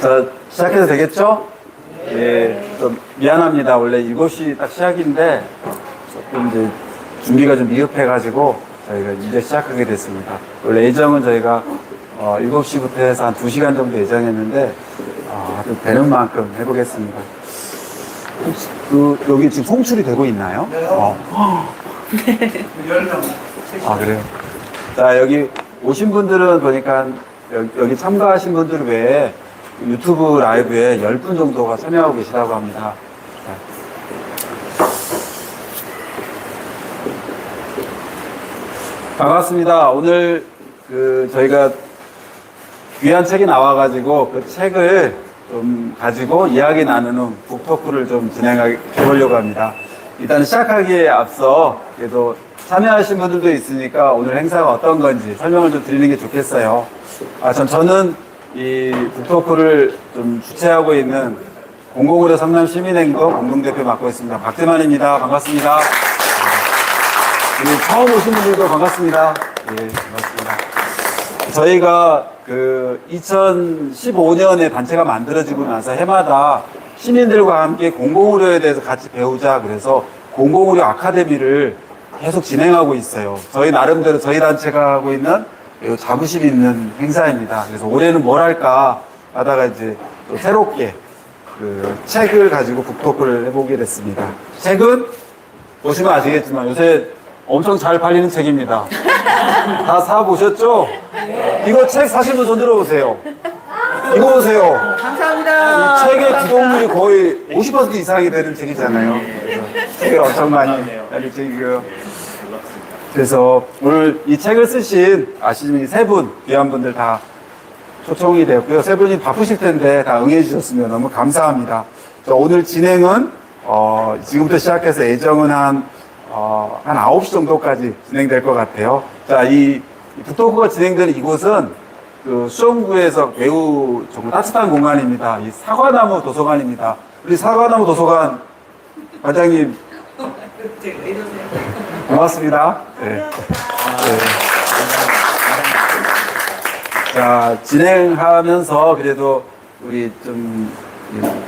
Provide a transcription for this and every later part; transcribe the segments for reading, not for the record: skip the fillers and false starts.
자, 시작해도 되겠죠? 예, 좀 미안합니다. 원래 7시 딱 시작인데 조금 이제 준비가 좀 미흡해가지고 저희가 이제 시작하게 됐습니다. 원래 예정은 저희가 7시부터 해서 한 2시간 정도 예정했는데 하여튼 되는 만큼 해보겠습니다. 혹시 여기 지금 송출이 되고 있나요? 네. 아, 그래요? 자, 여기 오신 분들은 보니까 여기 참가하신 분들 외에 유튜브 라이브에 10분 정도가 참여하고 계시다고 합니다. 반갑습니다. 오늘 저희가 귀한 책이 나와가지고 그 책을 좀 가지고 이야기 나누는 북토크를 좀 진행해 보려고 합니다. 일단 시작하기에 앞서 그래도 참여하신 분들도 있으니까 오늘 행사가 어떤 건지 설명을 좀 드리는 게 좋겠어요. 저는 이 북토크를 좀 주최하고 있는 공공의료 성남 시민행동 공동대표 맡고 있습니다. 박재만입니다. 반갑습니다. 처음 오신 분들도 반갑습니다. 예, 반갑습니다. 저희가 2015년에 단체가 만들어지고 나서 해마다 시민들과 함께 공공의료에 대해서 같이 배우자 그래서 공공의료 아카데미를 계속 진행하고 있어요. 저희 나름대로 저희 단체가 하고 있는 자부심 있는 행사입니다. 그래서 올해는 뭘 할까 하다가 이제 또 새롭게 책을 가지고 북토크를 해보게 됐습니다. 책은 보시면 아시겠지만 요새 엄청 잘 팔리는 책입니다. 다 사보셨죠? 이거 책 사신 분 손 들어보세요. 이거 보세요. 감사합니다. 이 책의 구독률이 거의 50% 이상이 되는 책이잖아요. 그래서 책을 엄청 많이 팔린 책이고요. 그래서 오늘 이 책을 쓰신 아시는 이 세 분, 귀한 분들 다 초청이 되었고요. 세 분이 바쁘실 텐데 다 응해주셨으면 너무 감사합니다. 오늘 진행은 지금부터 시작해서 예정은 한 9시 정도까지 진행될 것 같아요. 자, 이 북토크가 진행되는 이곳은 수원구에서 매우 정말 따뜻한 공간입니다. 이 사과나무 도서관입니다. 우리 사과나무 도서관 관장님 고맙습니다. 네. 자, 진행하면서 그래도 우리 좀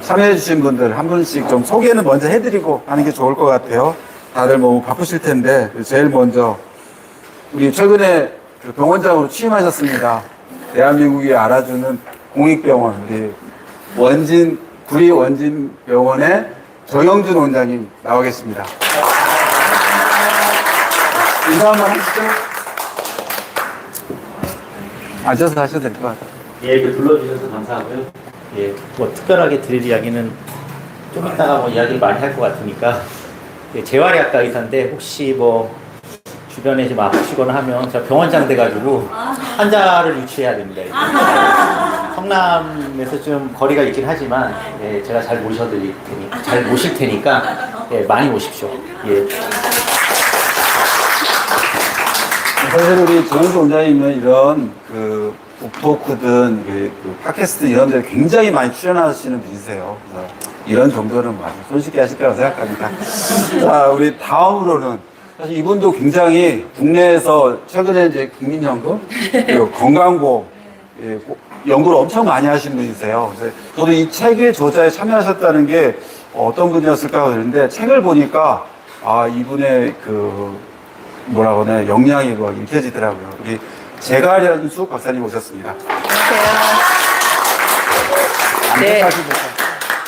참여해주신 분들 한 분씩 좀 소개는 먼저 해드리고 하는 게 좋을 것 같아요. 다들 너무 바쁘실 텐데 제일 먼저 우리 최근에 병원장으로 취임하셨습니다. 대한민국이 알아주는 공익병원 우리 구리원진병원의 정영준 원장님 나와 계십니다. 인사 한번 하시죠. 앉아서 하셔도 될 것 같아요. 예, 이렇게 불러주셔서 감사하고요. 예, 뭐 특별하게 드릴 이야기는 좀 이따가 뭐 이야기를 많이 할 것 같으니까 예, 재활의학과 의사인데 혹시 뭐 주변에 좀 아프시거나 하면 제가 병원장 돼가지고 환자를 유치해야 됩니다. 성남에서 좀 거리가 있긴 하지만 예, 제가 잘 모실 테니까 예, 많이 오십시오. 예. 사실 우리 정영수 원장님은 이런 북토크든 팟캐스트 이런 데 굉장히 많이 출연하시는 분이세요. 그래서 이런 정도는 아주 손쉽게 하실 거라고 생각합니다. 자, 우리 다음으로는 사실 이분도 굉장히 국내에서 최근에 이제 국민연금 그리고 건강보험 연구를 엄청 많이 하신 분이세요. 그래서 저도 이 책의 저자에 참여하셨다는 게 어떤 분이었을까 그랬는데 책을 보니까 이분의 뭐라고 하나 역량이 읽혀지더라고요. 우리 재가련숙 박사님 오셨습니다. 안녕하세요. 네,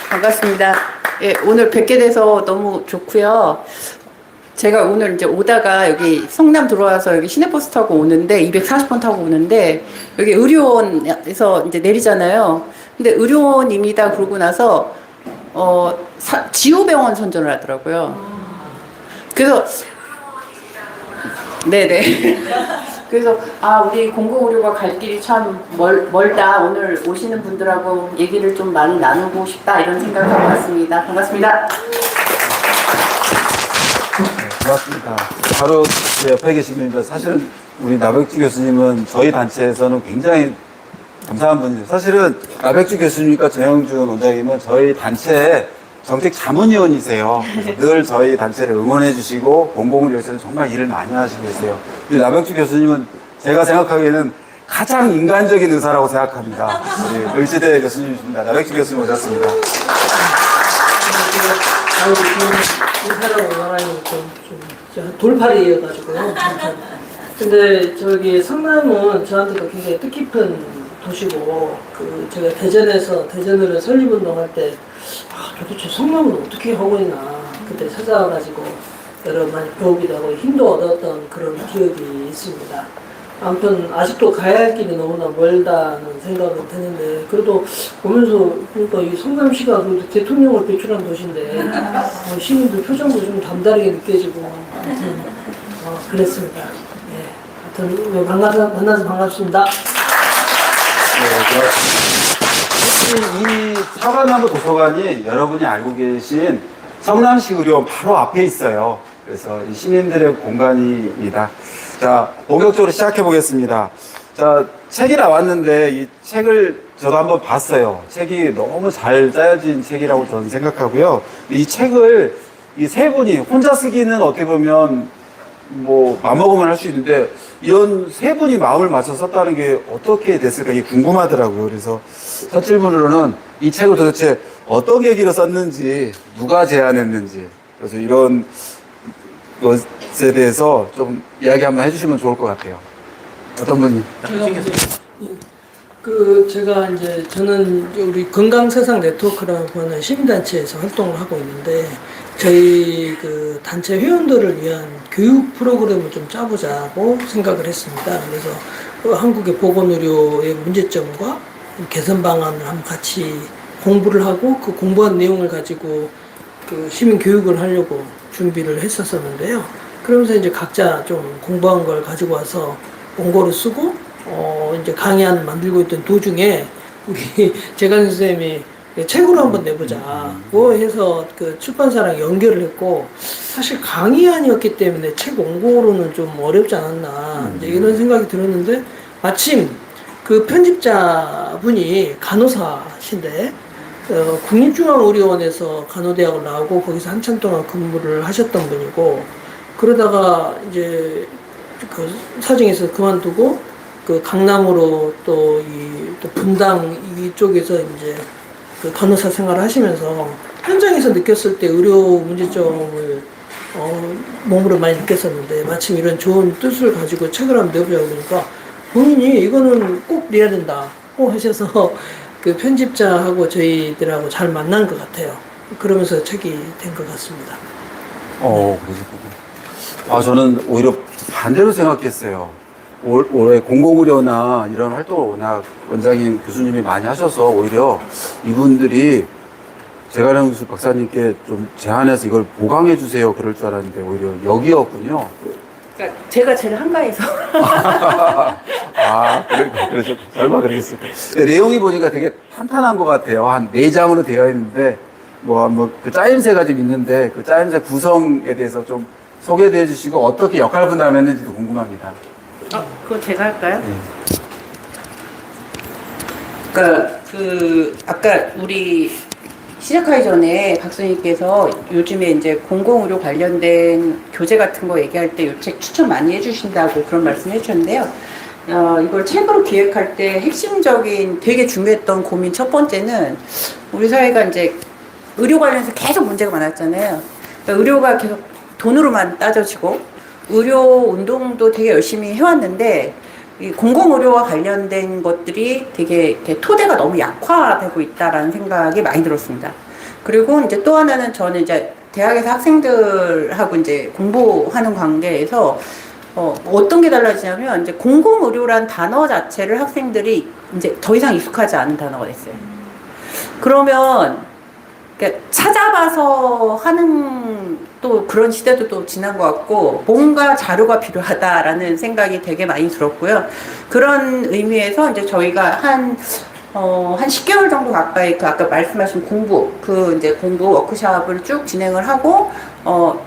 반갑습니다. 예, 오늘 뵙게 돼서 너무 좋고요. 제가 오늘 이제 오다가 여기 성남 들어와서 여기 시내버스 타고 오는데 240번 타고 오는데 여기 의료원에서 이제 내리잖아요. 근데 의료원입니다 그러고 나서 지호병원 선전을 하더라고요. 그래서 네네. 그래서 우리 공공의료가 갈 길이 참 멀다. 오늘 오시는 분들하고 얘기를 좀 많이 나누고 싶다 이런 생각을 하고 왔습니다. 반갑습니다. 고맙습니다. 바로 제 옆에 계신 분인데 사실은 우리 나백주 교수님은 저희 단체에서는 굉장히 감사한 분이에요. 사실은 나백주 교수님과 정영준 원장님은 저희 단체의 정책 자문위원이세요. 늘 저희 단체를 응원해 주시고 공공의료에서는 정말 일을 많이 하시고 계세요. 우리 나백주 교수님은 제가 생각하기에는 가장 인간적인 의사라고 생각합니다. 우리 의지대 교수님이십니다. 나백주 교수님 오셨습니다. 인사라고 말하는 좀 돌팔이여가지고요. 근데 저기 성남은 저한테도 굉장히 뜻깊은 도시고, 제가 대전으로 설립운동할 때, 도대체 성남은 어떻게 하고 있나, 그때 찾아와가지고 여러 많이 배우기도 하고 힘도 얻었던 그런 기억이 있습니다. 아무튼 아직도 가야 할 길이 너무나 멀다는 생각은 드는데, 그래도 보면서 그러니까 이 성남시가 대통령을 배출한 도시인데 시민들 표정도 좀 담다르게 느껴지고, 아무튼 그랬습니다. 네, 하여튼 만나서 반갑습니다. 이 사과나무 도서관이 여러분이 알고 계신 성남시 의료원 바로 앞에 있어요. 그래서 이 시민들의 공간입니다. 자, 본격적으로 시작해 보겠습니다. 자, 책이 나왔는데 이 책을 저도 한번 봤어요. 책이 너무 잘 짜여진 책이라고 저는 생각하고요. 이 책을 이 세 분이 혼자 쓰기는 어떻게 보면 뭐 맘먹으면 할 수 있는데 이런 세 분이 마음을 맞춰 썼다는 게 어떻게 됐을까 이게 궁금하더라고요. 그래서 첫 질문으로는 이 책을 도대체 어떤 계기로 썼는지, 누가 제안했는지, 그래서 이런 것에 대해서 좀 이야기 한번 해주시면 좋을 것 같아요. 어떤 분이? 제가 이제 저는 우리 건강세상 네트워크라고 하는 시민단체에서 활동을 하고 있는데, 저희 단체 회원들을 위한 교육 프로그램을 좀 짜보자고 생각을 했습니다. 그래서 한국의 보건의료의 문제점과 개선 방안을 한번 같이 공부를 하고, 그 공부한 내용을 가지고 시민 교육을 하려고 준비를 했었었는데요. 그러면서 이제 각자 좀 공부한 걸 가지고 와서 원고를 쓰고, 이제 강의안 만들고 있던 도중에 우리 재관 선생님이 책으로 한번 내보자고 해서 출판사랑 연결을 했고, 사실 강의안이었기 때문에 책 원고로는 좀 어렵지 않았나 이제 이런 생각이 들었는데, 마침 그 편집자분이 간호사신데 국립중앙의료원에서 간호대학을 나오고 거기서 한참 동안 근무를 하셨던 분이고, 그러다가 이제 사정에서 그만두고 강남으로 또 분당 이쪽에서 이제 간호사 생활을 하시면서 현장에서 느꼈을 때 의료 문제점을 몸으로 많이 느꼈었는데, 마침 이런 좋은 뜻을 가지고 책을 한번 내보자고 그러니까 본인이 이거는 꼭 내야 된다고 하셔서 편집자하고 저희들하고 잘 만난 것 같아요. 그러면서 책이 된 것 같습니다. 그러시군요. 저는 오히려 반대로 생각했어요. 올해 공공의료나 이런 활동을 워낙 원장님 교수님이 많이 하셔서 오히려 이분들이 재가령 박사님께 좀 제안해서 이걸 보강해 주세요 그럴 줄 알았는데 오히려 여기였군요. 그러니까 제가 제일 한가해서. 그래서 설마 그러겠습니까? 내용이 보니까 되게 탄탄한 것 같아요. 한 4장으로 되어 있는데 그 짜임새가 좀 있는데 그 짜임새 구성에 대해서 좀 소개해 주시고 어떻게 역할 분담을 했는지도 궁금합니다. 그거 제가 할까요? 그러니까 아까 우리 시작하기 전에 박사님께서 요즘에 이제 공공의료 관련된 교재 같은 거 얘기할 때 이 책 추천 많이 해주신다고 그런 말씀 해주셨는데요. 이걸 책으로 기획할 때 핵심적인 되게 중요했던 고민 첫 번째는 우리 사회가 이제 의료 관련해서 계속 문제가 많았잖아요. 그러니까 의료가 계속 돈으로만 따져지고 의료 운동도 되게 열심히 해왔는데 이 공공의료와 관련된 것들이 되게 이렇게 토대가 너무 약화되고 있다라는 생각이 많이 들었습니다. 그리고 이제 또 하나는 저는 이제 대학에서 학생들하고 이제 공부하는 관계에서 어떤 게 달라지냐면 이제 공공의료란 단어 자체를 학생들이 이제 더 이상 익숙하지 않은 단어가 됐어요. 그러면 그러니까 찾아봐서 하는 또 그런 시대도 또 지난 것 같고 뭔가 자료가 필요하다라는 생각이 되게 많이 들었고요. 그런 의미에서 이제 저희가 한 10개월 정도 가까이 아까 말씀하신 공부 이제 공부 워크숍을 쭉 진행을 하고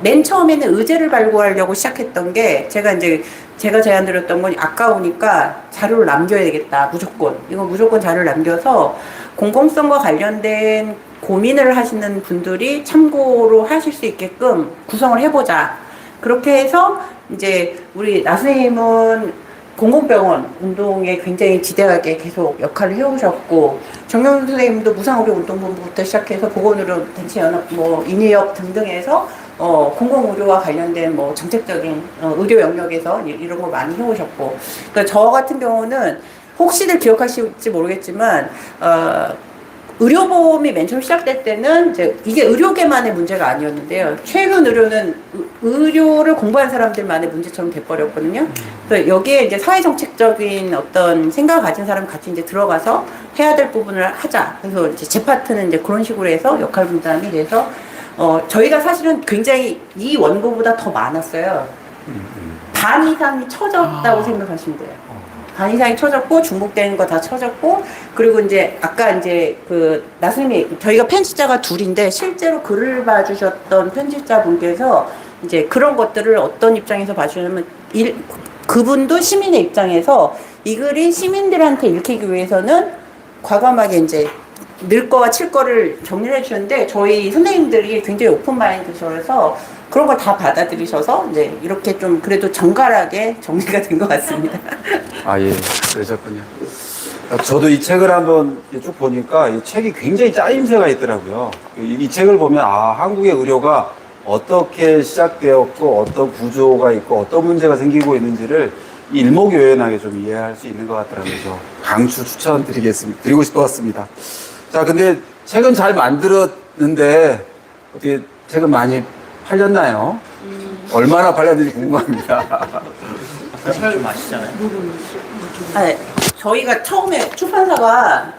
맨 처음에는 의제를 발굴하려고 시작했던 게 제가 제안드렸던 건 아까우니까 자료를 남겨야 되겠다. 무조건 자료를 남겨서 공공성과 관련된 고민을 하시는 분들이 참고로 하실 수 있게끔 구성을 해보자. 그렇게 해서 이제 우리 나 선생님은 공공병원 운동에 굉장히 지대하게 계속 역할을 해오셨고 정영훈 선생님도 무상의료 운동본부부터 시작해서 보건의료 단체연합, 뭐 인의협 등등에서 공공의료와 관련된 뭐 정책적인 의료 영역에서 이런 걸 많이 해오셨고, 그러니까 저 같은 경우는 혹시들 기억하실지 모르겠지만 의료보험이 맨 처음 시작될 때는 이제 이게 의료계만의 문제가 아니었는데요. 최근 의료는 의료를 공부한 사람들만의 문제처럼 돼버렸거든요. 그래서 여기에 이제 사회정책적인 어떤 생각을 가진 사람 같이 이제 들어가서 해야 될 부분을 하자. 그래서 이제 제 파트는 이제 그런 식으로 해서 역할 분담이 돼서 저희가 사실은 굉장히 이 원고보다 더 많았어요. 반 이상이 쳐졌다고 생각하시면 돼요. 반 이상이 쳐졌고 중복되는 거 다 쳐졌고, 그리고 이제 아까 이제 그 나수님이 저희가 편집자가 둘인데 실제로 글을 봐주셨던 편집자분께서 이제 그런 것들을 어떤 입장에서 봐주냐면 그분도 시민의 입장에서 이 글이 시민들한테 읽히기 위해서는 과감하게 이제 늘 거와 칠 거를 정리를 해주는데 저희 선생님들이 굉장히 오픈 마인드셔서 그런 걸 다 받아들이셔서 이제 이렇게 좀 그래도 정갈하게 정리가 된 것 같습니다. 아, 예. 그러셨군요. 저도 이 책을 한번 쭉 보니까 이 책이 굉장히 짜임새가 있더라고요. 이 책을 보면 한국의 의료가 어떻게 시작되었고 어떤 구조가 있고 어떤 문제가 생기고 있는지를 일목요연하게 좀 이해할 수 있는 것 같더라고요. 그래서 강추 드리고 싶었습니다. 자, 근데 책은 잘 만들었는데 어떻게 책은 많이 팔렸나요? 얼마나 팔렸는지 궁금합니다. 책을 좀 아시잖아요. 네, 저희가 처음에 출판사가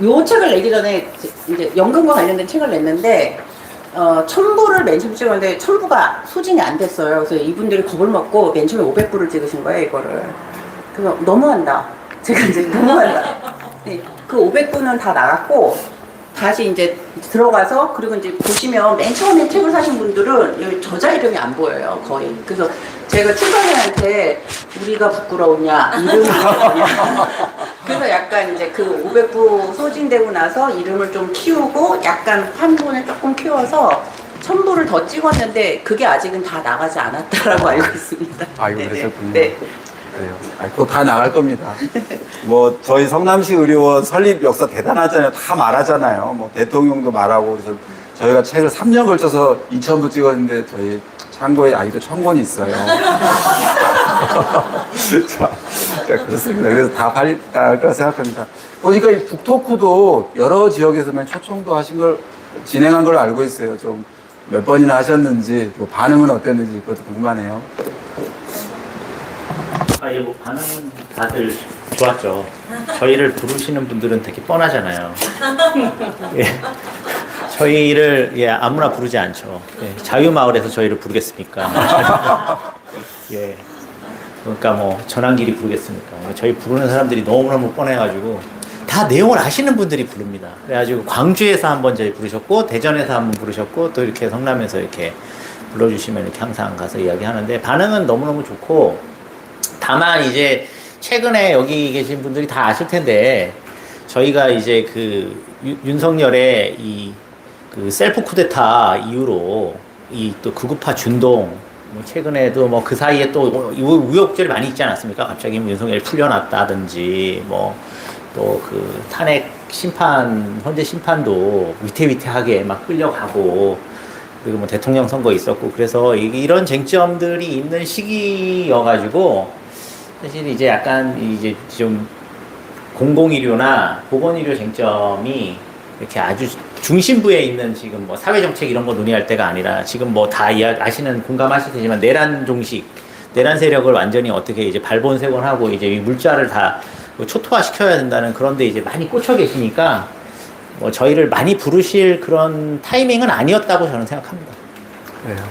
요 책을 내기 전에 이제 연금과 관련된 책을 냈는데 1000부를 맨 처음 찍었는데 1000부가 소진이 안 됐어요. 그래서 이분들이 겁을 먹고 맨 처음에 500부를 찍으신 거예요, 이거를. 그래서 너무한다. 제가 이제 너무한다. 네, 그 500부는 다 나갔고 다시 이제 들어가서, 그리고 이제 보시면 맨 처음에 책을 사신 분들은 여기 저자 이름이 안 보여요, 거의. 그래서 제가 출판사한테 우리가 부끄러우냐, 이름이 부끄러우냐. 그래서 약간 이제 그 500부 소진되고 나서 이름을 좀 키우고 약간 판본을 조금 키워서 1000부를 더 찍었는데 그게 아직은 다 나가지 않았다라고 알고 있습니다. 아이고, 네네. 그러셨군요. 네. 그래요. 또 다 나갈 겁니다. 뭐 저희 성남시 의료원 설립 역사 대단하잖아요. 다 말하잖아요. 뭐 대통령도 말하고. 그래서 저희가 책을 3년 걸쳐서 2000부 찍었는데 저희 창고에 아직도 1000권이 있어요. 자, 그렇습니다. 그래서 다 팔릴 거라 생각합니다. 보니까 이 북토크도 여러 지역에서만 초청도 하신 걸 진행한 걸로 알고 있어요. 좀 몇 번이나 하셨는지, 또 반응은 어땠는지 그것도 궁금하네요. 예, 뭐 반응은 다들 좋았죠. 저희를 부르시는 분들은 되게 뻔하잖아요. 예. 저희를 아무나 부르지 않죠. 예. 자유마을에서 저희를 부르겠습니까? 예. 그러니까 뭐 전환길이 부르겠습니까? 저희 부르는 사람들이 너무너무 뻔해가지고 다 내용을 아시는 분들이 부릅니다. 그래가지고 광주에서 한번 저희 부르셨고 대전에서 한번 부르셨고 또 이렇게 성남에서 이렇게 불러주시면 이렇게 항상 가서 이야기하는데 반응은 너무너무 좋고, 다만 이제 최근에 여기 계신 분들이 다 아실 텐데 저희가 이제 그 윤석열의 이 그 셀프 쿠데타 이후로 이 또 극우파 준동, 뭐 최근에도 뭐 그 사이에 또 우여곡절이 많이 있지 않았습니까? 갑자기 뭐 윤석열이 풀려났다든지 뭐 또 그 탄핵 심판, 헌재 심판도 위태위태하게 막 끌려가고, 그리고 뭐 대통령 선거 있었고, 그래서 이런 쟁점들이 있는 시기여가지고 사실 이제 약간 이제 좀 공공의료나 보건의료 쟁점이 이렇게 아주 중심부에 있는 지금 뭐 사회정책 이런 거 논의할 때가 아니라 지금 뭐 다 아시는 공감하실 테지만 내란 종식, 내란 세력을 완전히 어떻게 이제 발본색원하고 이제 이 물자를 다 초토화 시켜야 된다는 그런 데 이제 많이 꽂혀 계시니까 뭐 저희를 많이 부르실 그런 타이밍은 아니었다고 저는 생각합니다. 그래요.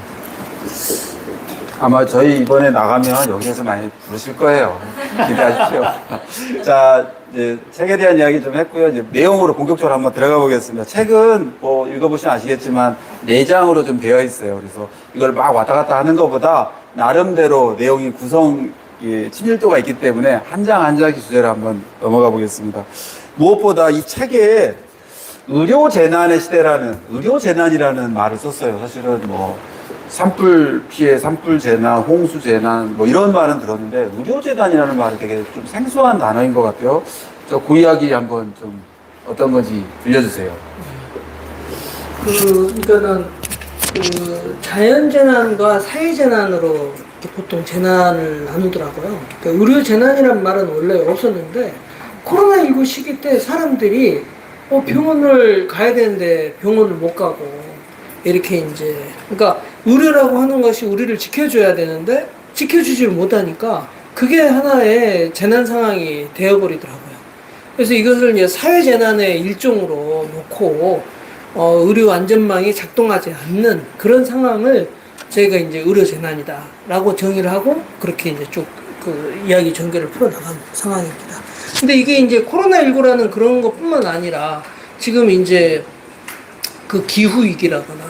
아마 저희 이번에 나가면 여기에서 많이 부르실 거예요. 기대하십시오. 자, 이제 책에 대한 이야기 좀 했고요. 이제 내용으로 본격적으로 한번 들어가 보겠습니다. 책은 뭐 읽어보시면 아시겠지만 4장으로 좀 되어 있어요. 그래서 이걸 막 왔다 갔다 하는 것보다 나름대로 내용이 친밀도가 있기 때문에 한 장 한 장씩 주제를 한번 넘어가 보겠습니다. 무엇보다 이 책에 의료재난의 시대라는, 의료재난이라는 말을 썼어요. 사실은 뭐 산불 피해, 산불 재난, 홍수 재난 뭐 이런 말은 들었는데 의료 재난이라는 말은 되게 좀 생소한 단어인 것 같아요. 저 그 이야기 한번 좀 어떤 건지 들려주세요. 그러니까는 그 자연재난과 사회재난으로 이렇게 보통 재난을 나누더라고요. 그러니까 의료 재난이란 말은 원래 없었는데 코로나19 시기 때 사람들이 병원을 가야 되는데 병원을 못 가고 이렇게 이제 그러니까 의료라고 하는 것이 우리를 지켜줘야 되는데 지켜주지를 못하니까 그게 하나의 재난 상황이 되어버리더라고요. 그래서 이것을 이제 사회재난의 일종으로 놓고 의료 안전망이 작동하지 않는 그런 상황을 저희가 이제 의료재난이다라고 정의를 하고 그렇게 이제 쭉 그 이야기 전개를 풀어나간 상황입니다. 근데 이게 이제 코로나19라는 그런 것뿐만 아니라 지금 이제 그 기후위기라거나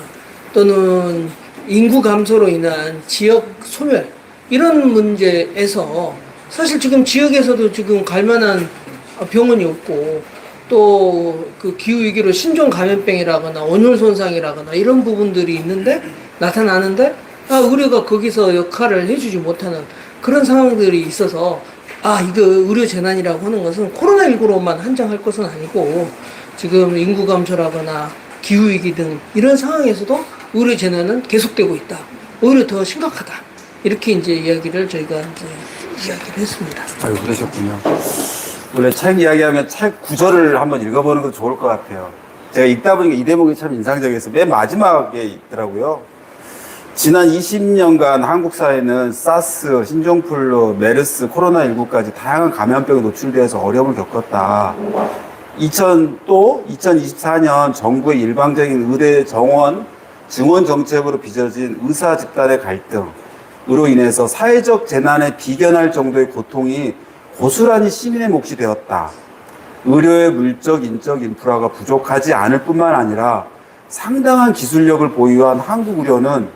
또는 인구 감소로 인한 지역 소멸 이런 문제에서 사실 지금 지역에서도 지금 갈 만한 병원이 없고 또 그 기후위기로 신종 감염병이라거나 온열 손상이라거나 이런 부분들이 있는데 나타나는데 의료가 거기서 역할을 해주지 못하는 그런 상황들이 있어서 이거 의료 재난이라고 하는 것은 코로나19로만 한정할 것은 아니고 지금 인구 감소라거나 기후위기 등 이런 상황에서도 의료 재난은 계속되고 있다. 오히려 더 심각하다. 이렇게 이제 이야기를 저희가 이제 이야기를 했습니다. 아유, 그러셨군요. 원래 책 이야기하면 책 구절을 한번 읽어보는 것도 좋을 것 같아요. 제가 읽다 보니까 이 대목이 참 인상적이어서 맨 마지막에 있더라고요. 지난 20년간 한국 사회는 사스, 신종플루, 메르스, 코로나19까지 다양한 감염병에 노출되어서 어려움을 겪었다. 2024년 정부의 일방적인 의대 정원, 증원 정책으로 빚어진 의사 집단의 갈등으로 인해서 사회적 재난에 비견할 정도의 고통이 고스란히 시민의 몫이 되었다. 의료의 물적, 인적 인프라가 부족하지 않을 뿐만 아니라 상당한 기술력을 보유한 한국 의료는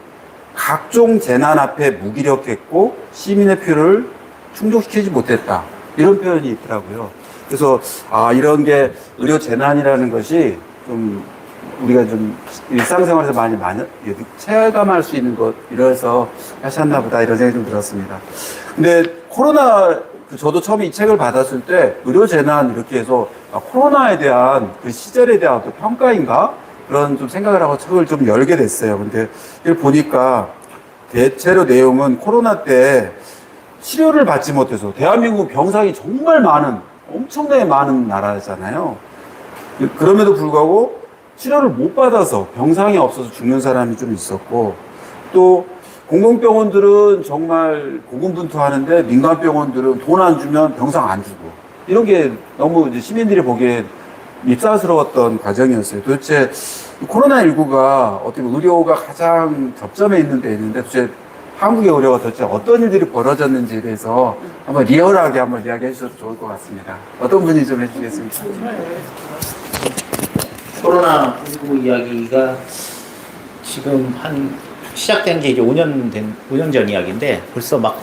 각종 재난 앞에 무기력했고 시민의 필요를 충족시키지 못했다. 이런 표현이 있더라고요. 그래서 이런 게 의료 재난이라는 것이 좀 우리가 좀 일상생활에서 많이 체감할 수 있는 것 이래서 하셨나 보다 이런 생각이 좀 들었습니다. 근데 저도 처음에 이 책을 받았을 때 의료 재난 이렇게 해서 코로나에 대한 그 시절에 대한 또 평가인가 그런 좀 생각을 하고 책을 좀 열게 됐어요. 근데 이걸 보니까 대체로 내용은 코로나 때 치료를 받지 못해서 대한민국 병상이 정말 엄청나게 많은 나라잖아요. 그럼에도 불구하고 치료를 못 받아서 병상이 없어서 죽는 사람이 좀 있었고 또 공공병원들은 정말 고군분투하는데 민간병원들은 돈 안 주면 병상 안 주고 이런 게 너무 이제 시민들이 보기에 밉살스러웠던 과정이었어요. 도대체 코로나19가 어떻게 의료가 가장 접점에 있는 데 있는데 도대체 한국의 의료가 도대체 어떤 일들이 벌어졌는지에 대해서 한번 리얼하게 한번 이야기해 주셔도 좋을 것 같습니다. 어떤 분이 좀 해주시겠습니까? 코로나19 이야기가 지금 시작된 게 이제 5년 전 이야기인데 벌써 막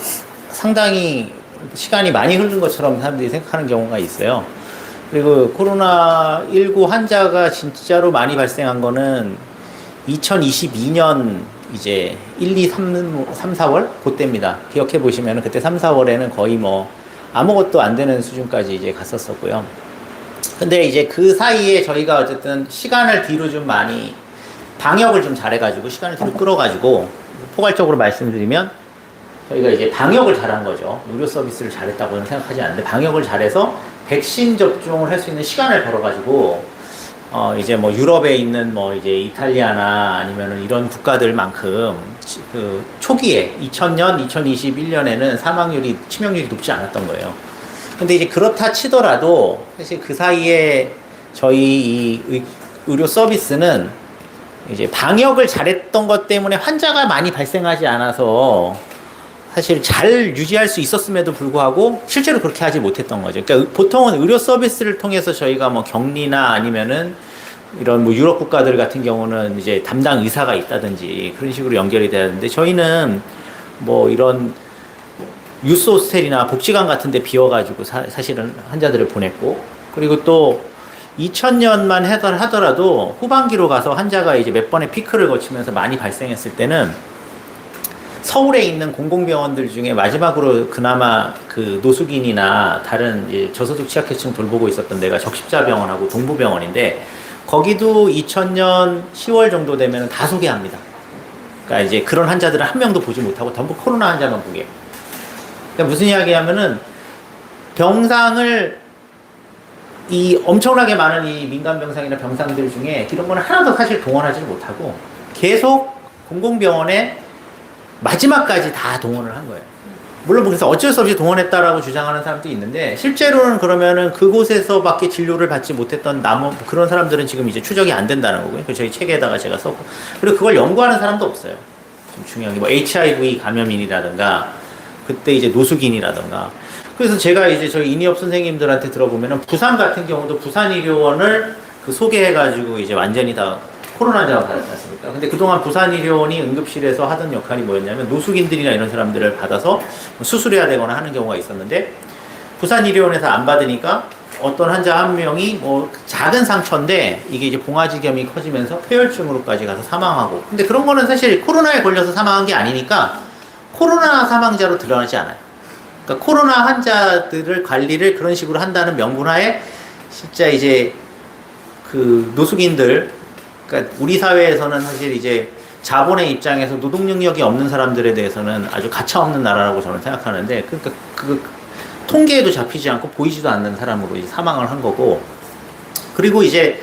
상당히 시간이 많이 흐른 것처럼 사람들이 생각하는 경우가 있어요. 그리고 코로나19 환자가 진짜로 많이 발생한 거는 2022년 이제 1, 2, 3, 4월? 그때입니다. 기억해 보시면 그때 3, 4월에는 거의 뭐 아무것도 안 되는 수준까지 이제 갔었었고요. 근데 이제 그 사이에 저희가 어쨌든 시간을 뒤로 좀 많이 방역을 좀 잘해가지고 시간을 뒤로 끌어가지고 포괄적으로 말씀드리면 저희가 이제 방역을 잘한 거죠. 의료 서비스를 잘했다고는 생각하지 않는데 방역을 잘해서 백신 접종을 할 수 있는 시간을 벌어가지고 이제 뭐 유럽에 있는 뭐 이제 이탈리아나 아니면은 이런 국가들만큼 그 초기에 2000년, 2021년에는 사망률이 치명률이 높지 않았던 거예요. 근데 이제 그렇다 치더라도 사실 그 사이에 저희 이 의료 서비스는 이제 방역을 잘했던 것 때문에 환자가 많이 발생하지 않아서 사실 잘 유지할 수 있었음에도 불구하고 실제로 그렇게 하지 못했던 거죠. 그러니까 보통은 의료 서비스를 통해서 저희가 뭐 격리나 아니면은 이런 뭐 유럽 국가들 같은 경우는 이제 담당 의사가 있다든지 그런 식으로 연결이 돼야 되는데 저희는 뭐 이런 유스 호스텔이나 복지관 같은 데 비워가지고 사실은 환자들을 보냈고 그리고 또 2000년만 하더라도 후반기로 가서 환자가 이제 몇 번의 피크를 거치면서 많이 발생했을 때는 서울에 있는 공공병원들 중에 마지막으로 그나마 그 노숙인이나 다른 이제 저소득 취약계층 돌보고 있었던 데가 적십자병원하고 동부병원인데 거기도 2000년 10월 정도 되면 다 소개합니다. 그러니까 이제 그런 환자들을 한 명도 보지 못하고 전부 코로나 환자만 보게. 그러니까 무슨 이야기 하면은 병상을 이 엄청나게 많은 이 민간 병상이나 병상들 중에 이런 거는 하나도 사실 동원하지 못하고 계속 공공병원에 마지막까지 다 동원을 한 거예요. 물론 그래서 어쩔 수 없이 동원했다라고 주장하는 사람도 있는데 실제로는 그러면은 그곳에서밖에 진료를 받지 못했던 그런 사람들은 지금 이제 추적이 안 된다는 거고요. 그 저희 책에다가 제가 썼고 그리고 그걸 연구하는 사람도 없어요. 좀 중요한 게 뭐 HIV 감염인이라든가 그때 이제 노숙인이라든가 그래서 제가 이제 저희 인이업 선생님들한테 들어보면은 부산 같은 경우도 부산의료원을 그 소개해가지고 이제 완전히 다 코로나 환자가 받았지 않습니까? 근데 그동안 부산의료원이 응급실에서 하던 역할이 뭐였냐면 노숙인들이나 이런 사람들을 받아서 수술해야 되거나 하는 경우가 있었는데 부산의료원에서 안 받으니까 어떤 환자 한 명이 뭐 작은 상처인데 이게 이제 봉화지겸이 커지면서 폐혈증으로까지 가서 사망하고 근데 그런 거는 사실 코로나에 걸려서 사망한 게 아니니까 코로나 사망자로 드러나지 않아요. 그러니까 코로나 환자들을 관리를 그런 식으로 한다는 명분하에 진짜 이제 그 노숙인들 그러니까 우리 사회에서는 사실 이제 자본의 입장에서 노동 능력이 없는 사람들에 대해서는 아주 가차없는 나라라고 저는 생각하는데 그러니까 그 통계에도 잡히지 않고 보이지도 않는 사람으로 이제 사망을 한 거고 그리고 이제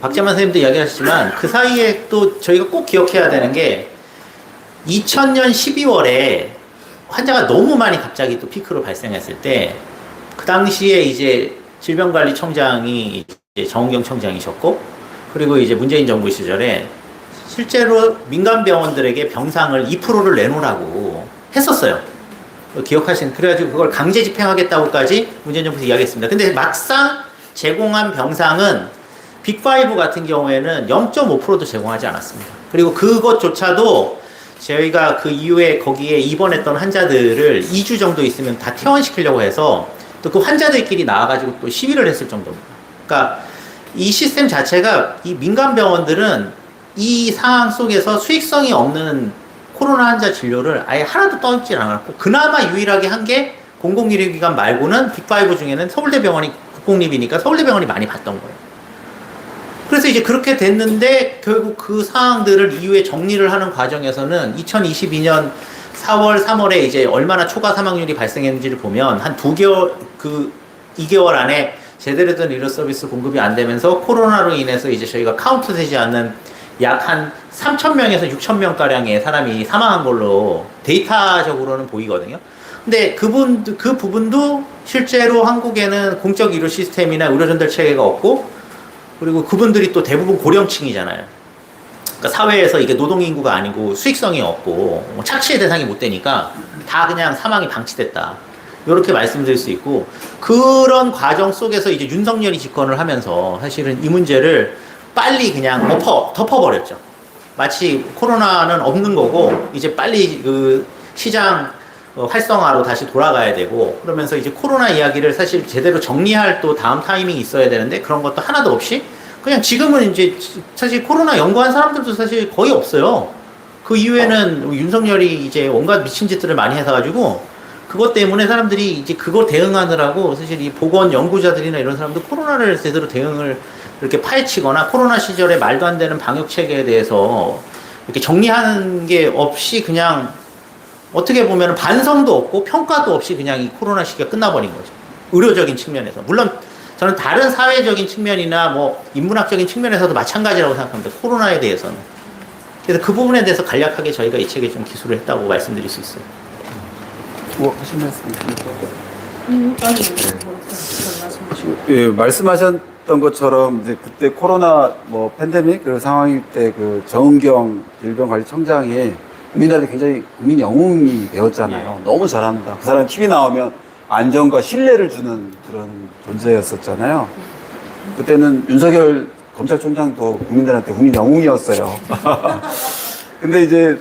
박재만 선생님도 이야기하셨지만 그 사이에 또 저희가 꼭 기억해야 되는 게 2000년 12월에 환자가 너무 많이 갑자기 또 피크로 발생했을 때 그 당시에 이제 질병관리청장이 이제 정은경 청장이셨고 그리고 이제 문재인 정부 시절에 실제로 민간 병원들에게 병상을 2%를 내놓으라고 했었어요. 기억하시는 그래가지고 그걸 강제 집행하겠다고까지 문재인 정부에서 이야기했습니다. 근데 막상 제공한 병상은 빅5 같은 경우에는 0.5%도 제공하지 않았습니다. 그리고 그것조차도 저희가 그 이후에 거기에 입원했던 환자들을 2주 정도 있으면 다 퇴원시키려고 해서 또 그 환자들끼리 나와가지고 또 시위를 했을 정도입니다. 그러니까 이 시스템 자체가 이 민간 병원들은 이 상황 속에서 수익성이 없는 코로나 환자 진료를 아예 하나도 떠있지 않았고 그나마 유일하게 한 게 공공의료기관 말고는 빅5 중에는 서울대병원이 국공립이니까 서울대병원이 많이 봤던 거예요. 그래서 이제 그렇게 됐는데 결국 그 상황들을 이후에 정리를 하는 과정에서는 2022년 4월, 3월에 이제 얼마나 초과 사망률이 발생했는지를 보면 한 2개월 안에 제대로 된 의료 서비스 공급이 안 되면서 코로나로 인해서 이제 저희가 카운트 되지 않는 약 한 3,000명에서 6,000명 가량의 사람이 사망한 걸로 데이터적으로는 보이거든요. 근데 그 부분도 실제로 한국에는 공적 의료 시스템이나 의료 전달 체계가 없고 그리고 그분들이 또 대부분 고령층이잖아요. 그러니까 사회에서 이게 노동인구가 아니고 수익성이 없고 착취의 대상이 못 되니까 다 그냥 사망이 방치됐다. 이렇게 말씀드릴 수 있고 그런 과정 속에서 이제 윤석열이 집권을 하면서 사실은 이 문제를 빨리 그냥 덮어버렸죠. 마치 코로나는 없는 거고 이제 빨리 그 시장 활성화로 다시 돌아가야 되고 그러면서 이제 코로나 이야기를 사실 제대로 정리할 또 다음 타이밍이 있어야 되는데 그런 것도 하나도 없이 그냥 지금은 이제 사실 코로나 연구한 사람들도 사실 거의 없어요. 그 이후에는 윤석열이 이제 온갖 미친 짓들을 많이 해서가지고 그것 때문에 사람들이 이제 그거 대응하느라고 사실 이 보건 연구자들이나 이런 사람들 코로나를 제대로 대응을 이렇게 파헤치거나 코로나 시절에 말도 안 되는 방역 체계에 대해서 이렇게 정리하는 게 없이 그냥 어떻게 보면 반성도 없고 평가도 없이 그냥 이 코로나 시기가 끝나버린 거죠. 의료적인 측면에서. 물론 저는 다른 사회적인 측면이나 뭐 인문학적인 측면에서도 마찬가지라고 생각합니다. 코로나에 대해서는. 그래서 그 부분에 대해서 간략하게 저희가 이 책에 좀 기술을 했다고 말씀드릴 수 있어요. 뭐 하신 말씀 있습니까? 예, 말씀하셨던 것처럼 이제 그때 코로나 뭐 팬데믹 그 상황일 때 그 정은경 질병관리청장이 국민들한테 굉장히 국민 영웅이 되었잖아요. 너무 잘한다. 그 사람 TV 나오면 안정과 신뢰를 주는 그런 존재였었잖아요. 그때는 윤석열 검찰총장도 국민들한테 국민 영웅이었어요. 근데 이제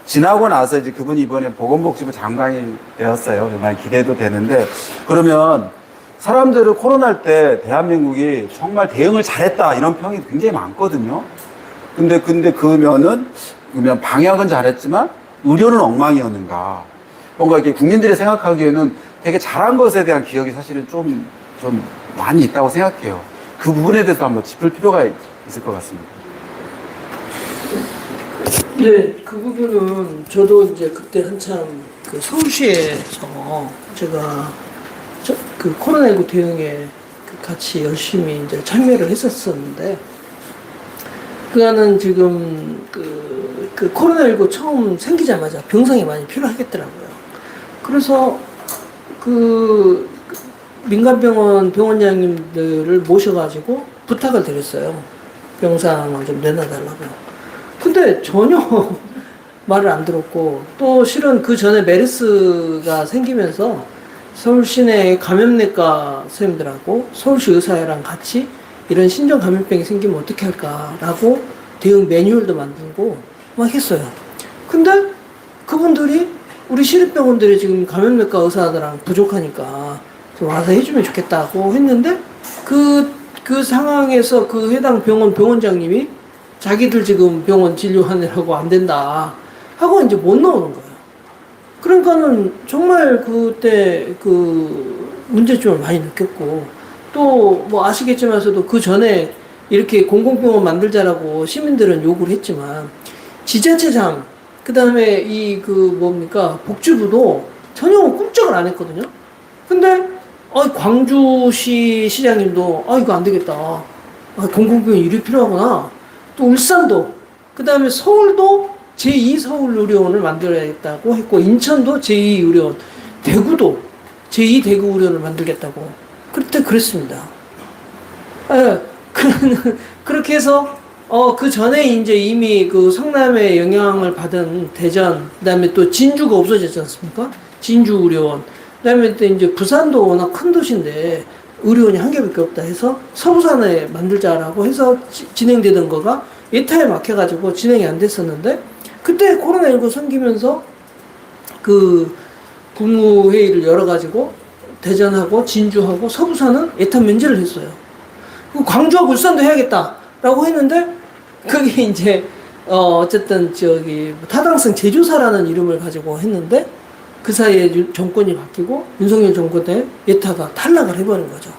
지나고 나서 이제 그분이 이번에 보건복지부 장관이 되었어요. 정말 기대도 되는데 그러면 사람들은 코로나 때 대한민국이 정말 대응을 잘했다 이런 평이 굉장히 많거든요. 근데 그러면 방역은 잘했지만 의료는 엉망이었는가. 뭔가 이렇게 국민들이 생각하기에는 되게 잘한 것에 대한 기억이 사실은 좀 많이 있다고 생각해요. 그 부분에 대해서 한번 짚을 필요가 있을 것 같습니다. 네, 그 부분은 저도 이제 그때 한참 그 서울시에서 제가 그 코로나19 대응에 같이 열심히 이제 참여를 했었었는데, 그거는 지금 그 코로나19 처음 생기자마자 병상이 많이 필요하겠더라고요. 그래서 그 민간병원 병원장님들을 모셔가지고 부탁을 드렸어요. 병상을 좀 내놔달라고. 근데 전혀 말을 안 들었고, 또 실은 그 전에 메르스가 생기면서 서울 시내 감염내과 선생님들하고 서울시 의사회랑 같이 이런 신종 감염병이 생기면 어떻게 할까라고 대응 매뉴얼도 만들고 막 했어요. 근데 그분들이 우리 시립병원들이 지금 감염내과 의사들랑 부족하니까 좀 와서 해주면 좋겠다고 했는데, 그 상황에서 그 해당 병원 병원장님이 자기들 지금 병원 진료하느라고 안 된다 하고 이제 못 나오는 거예요. 그러니까는 정말 그때 그 문제점을 많이 느꼈고, 또 뭐 아시겠지만서도 그 전에 이렇게 공공병원 만들자라고 시민들은 요구를 했지만 지자체장, 그 다음에 이 그 뭡니까 복지부도 전혀 꿈쩍을 안 했거든요. 근데 광주시 시장님도 이거 안 되겠다, 공공병원 일이 필요하구나. 또 울산도, 그 다음에 서울도 제2서울의료원을 만들어야겠다고 했고, 인천도 제2의료원, 대구도 제2대구의료원을 만들겠다고 그때 그랬습니다. 그렇게 해서 그 전에 이제 이미 그 성남의 영향을 받은 대전, 그다음에 또 진주가 없어졌지 않습니까? 진주의료원. 그다음에 또 이제 부산도 워낙 큰 도시인데 의료원이 한 개밖에 없다 해서 서부산에 만들자라고 해서 진행되던 거가 예타에 막혀가지고 진행이 안 됐었는데, 그때 코로나19 생기면서 그 국무회의를 열어가지고 대전하고 진주하고 서부산은 예타 면제를 했어요. 광주하고 울산도 해야겠다라고 했는데, 그게 이제 어쨌든 저기 타당성 제조사라는 이름을 가지고 했는데, 그 사이에 정권이 바뀌고 윤석열 정권 때 예타가 탈락을 해버린 거죠.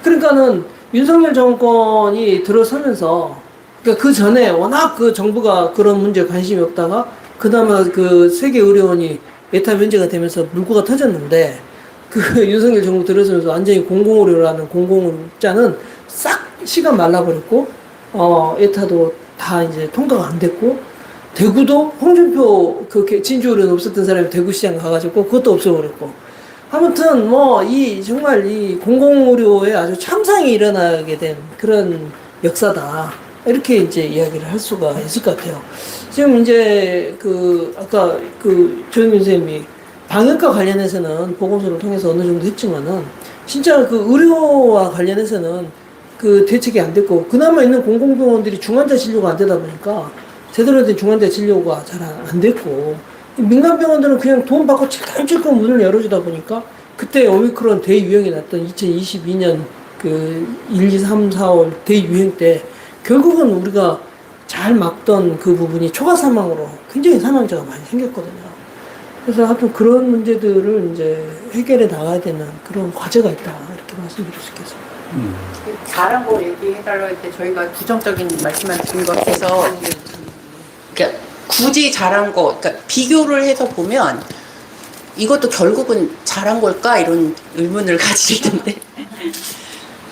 그러니까는 윤석열 정권이 들어서면서, 그러니까 그 전에 워낙 그 정부가 그런 문제에 관심이 없다가 그나마 그 세계 의료원이 예타 면제가 되면서 물꼬가 터졌는데, 그 윤석열 정부 들어서면서 완전히 공공의료라는 공공자는 싹 시간 말라버렸고, 예타도 다 이제 통과가 안 됐고, 대구도 홍준표 그 진주의료는 없었던 사람이 대구시장 가가지고 그것도 없애버렸고, 아무튼 뭐 이 정말 이 공공의료에 아주 참상이 일어나게 된 그런 역사다, 이렇게 이제 이야기를 할 수가 있을 것 같아요. 지금 이제 아까 조영민 선생님이 방역과 관련해서는 보건소를 통해서 어느 정도 했지만은, 진짜 그 의료와 관련해서는 그 대책이 안 됐고, 그나마 있는 공공병원들이 중환자 진료가 안 되다 보니까 제대로 된 중환자 진료가 잘 안 됐고, 민간병원들은 그냥 돈 받고 찔끔찔끔 문을 열어주다 보니까, 그때 오미크론 대유행이 났던 2022년 그 1, 2, 3, 4월 대유행 때 결국은 우리가 잘 막던 그 부분이 초과 사망으로 굉장히 사망자가 많이 생겼거든요. 그래서 하여튼 그런 문제들을 이제 해결해 나가야 되는 그런 과제가 있다, 이렇게 말씀드릴 수 있겠습니다. 잘한 거 얘기해달라고 할 때 저희가 부정적인 말씀만 드린 것 같아서, 그러니까 굳이 잘한 거, 그러니까 비교를 해서 보면 이것도 결국은 잘한 걸까, 이런 의문을 가질 텐데,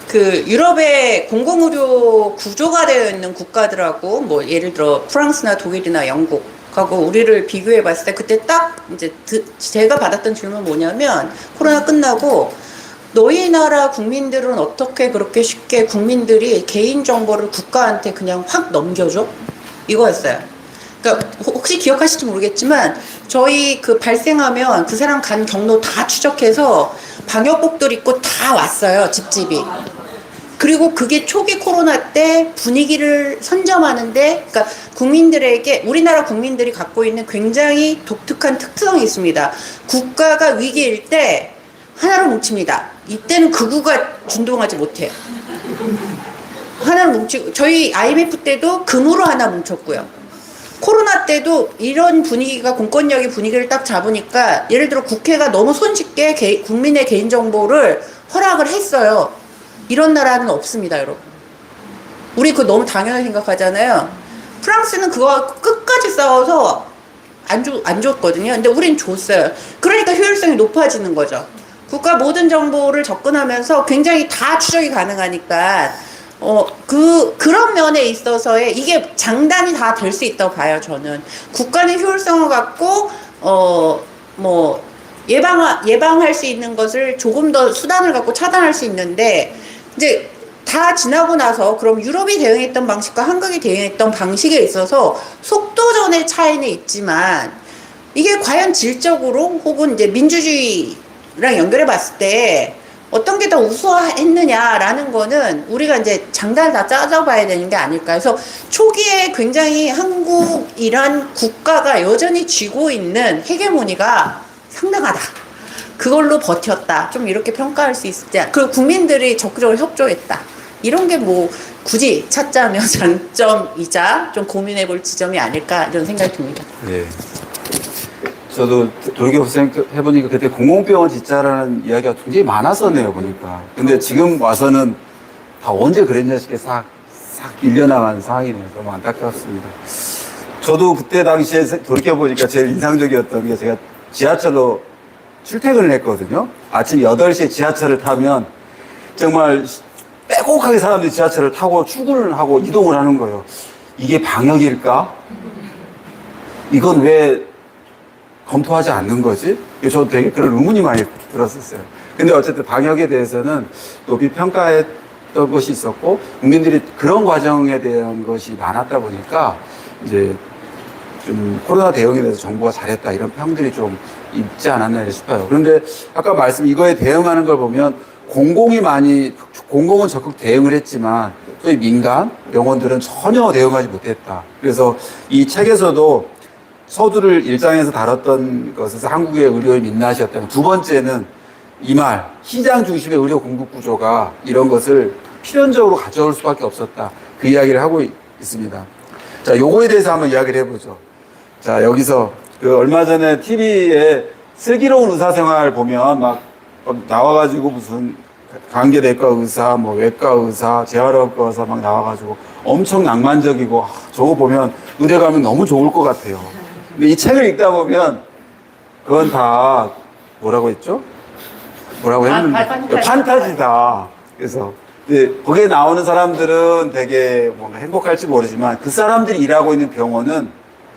그 유럽의 공공의료 구조가 되어 있는 국가들하고 뭐 예를 들어 프랑스나 독일이나 영국하고 우리를 비교해 봤을 때, 그때 딱 이제 제가 받았던 질문은 뭐냐면, 코로나 끝나고 너희 나라 국민들은 어떻게 그렇게 쉽게 국민들이 개인정보를 국가한테 그냥 확 넘겨줘? 이거였어요. 그러니까 혹시 기억하실지 모르겠지만, 저희 그 발생하면 그 사람 간 경로 다 추적해서 방역복들 입고 다 왔어요, 집집이. 그리고 그게 초기 코로나 때 분위기를 선점하는데, 그러니까 국민들에게, 우리나라 국민들이 갖고 있는 굉장히 독특한 특성이 있습니다. 국가가 위기일 때 하나로 뭉칩니다. 이때는 극우가 준동하지 못해요. 하나로 뭉치고, 저희 IMF 때도 금으로 하나 뭉쳤고요. 코로나 때도 이런 분위기가 공권력의 분위기를 딱 잡으니까 예를 들어 국회가 너무 손쉽게 국민의 개인정보를 허락을 했어요. 이런 나라는 없습니다, 여러분. 우리 그거 너무 당연하게 생각하잖아요. 프랑스는 그거 끝까지 싸워서 안 줬거든요. 근데 우린 줬어요. 그러니까 효율성이 높아지는 거죠. 국가 모든 정보를 접근하면서 굉장히 다 추적이 가능하니까 그런 면에 있어서의 이게 장단이 다 될 수 있다고 봐요, 저는. 국가는 효율성을 갖고 예방할 수 있는 것을 조금 더 수단을 갖고 차단할 수 있는데, 이제 다 지나고 나서 그럼 유럽이 대응했던 방식과 한국이 대응했던 방식에 있어서 속도전의 차이는 있지만, 이게 과연 질적으로 혹은 이제 민주주의랑 연결해 봤을 때 어떤 게 더 우수했느냐라는 거는 우리가 이제 장단을 다 짜져봐야 되는 게 아닐까. 그래서 초기에 굉장히 한국이란 국가가 여전히 쥐고 있는 헤게모니가 상당하다. 그걸로 버텼다. 좀 이렇게 평가할 수 있을 때, 그리고 국민들이 적극적으로 협조했다. 이런 게 뭐 굳이 찾자면 장점이자 좀 고민해 볼 지점이 아닐까 이런 생각이 듭니다. 네. 저도 돌이켜 생각해보니까 그때 공공병원 짓자라는 이야기가 굉장히 많았었네요, 보니까. 근데 지금 와서는 다 언제 그랬냐 싶게 싹 밀려나간 상황이네요. 너무 안타깝습니다. 저도 그때 당시에 돌이켜보니까 제일 인상적이었던 게, 제가 지하철로 출퇴근을 했거든요. 아침 8시에 지하철을 타면 정말 빼곡하게 사람들이 지하철을 타고 출근을 하고 이동을 하는 거예요. 이게 방역일까? 이건 왜 검토하지 않는 거지? 저도 되게 그런 의문이 많이 들었었어요. 근데 어쨌든 방역에 대해서는 높이 평가했던 것이 있었고, 국민들이 그런 과정에 대한 것이 많았다 보니까 이제 좀 코로나 대응에 대해서 정부가 잘했다, 이런 평들이 좀 있지 않았나 싶어요. 그런데 아까 이거에 대응하는 걸 보면 공공은 적극 대응을 했지만 소위 민간 병원들은 전혀 대응하지 못했다. 그래서 이 책에서도 서두를 1장에서 다뤘던 것에서 한국의 의료의 민낯이었다면, 두 번째는 이 말, 시장 중심의 의료 공급 구조가 이런 것을 필연적으로 가져올 수밖에 없었다. 그 이야기를 하고 있습니다. 자, 요거에 대해서 한번 이야기를 해보죠. 자, 여기서 얼마 전에 TV에 슬기로운 의사생활 보면 막 나와가지고 무슨 관계내과 의사, 뭐 외과 의사, 재활의과 의사 막 나와가지고 엄청 낭만적이고, 저거 보면 의대 가면 너무 좋을 것 같아요. 근데 이 책을 읽다 보면 그건 다 뭐라고 했죠? 뭐라고 했는데? 판타지다. 그래서 거기에 나오는 사람들은 되게 뭔가 행복할지 모르지만 그 사람들이 일하고 있는 병원은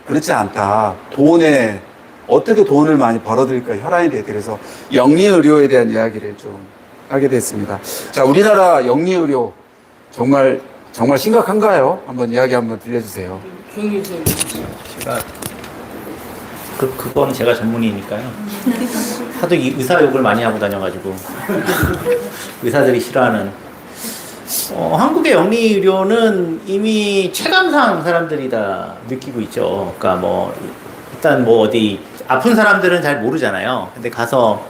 그렇지 않다. 어떻게 돈을 많이 벌어들일까 혈안이 되게, 그래서 영리의료에 대한 이야기를 좀 하게 됐습니다. 자, 우리나라 영리의료 정말 심각한가요? 이야기 한번 들려주세요. 제가 그건 제가 전문이니까요. 하도 이 의사 욕을 많이 하고 다녀가지고 의사들이 싫어하는. 한국의 영리의료는 이미 체감상 사람들이 다 느끼고 있죠. 그러니까 일단 어디 아픈 사람들은 잘 모르잖아요. 근데 가서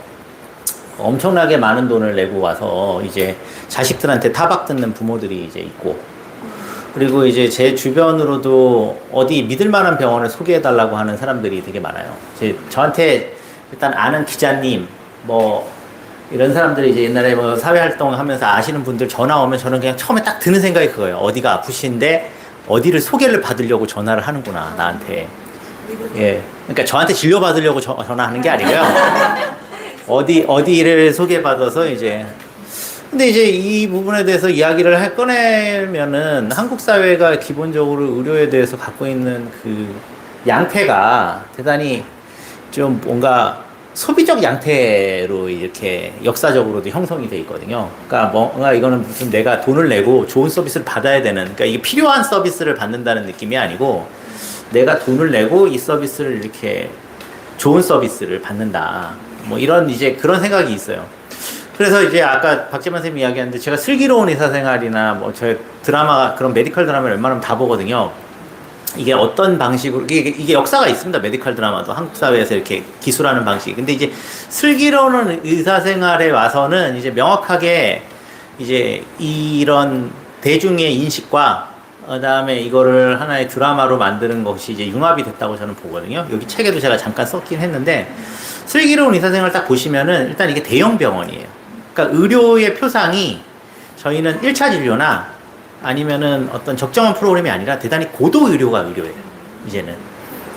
엄청나게 많은 돈을 내고 와서 이제 자식들한테 타박 듣는 부모들이 이제 있고, 그리고 이제 제 주변으로도 어디 믿을 만한 병원을 소개해 달라고 하는 사람들이 되게 많아요. 저한테 일단 아는 기자님, 이런 사람들이 이제 옛날에 사회활동 하면서 아시는 분들 전화 오면 저는 그냥 처음에 딱 드는 생각이 그거예요. 어디가 아프신데 어디를 소개를 받으려고 전화를 하는구나, 나한테. 예. 그러니까 저한테 진료받으려고 전화하는 게 아니고요. 어디를 소개받아서 이제. 근데 이제 이 부분에 대해서 이야기를 꺼내면은 한국 사회가 기본적으로 의료에 대해서 갖고 있는 그 양태가 대단히 좀 뭔가 소비적 양태로 이렇게 역사적으로도 형성이 돼 있거든요. 그러니까 뭔가 이거는 무슨 내가 돈을 내고 좋은 서비스를 받아야 되는, 그러니까 이게 필요한 서비스를 받는다는 느낌이 아니고 내가 돈을 내고 이 서비스를 이렇게 좋은 서비스를 받는다. 이런 이제 그런 생각이 있어요. 그래서 이제 아까 박재만 선생님이 이야기했는데, 제가 슬기로운 의사생활이나 저 드라마, 그런 메디컬 드라마를 웬만하면 다 보거든요. 이게 어떤 방식으로, 이게 역사가 있습니다. 메디컬 드라마도 한국 사회에서 이렇게 기술하는 방식. 근데 이제 슬기로운 의사생활에 와서는 이제 명확하게 이제 이런 대중의 인식과 그다음에 이거를 하나의 드라마로 만드는 것이 이제 융합이 됐다고 저는 보거든요. 여기 책에도 제가 잠깐 썼긴 했는데, 슬기로운 의사생활 딱 보시면은 일단 이게 대형 병원이에요. 그러니까 의료의 표상이 저희는 1차 진료나 아니면은 어떤 적정한 프로그램이 아니라 대단히 고도 의료가 의료예요. 이제는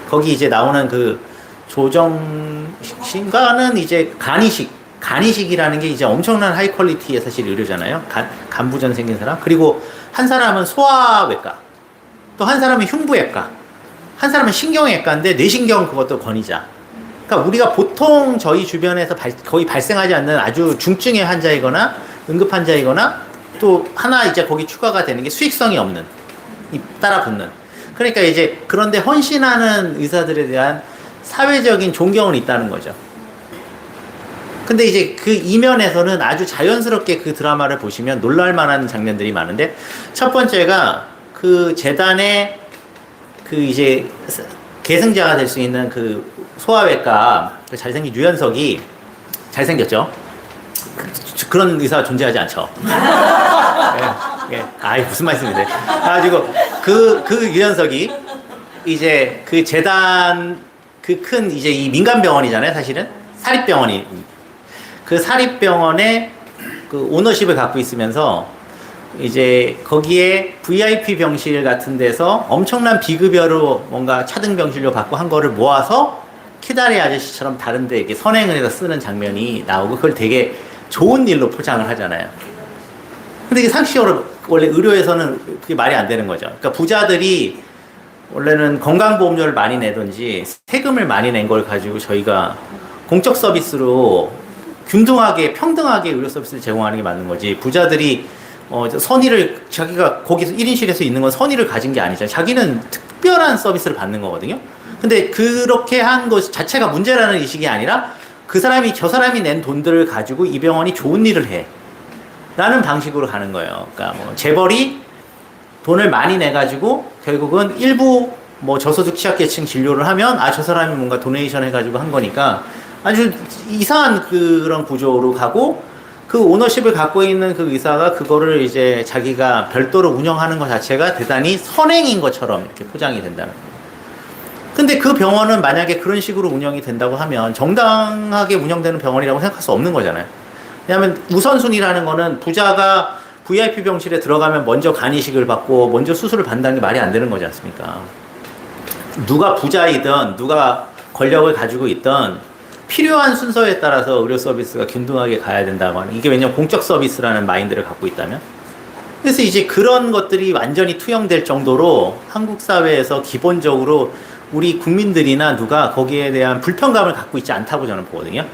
거기 이제 나오는 그 조정식인가는 이제 간이식이라는 게 이제 엄청난 하이 퀄리티의 사실 의료잖아요. 간부전 생긴 사람. 그리고 한 사람은 소아외과, 또 한 사람은 흉부외과, 한 사람은 신경외과인데 뇌신경 그것도 권위자. 그러니까 우리가 보통 저희 주변에서 거의 발생하지 않는 아주 중증의 환자이거나 응급 환자이거나, 또 하나 이제 거기 추가가 되는 게 수익성이 없는, 따라 붙는. 그러니까 이제 그런데 헌신하는 의사들에 대한 사회적인 존경은 있다는 거죠. 근데 이제 그 이면에서는 아주 자연스럽게 그 드라마를 보시면 놀랄 만한 장면들이 많은데, 첫 번째가 그 재단의 그 이제 계승자가 될 수 있는 그 소아외과 그 잘생긴 유연석이, 잘생겼죠? 그런 의사가 존재하지 않죠. 예, 예. 아이, 무슨 말씀이세요? 가지고 그 유연석이 이제 그 재단 그 큰 이제 이 민간 병원이잖아요, 사실은. 사립병원이. 그 사립병원의 그 오너십을 갖고 있으면서 이제 거기에 VIP 병실 같은 데서 엄청난 비급여로 뭔가 차등 병실료 받고 한 거를 모아서 키다리 아저씨처럼 다른 데 이렇게 선행을 해서 쓰는 장면이 나오고, 그걸 되게 좋은 일로 포장을 하잖아요. 근데 이게 상식적으로 원래 의료에서는 그게 말이 안 되는 거죠. 그러니까 부자들이 원래는 건강보험료를 많이 내든지 세금을 많이 낸 걸 가지고 저희가 공적 서비스로 균등하게 평등하게 의료 서비스를 제공하는 게 맞는 거지, 부자들이 선의를, 자기가 거기서 1인실에서 있는 건 선의를 가진 게 아니잖아요. 자기는 특별한 서비스를 받는 거거든요. 근데 그렇게 한 것 자체가 문제라는 의식이 아니라 저 사람이 낸 돈들을 가지고 이 병원이 좋은 일을 해 라는 방식으로 가는 거예요. 그러니까 뭐 재벌이 돈을 많이 내가지고 결국은 일부 뭐 저소득 취약계층 진료를 하면 저 사람이 뭔가 도네이션 해가지고 한 거니까 아주 이상한 그런 구조로 가고, 그 오너십을 갖고 있는 그 의사가 그거를 이제 자기가 별도로 운영하는 것 자체가 대단히 선행인 것처럼 이렇게 포장이 된다는 거예요. 근데 그 병원은 만약에 그런 식으로 운영이 된다고 하면 정당하게 운영되는 병원이라고 생각할 수 없는 거잖아요. 왜냐하면 우선순위라는 거는 부자가 VIP 병실에 들어가면 먼저 간이식을 받고 먼저 수술을 받는다는 게 말이 안 되는 거지 않습니까? 누가 부자이든 누가 권력을 가지고 있든 필요한 순서에 따라서 의료 서비스가 균등하게 가야 된다고 하는, 이게 왜냐면 공적 서비스라는 마인드를 갖고 있다면. 그래서 이제 그런 것들이 완전히 투영될 정도로 한국 사회에서 기본적으로 우리 국민들이나 누가 거기에 대한 불편감을 갖고 있지 않다고 저는 보거든요.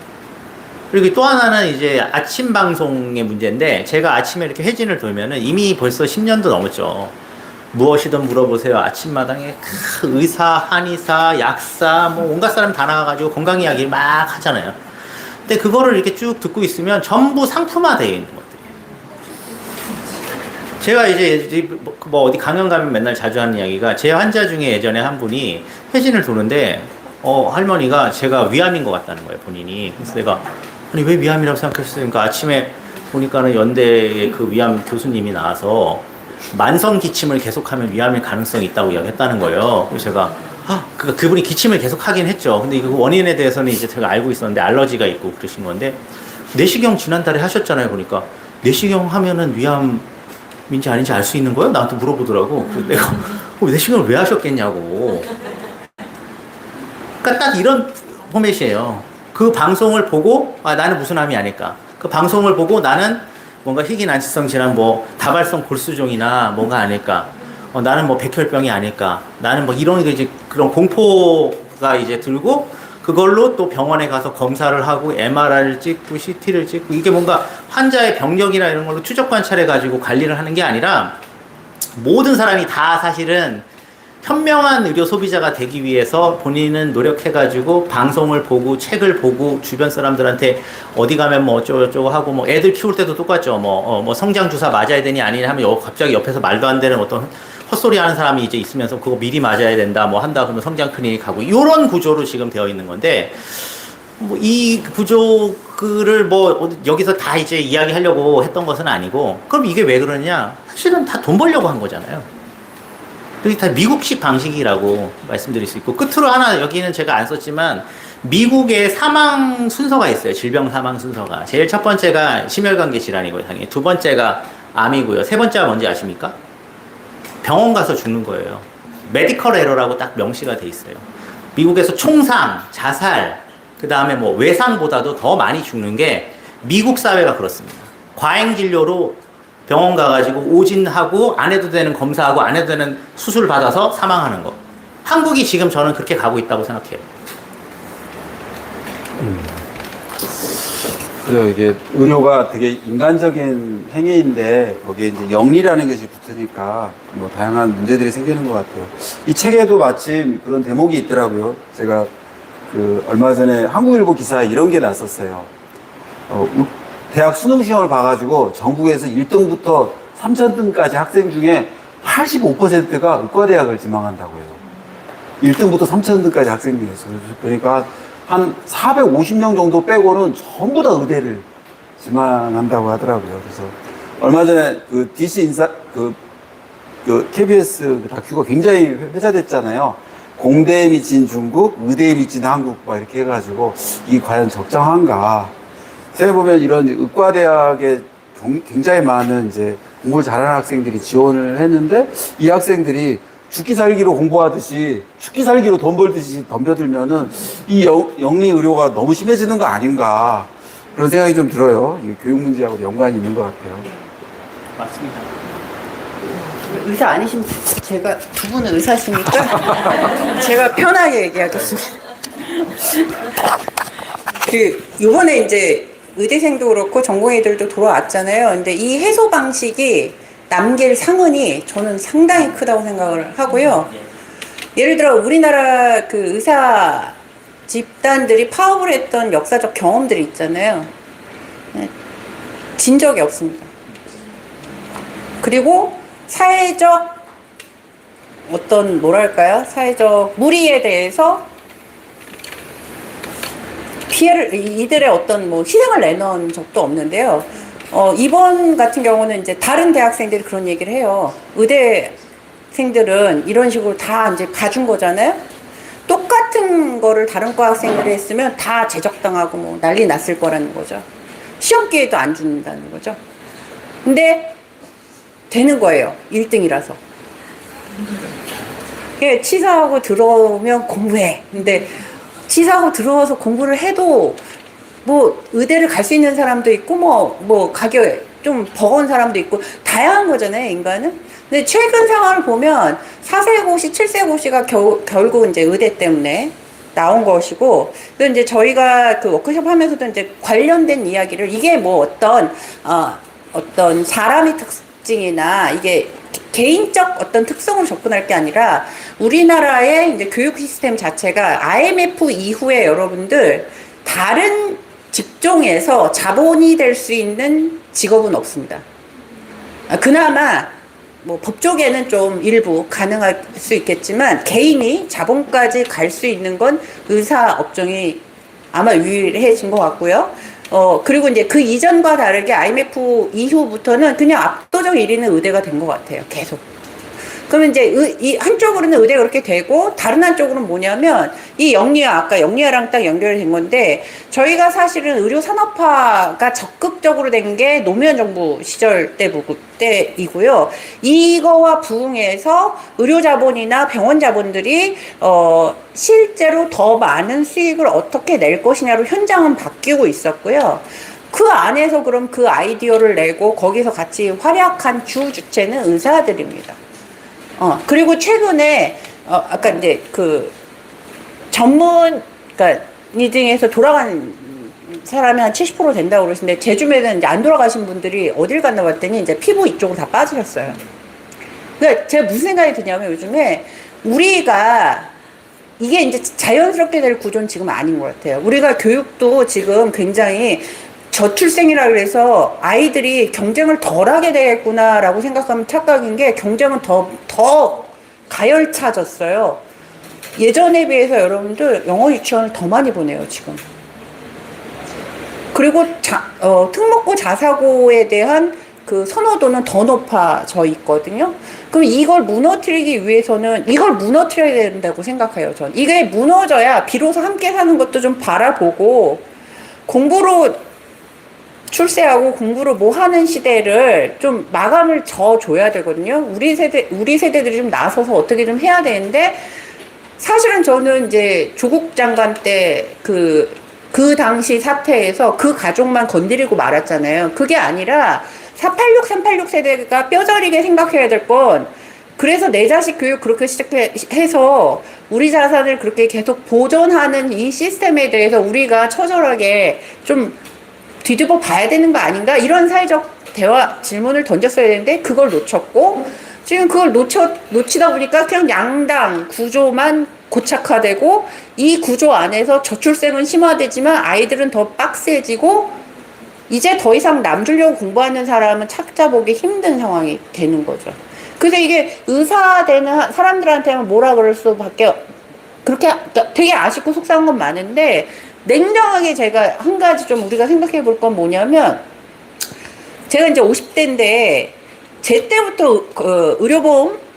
그리고 또 하나는 이제 아침 방송의 문제인데, 제가 아침에 이렇게 회진을 돌면은 이미 벌써 10년도 넘었죠. 무엇이든 물어보세요. 아침마당에 의사, 한의사, 약사, 뭐 온갖 사람 다 나와가지고 건강 이야기를 막 하잖아요. 근데 그거를 이렇게 쭉 듣고 있으면 전부 상품화되어 있는 것들이에요. 제가 이제 뭐 어디 강연 가면 맨날 자주 하는 이야기가, 제 환자 중에 예전에 한 분이 회진을 도는데 할머니가 제가 위암인 것 같다는 거예요, 본인이. 그래서 내가 아니 왜 위암이라고 생각했어요? 그러니까 아침에 보니까는 연대의 그 위암 교수님이 나와서 만성 기침을 계속하면 위암일 가능성이 있다고 이야기했다는 거예요. 그래서 제가 그분이 기침을 계속하긴 했죠. 근데 그 원인에 대해서는 이제 제가 알고 있었는데 알러지가 있고 그러신 건데, 내시경 지난달에 하셨잖아요. 보니까 내시경 하면은 위암인지 아닌지 알 수 있는 거예요? 나한테 물어보더라고. 그래서 내가 내시경을 왜 하셨겠냐고. 그러니까 딱 이런 포맷이에요. 그 방송을 보고 나는 무슨 암이 아닐까. 그 방송을 보고 나는 뭔가 희귀난치성 질환, 뭐 다발성 골수종이나 뭔가 아닐까. 나는 뭐 백혈병이 아닐까. 나는 뭐 이런 이제 그런 공포가 이제 들고, 그걸로 또 병원에 가서 검사를 하고 MRI를 찍고 CT를 찍고, 이게 뭔가 환자의 병력이나 이런 걸로 추적 관찰해 가지고 관리를 하는 게 아니라, 모든 사람이 다 사실은 현명한 의료 소비자가 되기 위해서 본인은 노력해가지고 방송을 보고 책을 보고 주변 사람들한테 어디 가면 뭐 어쩌고저쩌고 하고, 뭐 애들 키울 때도 똑같죠. 뭐 성장 주사 맞아야 되니 아니냐 하면 갑자기 옆에서 말도 안 되는 어떤 헛소리 하는 사람이 이제 있으면서 그거 미리 맞아야 된다 뭐 한다 그러면 성장 클리닉 가고, 이런 구조로 지금 되어 있는 건데, 뭐 이 구조를 뭐 여기서 다 이제 이야기하려고 했던 것은 아니고, 그럼 이게 왜 그러냐? 사실은 다 돈 벌려고 한 거잖아요. 그게 다 미국식 방식이라고 말씀드릴 수 있고, 끝으로 하나 여기는 제가 안 썼지만 미국의 사망 순서가 있어요. 질병 사망 순서가. 제일 첫 번째가 심혈관계 질환이고요, 당연히. 두 번째가 암이고요. 세 번째가 뭔지 아십니까? 병원 가서 죽는 거예요. 메디컬 에러라고 딱 명시가 돼 있어요. 미국에서 총상, 자살, 그 다음에 뭐 외상보다도 더 많이 죽는 게 미국 사회가 그렇습니다. 과잉 진료로 병원 가가지고 오진하고 안 해도 되는 검사하고 안 해도 되는 수술 받아서 사망하는 거. 한국이 지금 저는 그렇게 가고 있다고 생각해요. 그래요. 이게 의료가 되게 인간적인 행위인데 거기에 이제 영리라는 것이 붙으니까 뭐 다양한 문제들이 생기는 것 같아요. 이 책에도 마침 그런 대목이 있더라고요. 제가 그 얼마 전에 한국일보 기사에 이런 게 났었어요. 대학 수능 시험을 봐가지고 전국에서 1등부터 3,000등까지 학생 중에 85%가 의과대학을 지망한다고요. 1등부터 3,000등까지 학생들이 있어요. 그러니까 한 450명 정도 빼고는 전부 다 의대를 지망한다고 하더라고요. 그래서 얼마 전에 그 DC 인사, 그 KBS 그 다큐가 굉장히 회자됐잖아요. 공대에 미친 중국, 의대에 미친 한국, 막 이렇게 해가지고, 이게 과연 적정한가. 제가 보면 이런 의과대학에 굉장히 많은 이제 공부를 잘하는 학생들이 지원을 했는데, 이 학생들이 죽기 살기로 공부하듯이, 죽기 살기로 돈 벌듯이 덤벼들면은 이 영리 의료가 너무 심해지는 거 아닌가. 그런 생각이 좀 들어요. 이게 교육 문제하고 연관이 있는 것 같아요. 맞습니다. 의사 아니신 제가 두 분은 의사시니까 제가 편하게 얘기하겠습니다. 요번에 이제 의대생도 그렇고 전공의들도 돌아왔잖아요. 근데 이 해소 방식이 남길 상흔이 저는 상당히 크다고 생각을 하고요. 예를 들어 우리나라 그 의사 집단들이 파업을 했던 역사적 경험들이 있잖아요. 진 적이 없습니다. 그리고 사회적 어떤 뭐랄까요? 사회적 무리에 대해서 피해를 이들의 어떤 뭐 희생을 내놓은 적도 없는데요. 이번 같은 경우는 이제 다른 대학생들이 그런 얘기를 해요. 의대생들은 이런 식으로 다 이제 봐준 거잖아요. 똑같은 거를 다른 과 학생들이 했으면 다 제적당하고 뭐 난리 났을 거라는 거죠. 시험 기회도 안 준다는 거죠. 근데 되는 거예요. 1등이라서. 치사하고 들어오면 공부해. 근데 치사하고 들어와서 공부를 해도 뭐 의대를 갈 수 있는 사람도 있고 뭐 가격에 좀 버거운 사람도 있고 다양한 거잖아요, 인간은. 근데 최근 상황을 보면 4세고시, 7세고시가 결국 이제 의대 때문에 나온 것이고, 또 이제 저희가 그 워크숍 하면서도 이제 관련된 이야기를 이게 뭐 어떤 사람의 특징이나 이게 개인적 어떤 특성으로 접근할 게 아니라 우리나라의 이제 교육 시스템 자체가 IMF 이후에 여러분들 다른 직종에서 자본이 될 수 있는 직업은 없습니다. 그나마 뭐 법조계는 좀 일부 가능할 수 있겠지만 개인이 자본까지 갈 수 있는 건 의사 업종이 아마 유일해진 것 같고요. 그리고 이제 그 이전과 다르게 IMF 이후부터는 그냥 압도적 1위는 의대가 된 것 같아요. 계속. 그러면 이제 이 한쪽으로는 의대가 그렇게 되고 다른 한쪽으로는 뭐냐면 이 영리화, 아까 영리화랑 딱 연결된 건데 저희가 사실은 의료 산업화가 적극적으로 된 게 노무현 정부 시절 때이고요. 이거와 부응해서 의료 자본이나 병원 자본들이 실제로 더 많은 수익을 어떻게 낼 것이냐로 현장은 바뀌고 있었고요. 그 안에서 그럼 그 아이디어를 내고 거기서 같이 활약한 주체는 의사들입니다. 그리고 최근에, 아까 이제 그 그러니까 이 중에서 돌아간 사람이 한 70% 된다고 그러시는데, 제 주변에는 이제 안 돌아가신 분들이 어딜 갔나 봤더니 이제 피부 이쪽으로 다 빠지셨어요. 그러니까 제가 무슨 생각이 드냐면 요즘에 우리가 이게 이제 자연스럽게 될 구조는 지금 아닌 것 같아요. 우리가 교육도 지금 굉장히 저출생이라 그래서 아이들이 경쟁을 덜 하게 되겠구나라고 생각하면 착각인 게 경쟁은 더 가열차졌어요. 예전에 비해서 여러분들 영어 유치원을 더 많이 보내요, 지금. 그리고 특목고 자사고에 대한 그 선호도는 더 높아져 있거든요. 그럼 이걸 무너뜨리기 위해서는 이걸 무너뜨려야 된다고 생각해요. 전 이게 무너져야 비로소 함께 사는 것도 좀 바라보고 공부로 출세하고 공부로 뭐 하는 시대를 좀 마감을 져줘야 되거든요. 우리 세대들이 좀 나서서 어떻게 좀 해야 되는데 사실은 저는 이제 조국 장관 때 그 당시 사태에서 그 가족만 건드리고 말았잖아요. 그게 아니라 386 세대가 뼈저리게 생각해야 될 건 그래서 내 자식 교육 그렇게 시작해서 우리 자산을 그렇게 계속 보존하는 이 시스템에 대해서 우리가 처절하게 좀 뒤집어 봐야 되는 거 아닌가? 이런 사회적 대화 질문을 던졌어야 되는데 그걸 놓쳤고 지금 그걸 놓치다 보니까 그냥 양당 구조만 고착화되고 이 구조 안에서 저출생은 심화되지만 아이들은 더 빡세지고 이제 더 이상 남 주려고 공부하는 사람은 찾아보기 힘든 상황이 되는 거죠. 그래서 이게 의사 되는 사람들한테는 뭐라 그럴 수밖에 그렇게 되게 아쉽고 속상한 건 많은데 냉정하게 제가 한 가지 좀 우리가 생각해 볼 건 뭐냐면 제가 이제 50대인데 제 때부터 의료보험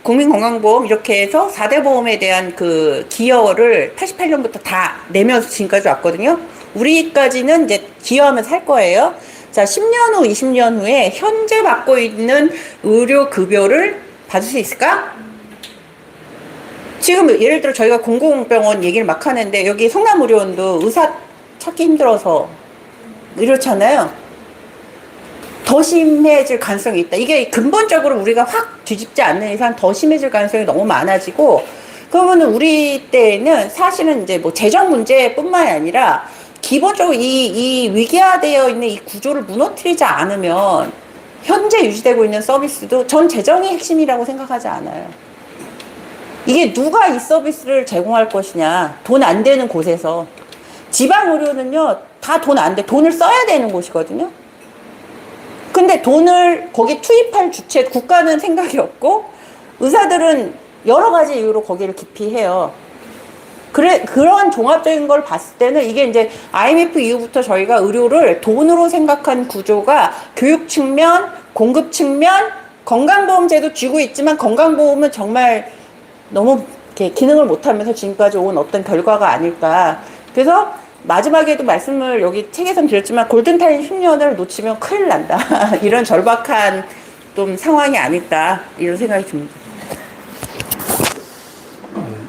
국민건강보험 이렇게 해서 4대 보험에 대한 그 기여를 88년부터 다 내면서 지금까지 왔거든요. 우리까지는 이제 기여하면서 할 거예요. 자, 10년 후, 20년 후에 현재 받고 있는 의료급여를 받을 수 있을까? 지금 예를 들어 저희가 공공병원 얘기를 막 하는데 여기 성남의료원도 의사 찾기 힘들어서 이렇잖아요. 더 심해질 가능성이 있다. 이게 근본적으로 우리가 확 뒤집지 않는 이상 더 심해질 가능성이 너무 많아지고 그러면 우리 때는 사실은 이제 뭐 재정 문제뿐만이 아니라 기본적으로 이 위기화되어 있는 이 구조를 무너뜨리지 않으면 현재 유지되고 있는 서비스도 전 재정이 핵심이라고 생각하지 않아요. 이게 누가 이 서비스를 제공할 것이냐. 돈 안 되는 곳에서. 지방 의료는요, 다 돈 안 돼. 돈을 써야 되는 곳이거든요. 근데 돈을 거기 투입할 주체, 국가는 생각이 없고, 의사들은 여러 가지 이유로 거기를 기피해요. 그런 종합적인 걸 봤을 때는 이게 이제 IMF 이후부터 저희가 의료를 돈으로 생각한 구조가 교육 측면, 공급 측면, 건강보험제도 쥐고 있지만 건강보험은 정말 너무 이렇게 기능을 못하면서 지금까지 온 어떤 결과가 아닐까. 그래서 마지막에도 말씀을 여기 책에선 드렸지만 골든타임 10년을 놓치면 큰일 난다. 이런 절박한 좀 상황이 아닐까 이런 생각이 듭니다.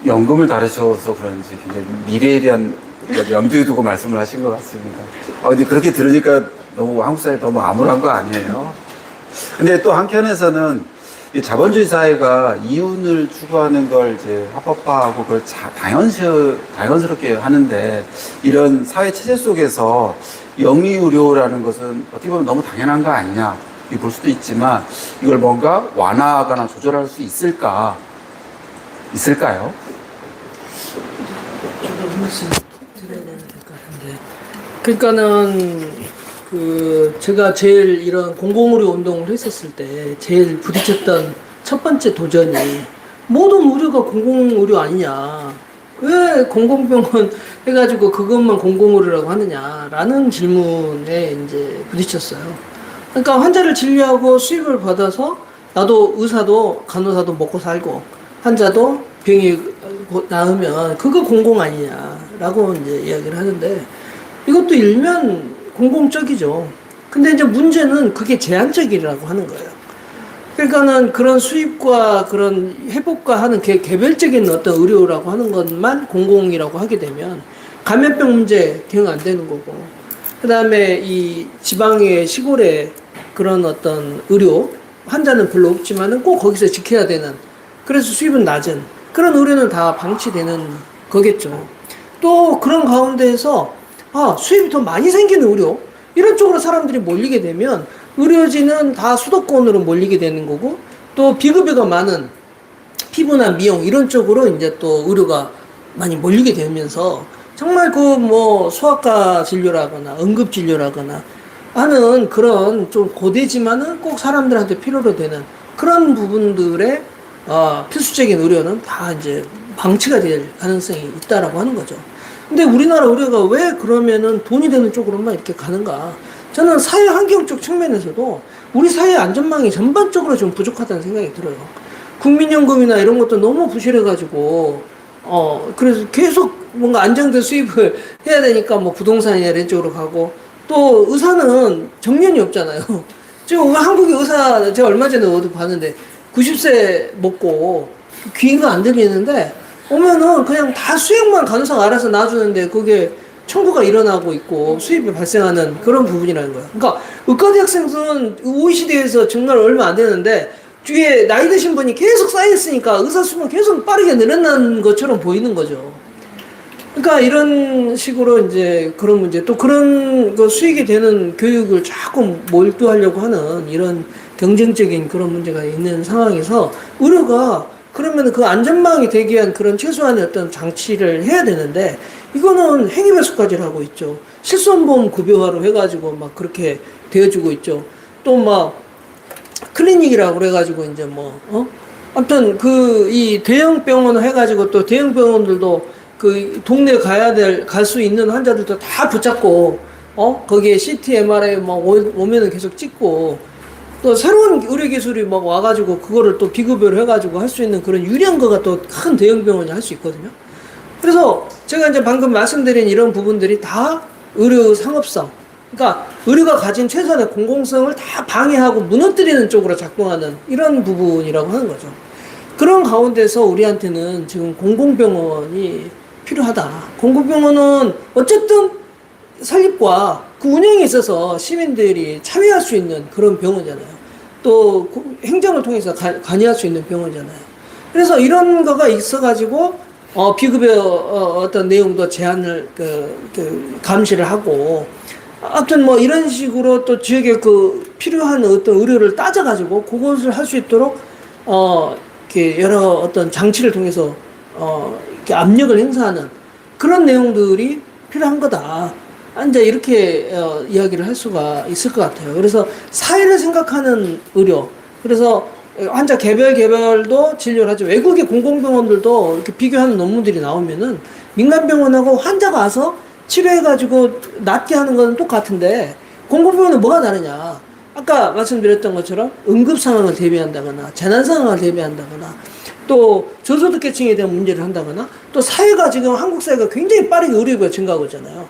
연금을 다루셔서 그런지 굉장히 미래에 대한 염두에 두고 말씀을 하신 것 같습니다. 근데 그렇게 들으니까 너무 한국 사회 너무 암울한 거 아니에요? 근데 또 한편에서는 이 자본주의 사회가 이윤을 추구하는 걸 이제 합법화하고 그걸 당연스럽게 하는데 이런 사회 체제 속에서 영리의료라는 것은 어떻게 보면 너무 당연한 거 아니냐 이렇게 볼 수도 있지만 이걸 뭔가 완화하거나 조절할 수 있을까요? 저도 말씀 드려야 될 것 같은데. 그러니까는 제가 제일 이런 공공의료 운동을 했었을 때 제일 부딪혔던 첫 번째 도전이 모든 의료가 공공의료 아니냐. 왜 공공병원 해가지고 그것만 공공의료라고 하느냐라는 질문에 이제 부딪혔어요. 그러니까 환자를 진료하고 수입을 받아서 나도 의사도 간호사도 먹고 살고 환자도 병이 나으면 그거 공공 아니냐라고 이제 이야기를 하는데 이것도 일면 공공적이죠. 근데 이제 문제는 그게 제한적이라고 하는 거예요. 그러니까는 그런 수입과 그런 회복과 하는 개별적인 어떤 의료라고 하는 것만 공공이라고 하게 되면 감염병 문제 대응 안 되는 거고, 그 다음에 이 지방의 시골의 그런 어떤 의료, 환자는 별로 없지만은 꼭 거기서 지켜야 되는, 그래서 수입은 낮은 그런 의료는 다 방치되는 거겠죠. 또 그런 가운데에서 수입이 더 많이 생기는 의료, 이런 쪽으로 사람들이 몰리게 되면 의료진은 다 수도권으로 몰리게 되는 거고, 또 비급여가 많은 피부나 미용 이런 쪽으로 이제 또 의료가 많이 몰리게 되면서 정말 소아과 진료라거나 응급 진료라거나 하는 그런 좀 고되지만은 꼭 사람들한테 필요로 되는 그런 부분들의 필수적인 의료는 다 이제 방치가 될 가능성이 있다라고 하는 거죠. 근데 우리나라 의료가 왜 그러면은 돈이 되는 쪽으로만 이렇게 가는가? 저는 사회 환경적 측면에서도 우리 사회 안전망이 전반적으로 좀 부족하다는 생각이 들어요. 국민연금이나 이런 것도 너무 부실해가지고, 그래서 계속 뭔가 안정된 수입을 해야 되니까 뭐 부동산이나 이런 쪽으로 가고, 또 의사는 정년이 없잖아요. 지금 한국의 의사, 제가 얼마 전에 어디 봤는데, 90세 먹고 귀가 안 들리는데, 오면은 그냥 다 수액만 간호사가 알아서 놔주는데, 그게 청구가 일어나고 있고 수입이 발생하는 그런 부분이라는 거예요. 그러니까 의과대 학생은 OECD에서 정말 얼마 안 되는데 뒤에 나이 드신 분이 계속 쌓였으니까 의사 수는 계속 빠르게 늘어나는 것처럼 보이는 거죠. 그러니까 이런 식으로 이제 그런 문제, 또 그런 그 수익이 되는 교육을 자꾸 몰두하려고 하는 이런 경쟁적인 그런 문제가 있는 상황에서 의료가 그러면 그 안전망이 되기 위한 그런 최소한의 어떤 장치를 해야 되는데, 이거는 행위배수까지 하고 있죠. 실손보험 급여화로 해가지고 막 그렇게 되어주고 있죠. 또 막 클리닉이라고 그래가지고 이제 아무튼 이 대형 병원 해가지고 또 대형 병원들도 그 동네 갈 수 있는 환자들도 다 붙잡고 거기에 CT, MRI 막 오면은 계속 찍고, 또 새로운 의료기술이 막 와가지고 그거를 또 비급여로 해가지고 할 수 있는 그런 유리한 거가 또 큰 대형 병원이 할 수 있거든요. 그래서 제가 이제 방금 말씀드린 이런 부분들이 다 의료 상업성, 그러니까 의료가 가진 최소한의 공공성을 다 방해하고 무너뜨리는 쪽으로 작동하는 이런 부분이라고 하는 거죠. 그런 가운데서 우리한테는 지금 공공병원이 필요하다. 공공병원은 어쨌든 설립과 그 운영에 있어서 시민들이 참여할 수 있는 그런 병원이잖아요. 또 행정을 통해서 관여할 수 있는 병원이잖아요. 그래서 이런 거가 있어가지고 비급여 어떤 내용도 제한을 감시를 하고, 아무튼 뭐 이런 식으로 또 지역에 그 필요한 어떤 의료를 따져가지고 그것을 할 수 있도록 이렇게 여러 어떤 장치를 통해서 이렇게 압력을 행사하는 그런 내용들이 필요한 거다. 이제 이렇게 이야기를 할 수가 있을 것 같아요. 그래서 사회를 생각하는 의료, 그래서 환자 개별도 진료를 하죠. 외국의 공공병원들도 이렇게 비교하는 논문들이 나오면은 민간병원하고 환자가 와서 치료해가지고 낫게 하는 건 똑같은데, 공공병원은 뭐가 다르냐? 아까 말씀드렸던 것처럼 응급 상황을 대비한다거나 재난 상황을 대비한다거나 또 저소득계층에 대한 문제를 한다거나, 또 사회가 지금 한국 사회가 굉장히 빠르게 의료비가 증가하고 있잖아요.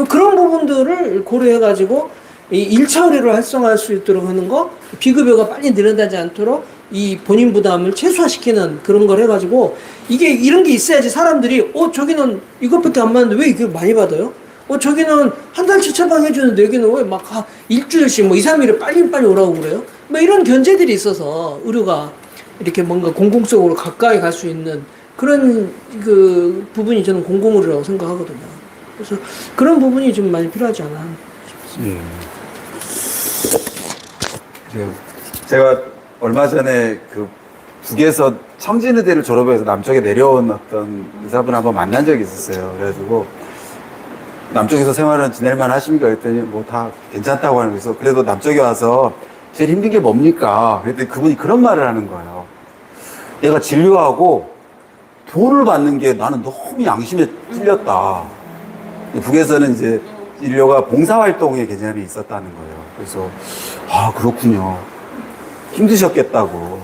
그런 부분들을 고려해가지고 이 1차 의료를 활성화할 수 있도록 하는 거, 비급여가 빨리 늘어나지 않도록 이 본인 부담을 최소화시키는 그런 걸 해가지고, 이게 이런 게 있어야지 사람들이 저기는 이것밖에 안 받는데 왜 이걸 많이 받아요? 저기는 한 달치 처방해주는데 여기는 왜 막 일주일씩 2, 3일에 빨리 오라고 그래요? 뭐 이런 견제들이 있어서 의료가 이렇게 뭔가 공공적으로 가까이 갈 수 있는 그런 그 부분이 저는 공공의료라고 생각하거든요. 그래서 그런 부분이 좀 많이 필요하지 않나 싶습니다. 제가 얼마 전에 그 북에서 청진의대를 졸업해서 남쪽에 내려온 어떤 의사분 한번 만난 적이 있었어요. 그래가지고 남쪽에서 생활은 지낼만 하십니까? 그랬더니 뭐 다 괜찮다고 하는 거예요. 그래도 남쪽에 와서 제일 힘든 게 뭡니까? 그랬더니 그분이 그런 말을 하는 거예요. 내가 진료하고 돈을 받는 게 나는 너무 양심에 찔렸다. 북에서는 이제 진료가 봉사활동의 개념이 있었다는 거예요. 그래서 그렇군요. 힘드셨겠다고.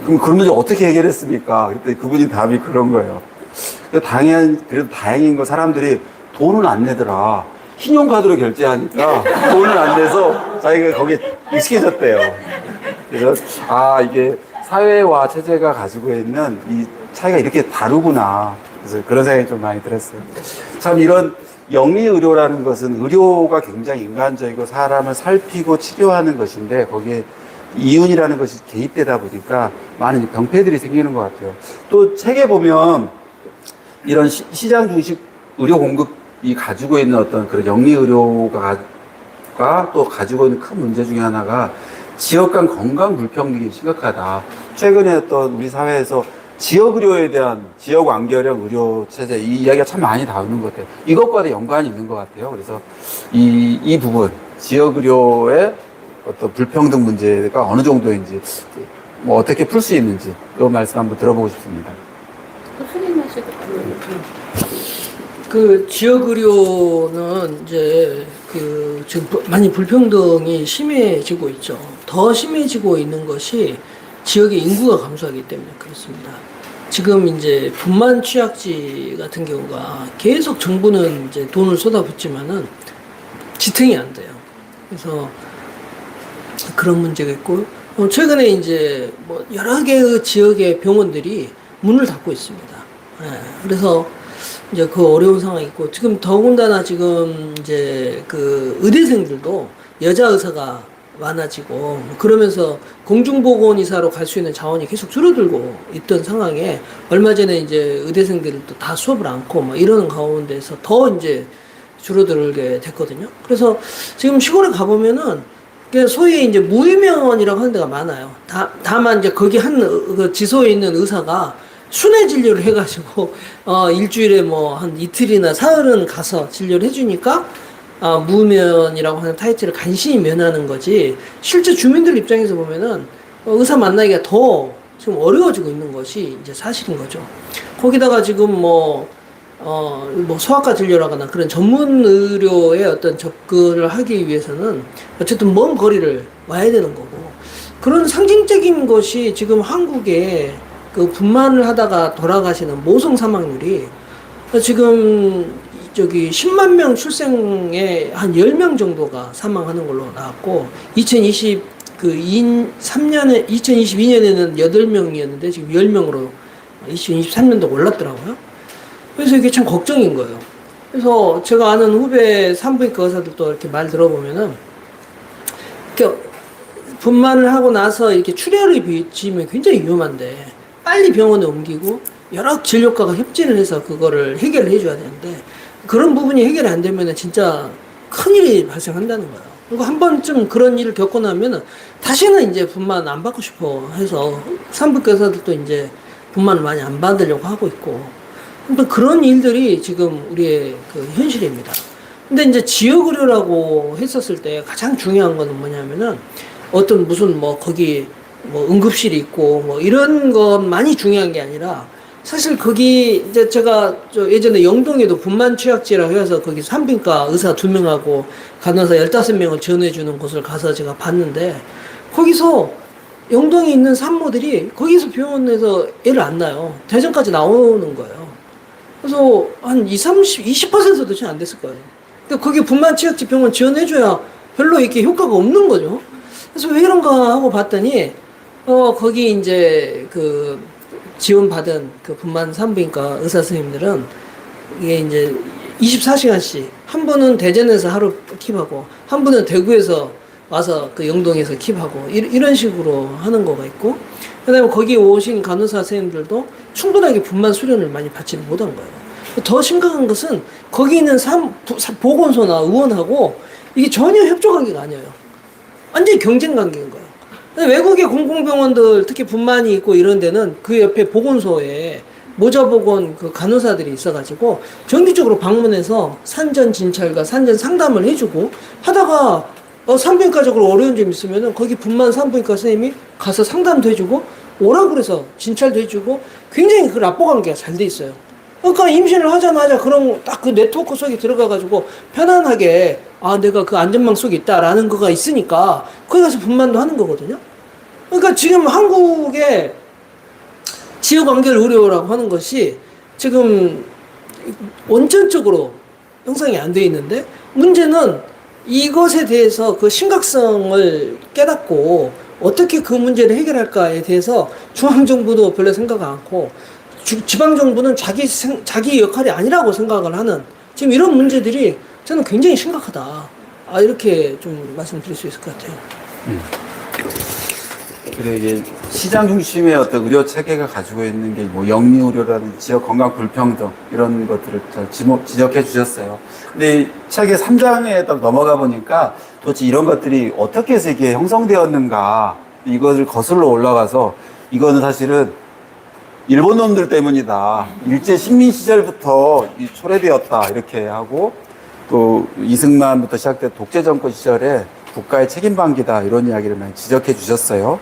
그럼 그런 문제 어떻게 해결했습니까? 그랬더니 그분이 답이 그런 거예요. 그래도 다행인 거, 사람들이 돈은 안 내더라. 신용카드로 결제하니까 돈을 안 내서 자기가 거기에 익숙해졌대요. 그래서 이게 사회와 체제가 가지고 있는 이 차이가 이렇게 다르구나. 그래서 그런 생각이 좀 많이 들었어요. 참 이런 영리의료라는 것은 의료가 굉장히 인간적이고 사람을 살피고 치료하는 것인데, 거기에 이윤이라는 것이 개입되다 보니까 많은 병폐들이 생기는 것 같아요. 또 책에 보면 이런 시장 중식 의료 공급이 가지고 있는 어떤 그런 영리의료가 또 가지고 있는 큰 문제 중에 하나가 지역 간 건강 불평등이 심각하다. 최근에 어떤 우리 사회에서 지역 의료에 대한 지역 완결형 의료 체제, 이 이야기가 참 많이 나오는 것 같아요. 이것과도 연관이 있는 것 같아요. 그래서 이 부분, 지역 의료의 어떤 불평등 문제가 어느 정도인지, 뭐 어떻게 풀 수 있는지, 그 말씀 한번 들어보고 싶습니다. 그 지역 의료는 이제 지금 많이 불평등이 심해지고 있죠. 더 심해지고 있는 것이 지역의 인구가 감소하기 때문에 그렇습니다. 지금 이제 분만 취약지 같은 경우가 계속 정부는 이제 돈을 쏟아붓지만은 지탱이 안 돼요. 그래서 그런 문제가 있고, 최근에 이제 뭐 여러 개의 지역의 병원들이 문을 닫고 있습니다. 예, 그래서 이제 그 어려운 상황이 있고, 지금 더군다나 지금 이제 그 의대생들도 여자 의사가 많아지고, 그러면서 공중보건의사로 갈 수 있는 자원이 계속 줄어들고 있던 상황에, 얼마 전에 이제 의대생들도 다 수업을 않고 뭐 이러는 가운데서 더 이제 줄어들게 됐거든요. 그래서 지금 시골에 가보면은 소위 이제 무의명원이라고 하는 데가 많아요. 다만 이제 거기 그 지소에 있는 의사가 순회 진료를 해가지고 일주일에 뭐 한 이틀이나 사흘은 가서 진료를 해주니까 무의면이라고 하는 타이틀을 간신히 면하는 거지, 실제 주민들 입장에서 보면은 의사 만나기가 더 지금 어려워지고 있는 것이 이제 사실인 거죠. 거기다가 지금 뭐 소아과 진료라거나 그런 전문 의료의 어떤 접근을 하기 위해서는 어쨌든 먼 거리를 와야 되는 거고, 그런 상징적인 것이 지금 한국에 그 분만을 하다가 돌아가시는 모성 사망률이 지금 10만 명 출생에 한 10명 정도가 사망하는 걸로 나왔고, 2022년에는 8명이었는데 지금 10명으로 2023년도 올랐더라고요. 그래서 이게 참 걱정인 거예요. 그래서 제가 아는 후배 산부인과 의사들도 이렇게 말 들어보면은, 이렇게 분만을 하고 나서 이렇게 출혈이 비치면 굉장히 위험한데, 빨리 병원에 옮기고 여러 진료과가 협진을 해서 그거를 해결을 해줘야 되는데, 그런 부분이 해결이 안 되면은 진짜 큰일이 발생한다는 거예요. 그리고 한 번쯤 그런 일을 겪고 나면은 다시는 이제 분만 안 받고 싶어 해서 산부인과 의사들도 이제 분만을 많이 안 받으려고 하고 있고, 그런 일들이 지금 우리의 그 현실입니다. 근데 이제 지역의료라고 했었을 때 가장 중요한 거는 뭐냐면은, 어떤 무슨 뭐 거기 뭐 응급실이 있고 뭐 이런 것만이 중요한 게 아니라, 사실 거기 이제 제가 예전에 영동에도 분만 취약지라고 해서 거기 산부인과 의사 2명하고 간호사 15명을 지원해주는 곳을 가서 제가 봤는데, 거기서 영동에 있는 산모들이 거기서 병원에서 애를 안 낳아요. 대전까지 나오는 거예요. 그래서 한 20%도 잘 안 됐을 거예요. 그러니까 거기 분만 취약지 병원 지원해줘야 별로 이렇게 효과가 없는 거죠. 그래서 왜 이런가 하고 봤더니, 거기 이제 그 지원받은 그 분만 산부인과 의사 선생님들은 이게 이제 24시간씩, 한 분은 대전에서 하루 킵하고, 한 분은 대구에서 와서 그 영동에서 킵하고, 이런 식으로 하는 거가 있고, 그 다음에 거기 오신 간호사 선생님들도 충분하게 분만 수련을 많이 받지 못한 거예요. 더 심각한 것은 거기 있는 보건소나 의원하고 이게 전혀 협조 관계가 아니에요. 완전히 경쟁 관계인 거예요. 외국의 공공병원들, 특히 분만이 있고 이런 데는 그 옆에 보건소에 모자보건 그 간호사들이 있어가지고 정기적으로 방문해서 산전 진찰과 산전 상담을 해주고 하다가 산부인과적으로 어려운 점 있으면은 거기 분만 산부인과 선생님이 가서 상담도 해주고 오라고 그래서 진찰도 해주고, 굉장히 그 라포 관계가 잘 돼 있어요. 그러니까 임신을 하자마자 그런 딱 그 네트워크 속에 들어가가지고 편안하게 내가 그 안전망 속에 있다라는 거가 있으니까 거기 가서 분만도 하는 거거든요. 그러니까 지금 한국의 지역 연결 의료라고 하는 것이 지금 원천적으로 형성이 안 돼 있는데, 문제는 이것에 대해서 그 심각성을 깨닫고 어떻게 그 문제를 해결할까에 대해서 중앙정부도 별로 생각 않고 지방정부는 자기 역할이 아니라고 생각을 하는, 지금 이런 문제들이 저는 굉장히 심각하다. 이렇게 좀 말씀드릴 수 있을 것 같아요. 그래, 이게 시장 중심의 어떤 의료 체계가 가지고 있는 게 뭐 영리의료라는 지역 건강 불평등 이런 것들을 잘 지적해 주셨어요. 근데 이 책의 3장에 딱 넘어가 보니까 도대체 이런 것들이 어떻게 해서 이게 형성되었는가, 이것을 거슬러 올라가서 이거는 사실은 일본 놈들 때문이다. 일제 식민 시절부터 초래되었다. 이렇게 하고, 또 이승만부터 시작된 독재 정권 시절에 국가의 책임 방기다. 이런 이야기를 많이 지적해 주셨어요.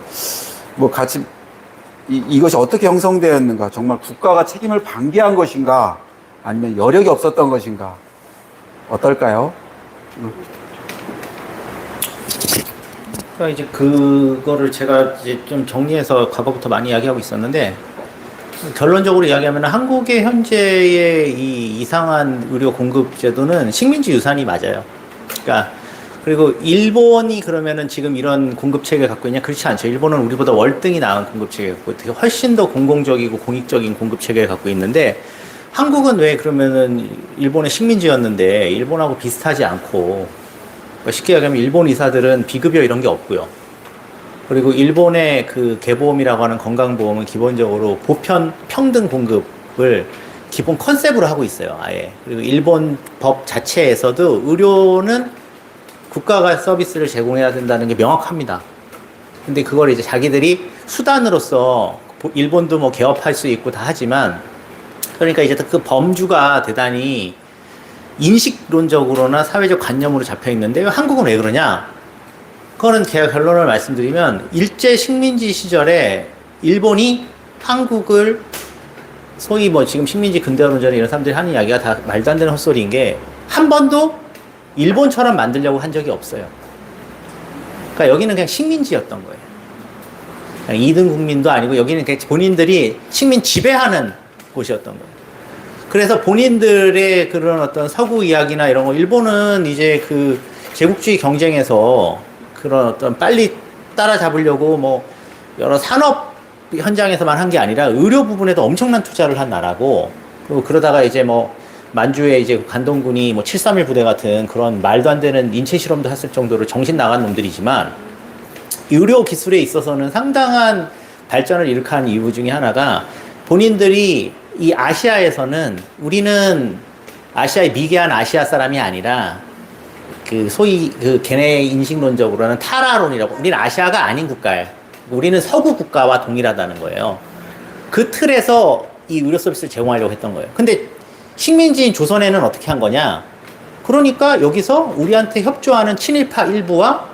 뭐 같이 이것이 어떻게 형성되었는가, 정말 국가가 책임을 방기한 것인가, 아니면 여력이 없었던 것인가, 어떨까요? 그러니까 이제 그거를 제가 이제 좀 정리해서 과거부터 많이 이야기하고 있었는데, 결론적으로 이야기하면 한국의 현재의 이 이상한 의료 공급 제도는 식민지 유산이 맞아요. 그러니까 그리고 일본이 그러면은 지금 이런 공급 체계를 갖고 있냐? 그렇지 않죠. 일본은 우리보다 월등히 나은 공급 체계를 갖고 있고 훨씬 더 공공적이고 공익적인 공급 체계를 갖고 있는데, 한국은 왜 그러면은 일본의 식민지였는데 일본하고 비슷하지 않고, 그러니까 쉽게 얘기하면 일본 의사들은 비급여 이런 게 없고요. 그리고 일본의 그 개보험이라고 하는 건강보험은 기본적으로 보편 평등 공급을 기본 컨셉으로 하고 있어요, 아예. 그리고 일본 법 자체에서도 의료는 국가가 서비스를 제공해야 된다는 게 명확합니다. 근데 그걸 이제 자기들이 수단으로서, 일본도 뭐 개업할 수 있고 다 하지만, 그러니까 이제 그 범주가 대단히 인식론적으로나 사회적 관념으로 잡혀 있는데, 한국은 왜 그러냐? 그거는 제가 결론을 말씀드리면, 일제 식민지 시절에 일본이 한국을 소위 뭐 지금 식민지 근대화론자 이런 사람들이 하는 이야기가 다 말도 안 되는 헛소리인 게, 한 번도 일본처럼 만들려고 한 적이 없어요. 그러니까 여기는 그냥 식민지였던 거예요. 그냥 2등 국민도 아니고 여기는 그냥 본인들이 식민 지배하는 곳이었던 거예요. 그래서 본인들의 그런 어떤 서구 이야기나 이런 거, 일본은 이제 그 제국주의 경쟁에서 그런 어떤 빨리 따라잡으려고 뭐 여러 산업 현장에서만 한 게 아니라 의료 부분에도 엄청난 투자를 한 나라고, 그리고 그러다가 이제 뭐 만주에 이제 관동군이 뭐 731 부대 같은 그런 말도 안 되는 인체 실험도 했을 정도로 정신 나간 놈들이지만, 의료 기술에 있어서는 상당한 발전을 일으킨 이유 중에 하나가, 본인들이 이 아시아에서는, 우리는 아시아의 미개한 아시아 사람이 아니라 그 소위 그 걔네 인식론적으로는 타라론이라고, 우리는 아시아가 아닌 국가예요. 우리는 서구 국가와 동일하다는 거예요. 그 틀에서 이 의료 서비스를 제공하려고 했던 거예요. 근데 식민지인 조선에는 어떻게 한 거냐? 그러니까 여기서 우리한테 협조하는 친일파 일부와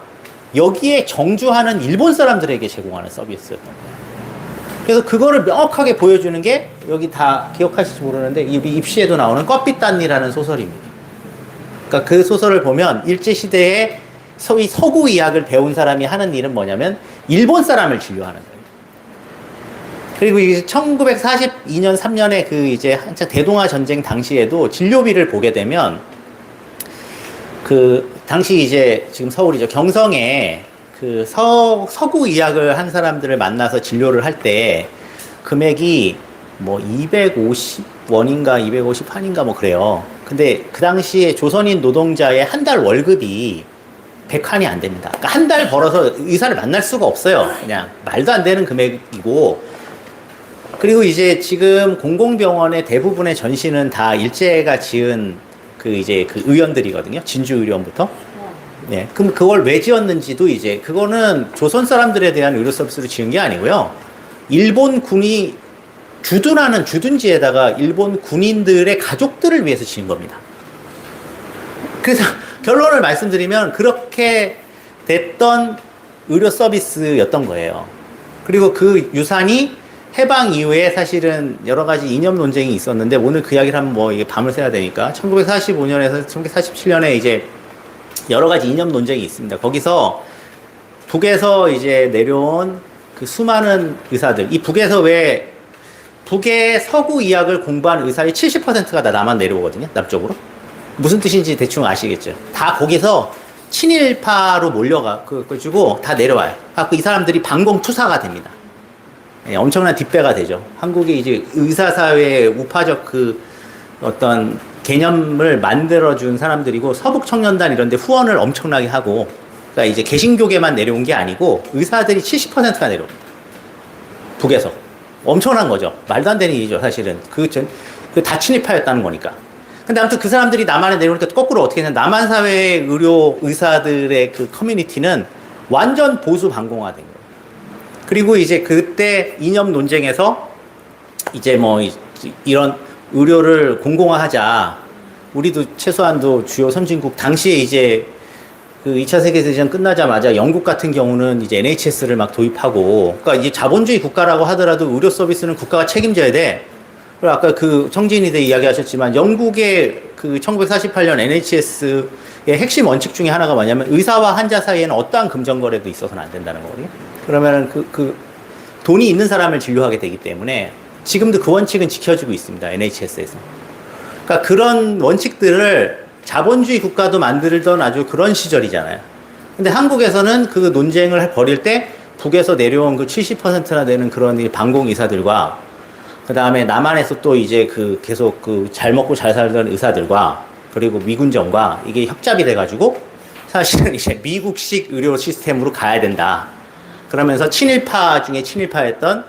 여기에 정주하는 일본 사람들에게 제공하는 서비스였던 거예요. 그래서 그거를 명확하게 보여주는 게, 여기 다 기억하실지 모르는데 우리 입시에도 나오는 껍빛단이라는 소설입니다. 그러니까 그 소설을 보면 일제시대에 소위 서구 의학을 배운 사람이 하는 일은 뭐냐면 일본 사람을 진료하는 거예요. 그리고 이제 1942년 3년에 그 이제 한창 대동아 전쟁 당시에도 진료비를 보게 되면, 그 당시 이제 지금 서울이죠, 경성에 그 서구 의학을 한 사람들을 만나서 진료를 할 때 금액이 뭐 250원인가 250한인가 뭐 그래요. 근데 그 당시에 조선인 노동자의 한 달 월급이 100한이 안 됩니다. 그러니까 한 달 벌어서 의사를 만날 수가 없어요. 그냥 말도 안 되는 금액이고, 그리고 이제 지금 공공병원의 대부분의 전신은 다 일제가 지은 그 이제 그 의원들이거든요. 진주의료원부터. 네. 그럼 그걸 왜 지었는지도, 이제 그거는 조선 사람들에 대한 의료 서비스로 지은 게 아니고요. 일본 군이 주둔하는 주둔지에다가 일본 군인들의 가족들을 위해서 지은 겁니다. 그래서 결론을 말씀드리면 그렇게 됐던 의료 서비스였던 거예요. 그리고 그 유산이 해방 이후에 사실은 여러 가지 이념 논쟁이 있었는데, 오늘 그 이야기를 하면 뭐 이게 밤을 새야 되니까, 1945년에서 1947년에 이제 여러 가지 이념 논쟁이 있습니다. 거기서 북에서 이제 내려온 그 수많은 의사들, 이 북에서 왜 북의 서구 의학을 공부한 의사의 70%가 다 남한 내려오거든요, 남쪽으로. 무슨 뜻인지 대충 아시겠죠? 다 거기서 친일파로 몰려가지고 다 내려와요. 이 사람들이 반공투사가 됩니다. 예, 엄청난 뒷배가 되죠. 한국의 이제 의사사회의 우파적 그 어떤 개념을 만들어준 사람들이고, 서북청년단 이런 데 후원을 엄청나게 하고, 그러니까 이제 개신교계만 내려온 게 아니고 의사들이 70%가 내려옵니다. 북에서. 엄청난 거죠. 말도 안 되는 일이죠, 사실은. 그 다 친일파였다는 거니까. 근데 아무튼 그 사람들이 남한에 내려오니까 거꾸로 어떻게 했냐. 남한 사회의 의료 의사들의 그 커뮤니티는 완전 보수 반공화된 거예요. 그리고 이제 그때 이념 논쟁에서 이제 뭐 이런 의료를 공공화하자. 우리도 최소한도 주요 선진국, 당시에 이제 그 2차 세계대전 끝나자마자 영국 같은 경우는 이제 NHS를 막 도입하고, 그러니까 이제 자본주의 국가라고 하더라도 의료 서비스는 국가가 책임져야 돼. 그리고 아까 그 청진이들 이야기하셨지만 영국의 그 1948년 NHS의 핵심 원칙 중에 하나가 뭐냐면 의사와 환자 사이에는 어떠한 금전 거래도 있어서는 안 된다는 거거든요. 그러면은 그 돈이 있는 사람을 진료하게 되기 때문에 지금도 그 원칙은 지켜지고 있습니다. NHS에서. 그러니까 그런 원칙들을 자본주의 국가도 만들던 아주 그런 시절이잖아요. 근데 한국에서는 그 논쟁을 벌일 때 북에서 내려온 그 70%나 되는 그런 이 방공 의사들과 그 다음에 남한에서 또 이제 그 계속 그 잘 먹고 잘 살던 의사들과 그리고 미군정과 이게 협잡이 돼가지고 사실은 이제 미국식 의료 시스템으로 가야 된다. 그러면서 친일파 중에 친일파였던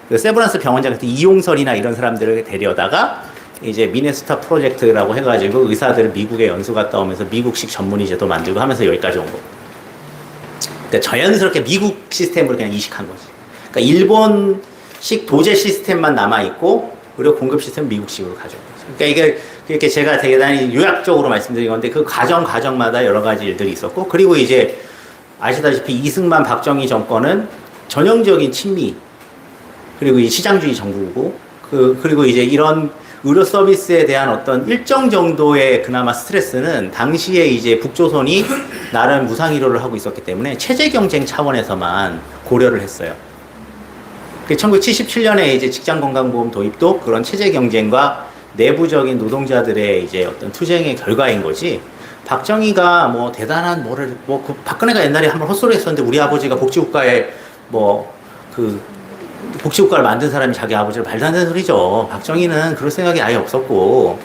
그 세브란스 병원장 같은 이용설이나 이런 사람들을 데려다가 이제 미네소타 프로젝트라고 해가지고 의사들을 미국에 연수 갔다 오면서 미국식 전문의제도 만들고 하면서 여기까지 온 거고. 그러니까 자연스럽게 미국 시스템으로 그냥 이식한 거지. 그러니까 일본식 도제 시스템만 남아있고 의료 공급 시스템은 미국식으로 가져온 거죠. 그러니까 이게 이렇게 제가 대단히 요약적으로 말씀드린 건데 그 과정마다 여러 가지 일들이 있었고 그리고 이제 아시다시피 이승만 박정희 정권은 전형적인 친미 그리고 이 시장주의 정부고 그리고 이제 이런 의료 서비스에 대한 어떤 일정 정도의 그나마 스트레스는 당시에 이제 북조선이 나름 무상의료를 하고 있었기 때문에 체제 경쟁 차원에서만 고려를 했어요. 1977년에 이제 직장건강보험 도입도 그런 체제 경쟁과 내부적인 노동자들의 이제 어떤 투쟁의 결과인 거지. 박정희가 뭐 대단한 그 박근혜가 옛날에 한번 헛소리 했었는데 우리 아버지가 복지국가에 복지국가를 만든 사람이 자기 아버지를 말도 안 되는 소리죠. 박정희는 그럴 생각이 아예 없었고,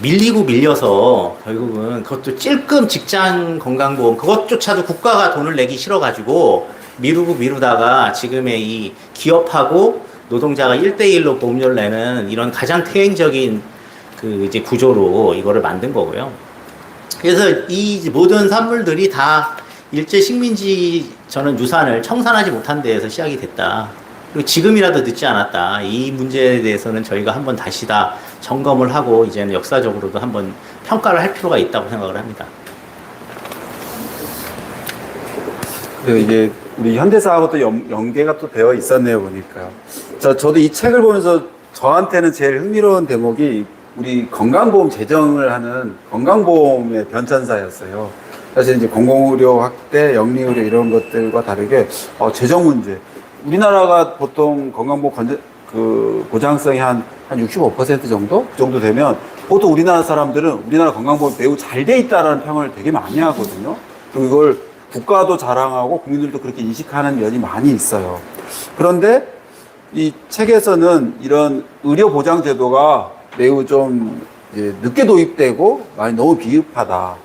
밀려서 결국은 그것도 찔끔 직장 건강보험, 그것조차도 국가가 돈을 내기 싫어가지고 미루다가 지금의 이 기업하고 노동자가 1대1로 보험료를 내는 이런 가장 퇴행적인 그 이제 구조로 이거를 만든 거고요. 그래서 이 모든 산물들이 다 일제 식민지 저는 유산을 청산하지 못한 데에서 시작이 됐다. 그리고 지금이라도 늦지 않았다. 이 문제에 대해서는 저희가 한번 다시 다 점검을 하고 이제는 역사적으로도 한번 평가를 할 필요가 있다고 생각을 합니다. 이게 우리 현대사하고 또 연계가 또 되어 있었네요, 보니까요. 저도 이 책을 보면서 저한테는 제일 흥미로운 대목이 우리 건강보험 제정을 하는 건강보험의 변천사였어요. 사실 이제 공공의료 확대, 영리의료 이런 것들과 다르게 재정 문제. 우리나라가 보통 건강보험 보장성이 한 65% 정도? 그 정도 되면 보통 우리나라 사람들은 우리나라 건강보험 매우 잘 돼 있다라는 평을 되게 많이 하거든요. 그리고 이걸 국가도 자랑하고 국민들도 그렇게 인식하는 면이 많이 있어요. 그런데 이 책에서는 이런 의료보장제도가 매우 좀 늦게 도입되고 많이 너무 비흡하다.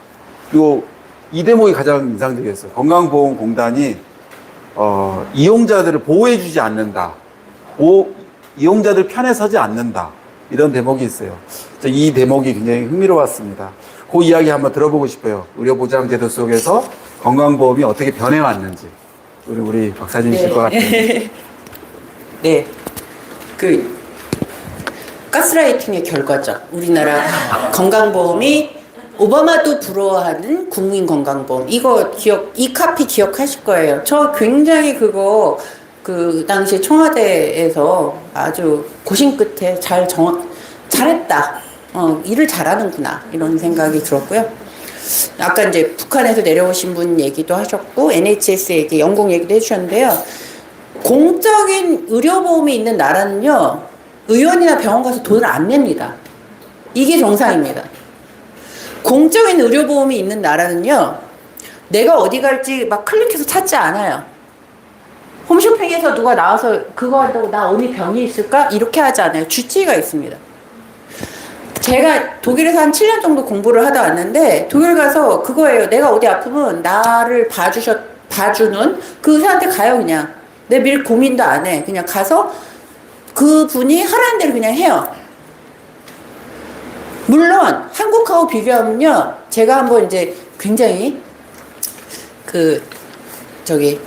그리고 이 대목이 가장 인상적이었어요. 건강보험공단이 이용자들을 보호해주지 않는다. 이용자들 편에 서지 않는다. 이런 대목이 있어요. 이 대목이 굉장히 흥미로웠습니다. 그 이야기 한번 들어보고 싶어요. 의료보장제도 속에서 건강보험이 어떻게 변해왔는지. 우리 박사님이실 것 같아요. 네. 가스라이팅의 결과죠. 우리나라 건강보험이 오바마도 부러워하는 국민건강보험. 이 카피 기억하실 거예요. 저 굉장히 그거 그 당시에 청와대에서 아주 고심 끝에 잘했다. 일을 잘하는구나. 이런 생각이 들었고요. 아까 이제 북한에서 내려오신 분 얘기도 하셨고, NHS 얘기, 영국 얘기도 해주셨는데요. 공적인 의료보험이 있는 나라는요, 의원이나 병원 가서 돈을 안 냅니다. 이게 정상입니다. 공적인 의료보험이 있는 나라는요, 내가 어디 갈지 막 클릭해서 찾지 않아요. 홈쇼핑에서 누가 나와서 그거 한다고 나 어디 병이 있을까? 이렇게 하지 않아요. 주치의가 있습니다. 제가 독일에서 한 7년 정도 공부를 하다 왔는데, 독일 가서 그거예요. 내가 어디 아프면 나를 봐주는 그 의사한테 가요, 그냥. 내 미리 고민도 안 해. 그냥 가서 그분이 하라는 대로 그냥 해요. 물론 한국하고 비교하면요, 제가 한번 이제 굉장히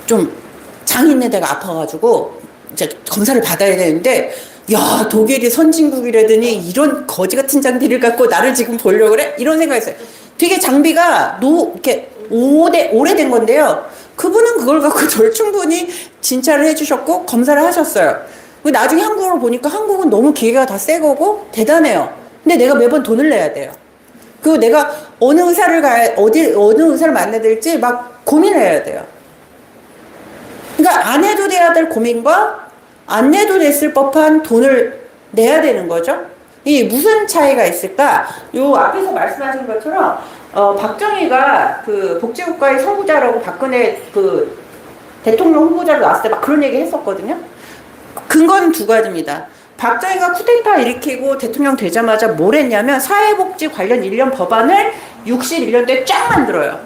좀 장 있는 데가 아파가지고 이제 검사를 받아야 되는데, 야, 독일이 선진국이라더니 이런 거지 같은 장비를 갖고 나를 지금 보려고 그래? 이런 생각했어요. 되게 장비가 이렇게 오래된 건데요. 그분은 그걸 갖고 절 충분히 진찰을 해주셨고 검사를 하셨어요. 나중에 한국을 보니까 한국은 너무 기계가 다 새 거고 대단해요. 근데 내가 매번 돈을 내야 돼요. 그리고 내가 어느 의사를 어느 의사를 만나야 될지 막 고민을 해야 돼요. 그러니까 안 해도 돼야 될 고민과 안 내도 됐을 법한 돈을 내야 되는 거죠. 이 무슨 차이가 있을까? 요 앞에서 말씀하신 것처럼 박정희가 그 복지국가의 선구자라고 박근혜 그 대통령 후보자로 나왔을 때 막 그런 얘기 했었거든요. 근거는 두 가지입니다. 박정희가 쿠데타 일으키고 대통령 되자마자 뭘 했냐면 사회복지 관련 1년 법안을 61년도에 쫙 만들어요.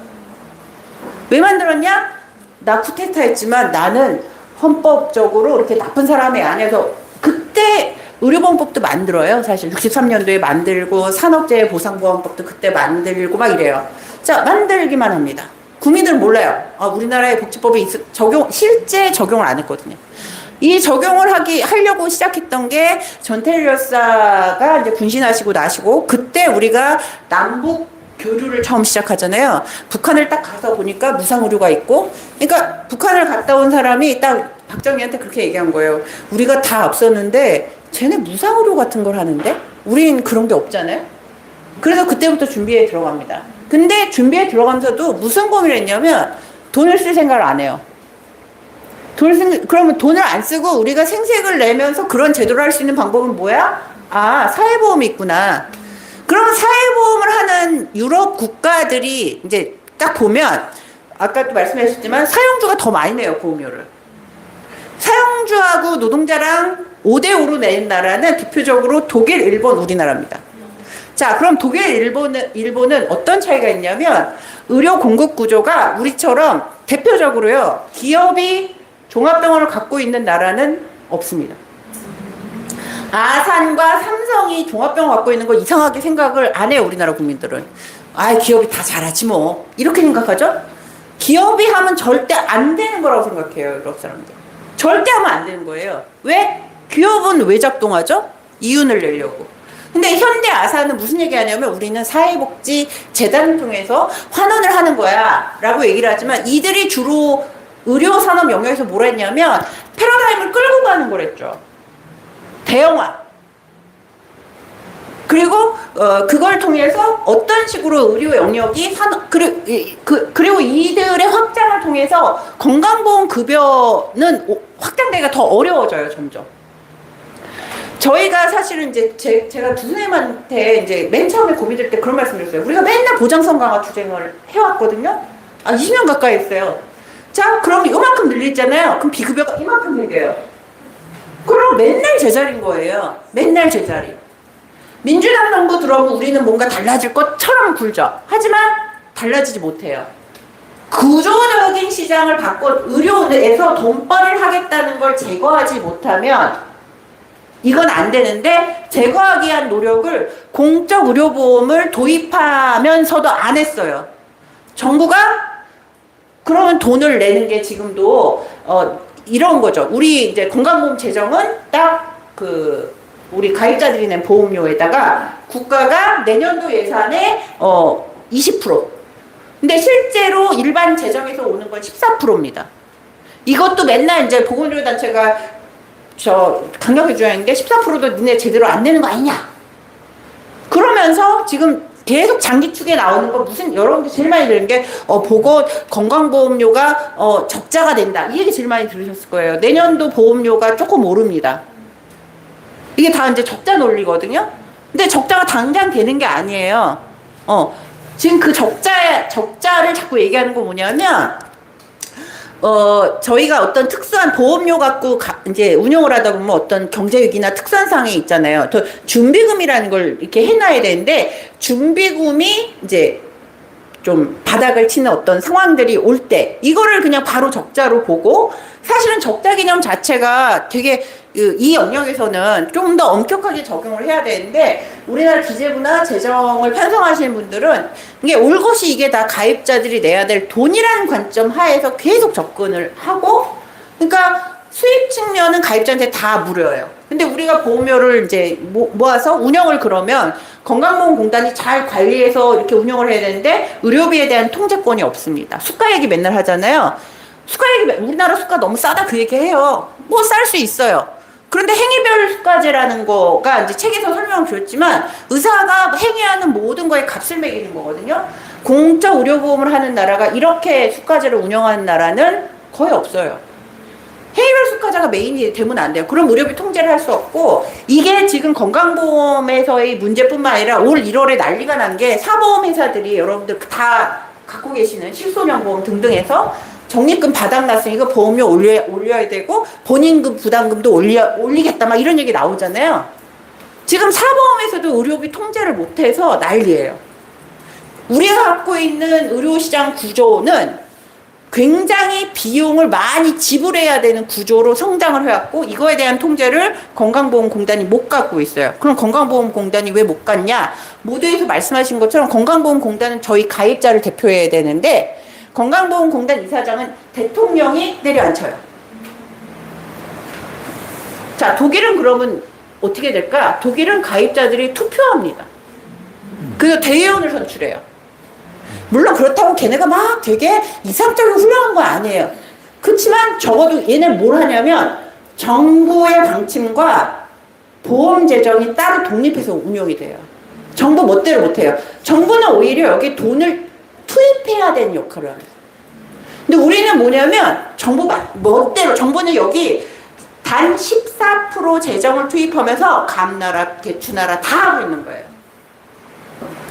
왜 만들었냐? 나 쿠데타 했지만 나는 헌법적으로 이렇게 나쁜 사람이 아니어서 그때 의료보험법도 만들어요. 사실 63년도에 만들고 산업재해보상보험법도 그때 만들고 막 이래요. 자, 만들기만 합니다. 국민들은 몰라요. 우리나라의 복지법이 실제 적용을 안 했거든요. 이 적용을 하려고 시작했던 게 전태일 열사가 이제 군신하시고 나시고 그때 우리가 남북 교류를 처음 시작하잖아요. 북한을 딱 가서 보니까 무상의료가 있고, 그러니까 북한을 갔다 온 사람이 딱 박정희한테 그렇게 얘기한 거예요. 우리가 다 앞섰는데 쟤네 무상의료 같은 걸 하는데 우린 그런 게 없잖아요. 그래서 그때부터 준비에 들어갑니다. 근데 준비에 들어가면서도 무슨 고민을 했냐면 돈을 쓸 생각을 안 해요. 그러면 돈을 안 쓰고 우리가 생색을 내면서 그런 제도를 할 수 있는 방법은 뭐야? 사회보험이 있구나. 그럼 사회보험을 하는 유럽 국가들이 이제 딱 보면 아까도 말씀하셨지만 사용주가 더 많이 내요, 보험료를. 사용주하고 노동자랑 5대5로 내는 나라는 대표적으로 독일, 일본, 우리나라입니다. 자, 그럼 독일, 일본은 어떤 차이가 있냐면 의료 공급 구조가 우리처럼 대표적으로요, 기업이 종합병원을 갖고 있는 나라는 없습니다. 아산과 삼성이 종합병원 갖고 있는 거 이상하게 생각을 안 해요, 우리나라 국민들은. 기업이 다 잘하지 뭐. 이렇게 생각하죠? 기업이 하면 절대 안 되는 거라고 생각해요, 유럽 사람들. 절대 하면 안 되는 거예요. 왜? 기업은 왜 작동하죠? 이윤을 내려고. 근데 현대 아산은 무슨 얘기 하냐면 우리는 사회복지 재단을 통해서 환원을 하는 거야 라고 얘기를 하지만 이들이 주로 의료산업 영역에서 뭘 했냐면 패러다임을 끌고 가는 거랬죠. 대형화. 그리고 그걸 통해서 어떤 식으로 의료 영역이 그리고 이들의 확장을 통해서 건강보험 급여는 확장되기가 더 어려워져요, 점점. 저희가 사실은 이제 제가 두 선생님한테 이제 맨 처음에 고민될 때 그런 말씀드렸어요. 우리가 맨날 보장성 강화 투쟁을 해왔거든요. 20년 가까이 했어요. 자, 그럼 이만큼 늘리잖아요. 그럼 비급여가 이만큼 생겨요. 그럼 맨날 제자리인 거예요. 맨날 제자리. 민주당 정부 들어오면 우리는 뭔가 달라질 것처럼 굴죠. 하지만 달라지지 못해요. 구조적인 시장을 바꿔 의료에서 돈벌이를 하겠다는 걸 제거하지 못하면 이건 안 되는데 제거하기 위한 노력을 공적 의료보험을 도입하면서도 안 했어요. 정부가 그러면 돈을 내는 게 지금도 이런 거죠. 우리 이제 건강보험 재정은 딱 우리 가입자들이 낸 보험료에다가 국가가 내년도 예산의 20%. 근데 실제로 일반 재정에서 오는 건 14%입니다. 이것도 맨날 이제 보건의료단체가 강력히 주장하는 게 14%도 니네 제대로 안 내는 거 아니냐. 그러면서 지금 계속 장기축에 나오는 거 여러분들 제일 많이 들은 게 건강보험료가 적자가 된다. 이 얘기 제일 많이 들으셨을 거예요. 내년도 보험료가 조금 오릅니다. 이게 다 이제 적자 논리거든요. 근데 적자가 당장 되는 게 아니에요. 지금 그 적자를 자꾸 얘기하는 거 뭐냐면 저희가 어떤 특수한 보험료 갖고 이제 운영을 하다 보면 어떤 경제위기나 특수한 상황이 있잖아요. 또 준비금이라는 걸 이렇게 해놔야 되는데 준비금이 이제 좀 바닥을 치는 어떤 상황들이 올 때 이거를 그냥 바로 적자로 보고 사실은 적자 개념 자체가 되게 이 영역에서는 좀 더 엄격하게 적용을 해야 되는데 우리나라 기재부나 재정을 편성하시는 분들은 이게 올 것이 이게 다 가입자들이 내야 될 돈이라는 관점 하에서 계속 접근을 하고 그러니까 수입 측면은 가입자한테 다 무료예요. 근데 우리가 보험료를 이제 모아서 운영을 그러면 건강보험공단이 잘 관리해서 이렇게 운영을 해야 되는데 의료비에 대한 통제권이 없습니다. 수가 얘기 맨날 하잖아요. 수가 얘기 우리나라 수가 너무 싸다 그 얘기 해요. 뭐 쌀 수 있어요. 그런데 행위별과제라는 거가 이제 책에서 설명을 드렸지만 의사가 행위하는 모든 거에 값을 매기는 거거든요. 공짜 의료보험을 하는 나라가 이렇게 수과제를 운영하는 나라는 거의 없어요. 행위별 수과제가 메인이 되면 안 돼요. 그럼 의료비 통제를 할 수 없고, 이게 지금 건강보험에서의 문제뿐만 아니라 올 1월에 난리가 난 게 사보험 회사들이 여러분들 다 갖고 계시는 실손형보험 등등해서 적립금 바닥났으니까 보험료 올려야 되고 본인금 부담금도 올리겠다 막 이런 얘기 나오잖아요. 지금 사보험에서도 의료비 통제를 못해서 난리예요. 우리가 갖고 있는 의료시장 구조는 굉장히 비용을 많이 지불해야 되는 구조로 성장을 해왔고, 이거에 대한 통제를 건강보험공단이 못 갖고 있어요. 그럼 건강보험공단이 왜 못 갖냐? 모두에서 말씀하신 것처럼 건강보험공단은 저희 가입자를 대표해야 되는데, 건강보험공단 이사장은 대통령이 내려앉혀요. 자, 독일은 그러면 어떻게 될까? 독일은 가입자들이 투표합니다. 그래서 대의원을 선출해요. 물론 그렇다고 걔네가 막 되게 이상적이고 훌륭한 건 아니에요. 그렇지만 적어도 얘는 뭘 하냐면 정부의 방침과 보험 재정이 따로 독립해서 운영이 돼요. 정부 멋대로 못해요. 정부는 오히려 여기 돈을 투입해야 되는 역할을 합니다. 근데 우리는 뭐냐면 정부 멋대로, 정부는 여기 단 14% 재정을 투입하면서 감나라, 대추나라 다 하고 있는 거예요.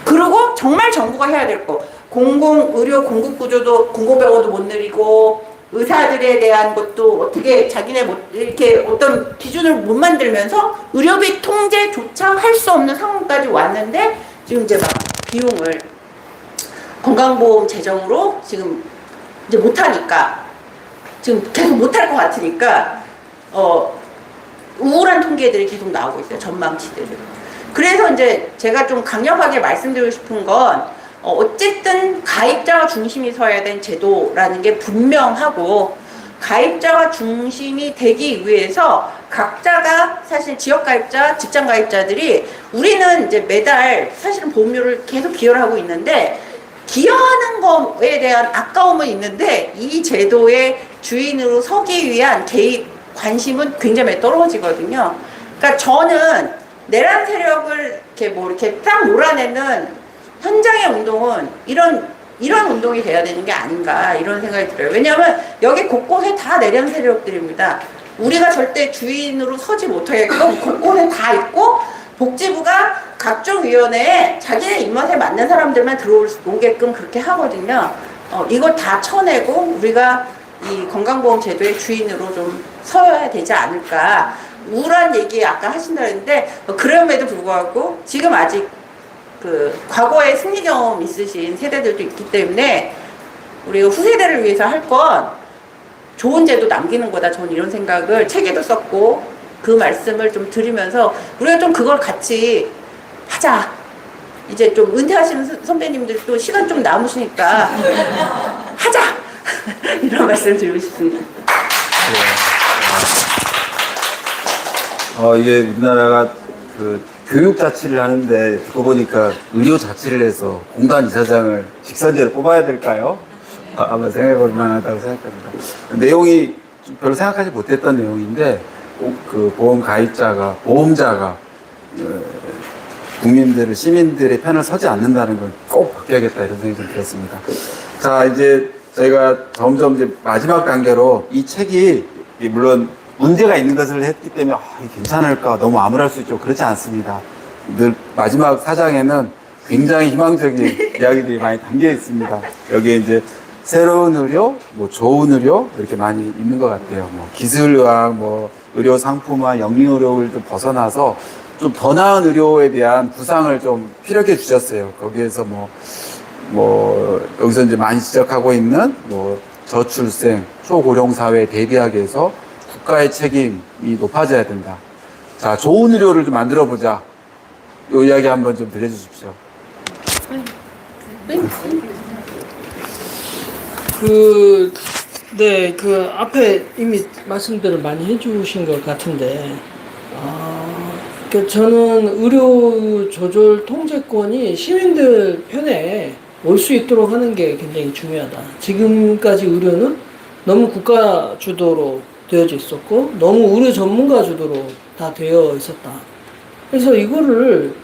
그리고 정말 정부가 해야 될 거, 공공의료 공급구조도, 공공병원도 못 늘리고, 의사들에 대한 것도 어떻게 자기네 이렇게 어떤 기준을 못 만들면서 의료비 통제조차 할 수 없는 상황까지 왔는데, 지금 이제 막 비용을 건강보험 재정으로 지금 이제 못하니까, 지금 계속 못할 것 같으니까, 우울한 통계들이 계속 나오고 있어요. 전망치들이. 그래서 이제 제가 좀 강력하게 말씀드리고 싶은 건, 어쨌든 가입자가 중심이 서야 된 제도라는 게 분명하고, 가입자가 중심이 되기 위해서 각자가 사실 지역가입자, 직장가입자들이, 우리는 이제 매달 사실은 보험료를 계속 기여를 하고 있는데, 기여하는 거에 대한 아까움은 있는데 이 제도의 주인으로 서기 위한 개입, 관심은 굉장히 떨어지거든요. 그러니까 저는 내란 세력을 이렇게 딱 몰아내는 현장의 운동은 이런 운동이 돼야 되는 게 아닌가, 이런 생각이 들어요. 왜냐하면 여기 곳곳에 다 내란 세력들입니다. 우리가 절대 주인으로 서지 못하게끔 곳곳에 다 있고, 복지부가 각종 위원회에 자기네 입맛에 맞는 사람들만 들어오게끔 그렇게 하거든요. 이걸 다 쳐내고 우리가 이 건강보험 제도의 주인으로 좀 서야 되지 않을까. 우울한 얘기 아까 하신다 했는데, 그럼에도 불구하고 지금 아직 그 과거에 승리 경험 있으신 세대들도 있기 때문에 우리가 후세대를 위해서 할 건 좋은 제도 남기는 거다. 저는 이런 생각을 책에도 썼고, 그 말씀을 좀 드리면서 우리가 좀 그걸 같이 하자. 이제 좀 은퇴하시는 선배님들도 시간 좀 남으시니까 하자. 이런 말씀 드리고 싶습니다. 이게 우리나라가 그 교육 자치를 하는데, 듣고 보니까 의료 자치를 해서 공단 이사장을 직선제로 뽑아야 될까요? 아마 생각해볼 만하다고 생각합니다. 내용이 별로 생각하지 못했던 내용인데, 그 보험 가입자가, 보험자가 국민들을, 시민들의 편을 서지 않는다는 건 꼭 바뀌어야겠다, 이런 생각이 좀 들었습니다. 자, 이제 저희가 점점 이제 마지막 단계로 이 책이, 물론 문제가 있는 것을 했기 때문에 이게 괜찮을까, 너무 암울할 수 있죠. 그렇지 않습니다. 늘 마지막 사장에는 굉장히 희망적인 이야기들이 많이 담겨 있습니다. 여기에 이제 새로운 의료, 좋은 의료 이렇게 많이 있는 것 같아요. 기술의학, 의료 상품화, 영리의료를 좀 벗어나서 좀 더 나은 의료에 대한 구상을 좀 피력해 주셨어요. 거기에서 여기서 이제 많이 지적하고 있는 저출생, 초고령 사회에 대비하기 위해서 국가의 책임이 높아져야 된다. 자, 좋은 의료를 좀 만들어 보자. 이 이야기 한번 좀 들려주십시오. 네, 그 앞에 이미 말씀들을 많이 해주신 것 같은데, 저는 의료 조절 통제권이 시민들 편에 올 수 있도록 하는 게 굉장히 중요하다. 지금까지 의료는 너무 국가 주도로 되어져 있었고 너무 의료 전문가 주도로 다 되어 있었다. 그래서 이거를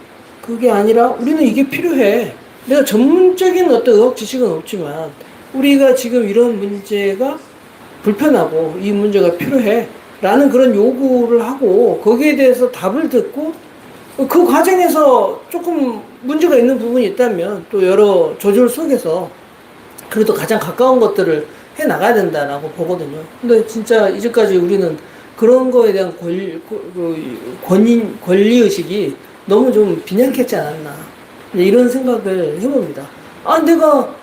그게 아니라 우리는 이게 필요해. 내가 전문적인 어떤 의학 지식은 없지만 우리가 지금 이런 문제가 불편하고 이 문제가 필요해 라는 그런 요구를 하고 거기에 대해서 답을 듣고 그 과정에서 조금 문제가 있는 부분이 있다면 또 여러 조절 속에서 그래도 가장 가까운 것들을 해 나가야 된다라고 보거든요. 근데 진짜 이제까지 우리는 그런 거에 대한 권리의식이 너무 좀 빈약했지 않았나. 이런 생각을 해봅니다. 아, 내가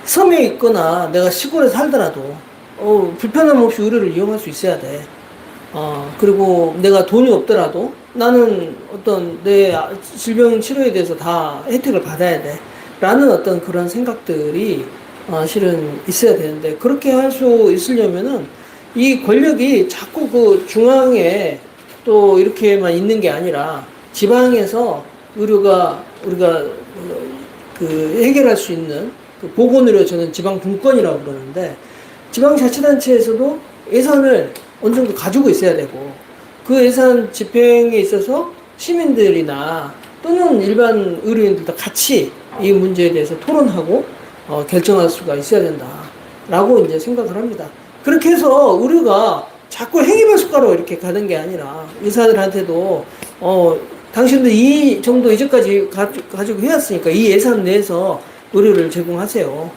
섬에 있거나 내가 시골에 살더라도, 불편함 없이 의료를 이용할 수 있어야 돼. 그리고 내가 돈이 없더라도 나는 어떤 내 질병 치료에 대해서 다 혜택을 받아야 돼. 라는 어떤 그런 생각들이 실은 있어야 되는데, 그렇게 할 수 있으려면은 이 권력이 자꾸 그 중앙에 또 이렇게만 있는 게 아니라 지방에서 의료가 우리가 그 해결할 수 있는 그 보건의료, 저는 지방 분권이라고 그러는데, 지방자치단체에서도 예산을 어느 정도 가지고 있어야 되고, 그 예산 집행에 있어서 시민들이나 또는 일반 의료인들도 같이 이 문제에 대해서 토론하고 결정할 수가 있어야 된다라고 이제 생각을 합니다. 그렇게 해서 의료가 자꾸 행위별 수가로 이렇게 가는 게 아니라 의사들한테도 당신들 이 정도 이제까지 가지고 해왔으니까 이 예산 내에서 의료를 제공하세요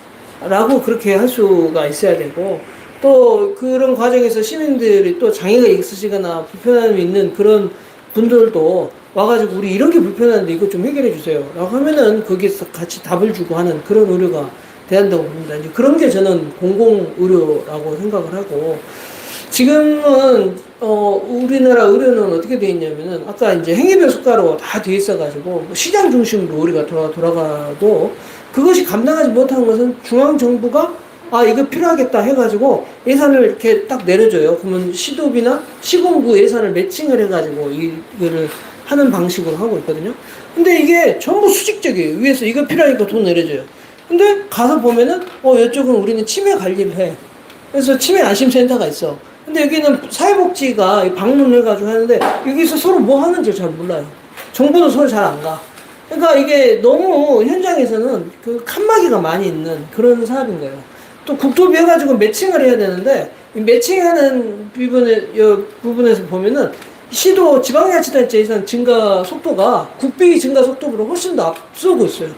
라고 그렇게 할 수가 있어야 되고, 또 그런 과정에서 시민들이 또 장애가 있으시거나 불편함이 있는 그런 분들도 와가지고 우리 이런 게 불편한데 이거 좀 해결해 주세요 라고 하면은 거기서 같이 답을 주고 하는 그런 의료가 돼야 한다고 봅니다. 이제 그런 게 저는 공공의료라고 생각을 하고, 지금은 우리나라 의료는 어떻게 돼 있냐면은 아까 이제 행위별 수가로 다 돼 있어가지고 시장 중심으로 우리가 돌아가도 그것이 감당하지 못한 것은 중앙 정부가 이거 필요하겠다 해가지고 예산을 이렇게 딱 내려줘요. 그러면 시도비나 시공구 예산을 매칭을 해가지고 이거를 하는 방식으로 하고 있거든요. 근데 이게 전부 수직적이에요. 위에서 이거 필요하니까 돈 내려줘요. 근데 가서 보면은 이쪽은 우리는 치매 관리를 해. 그래서 치매 안심센터가 있어. 근데 여기는 사회복지가 방문해가지고 하는데 여기서 서로 뭐 하는지 잘 몰라요. 정보도 서로 잘 안 가. 그러니까 이게 너무 현장에서는 그 칸막이가 많이 있는 그런 사업인 거예요. 또 국토비 해가지고 매칭을 해야 되는데, 이 매칭하는 부분에서 보면은 시도 지방자치단체 예산 증가 속도가 국비 증가 속도보다 훨씬 더 앞서고 있어요.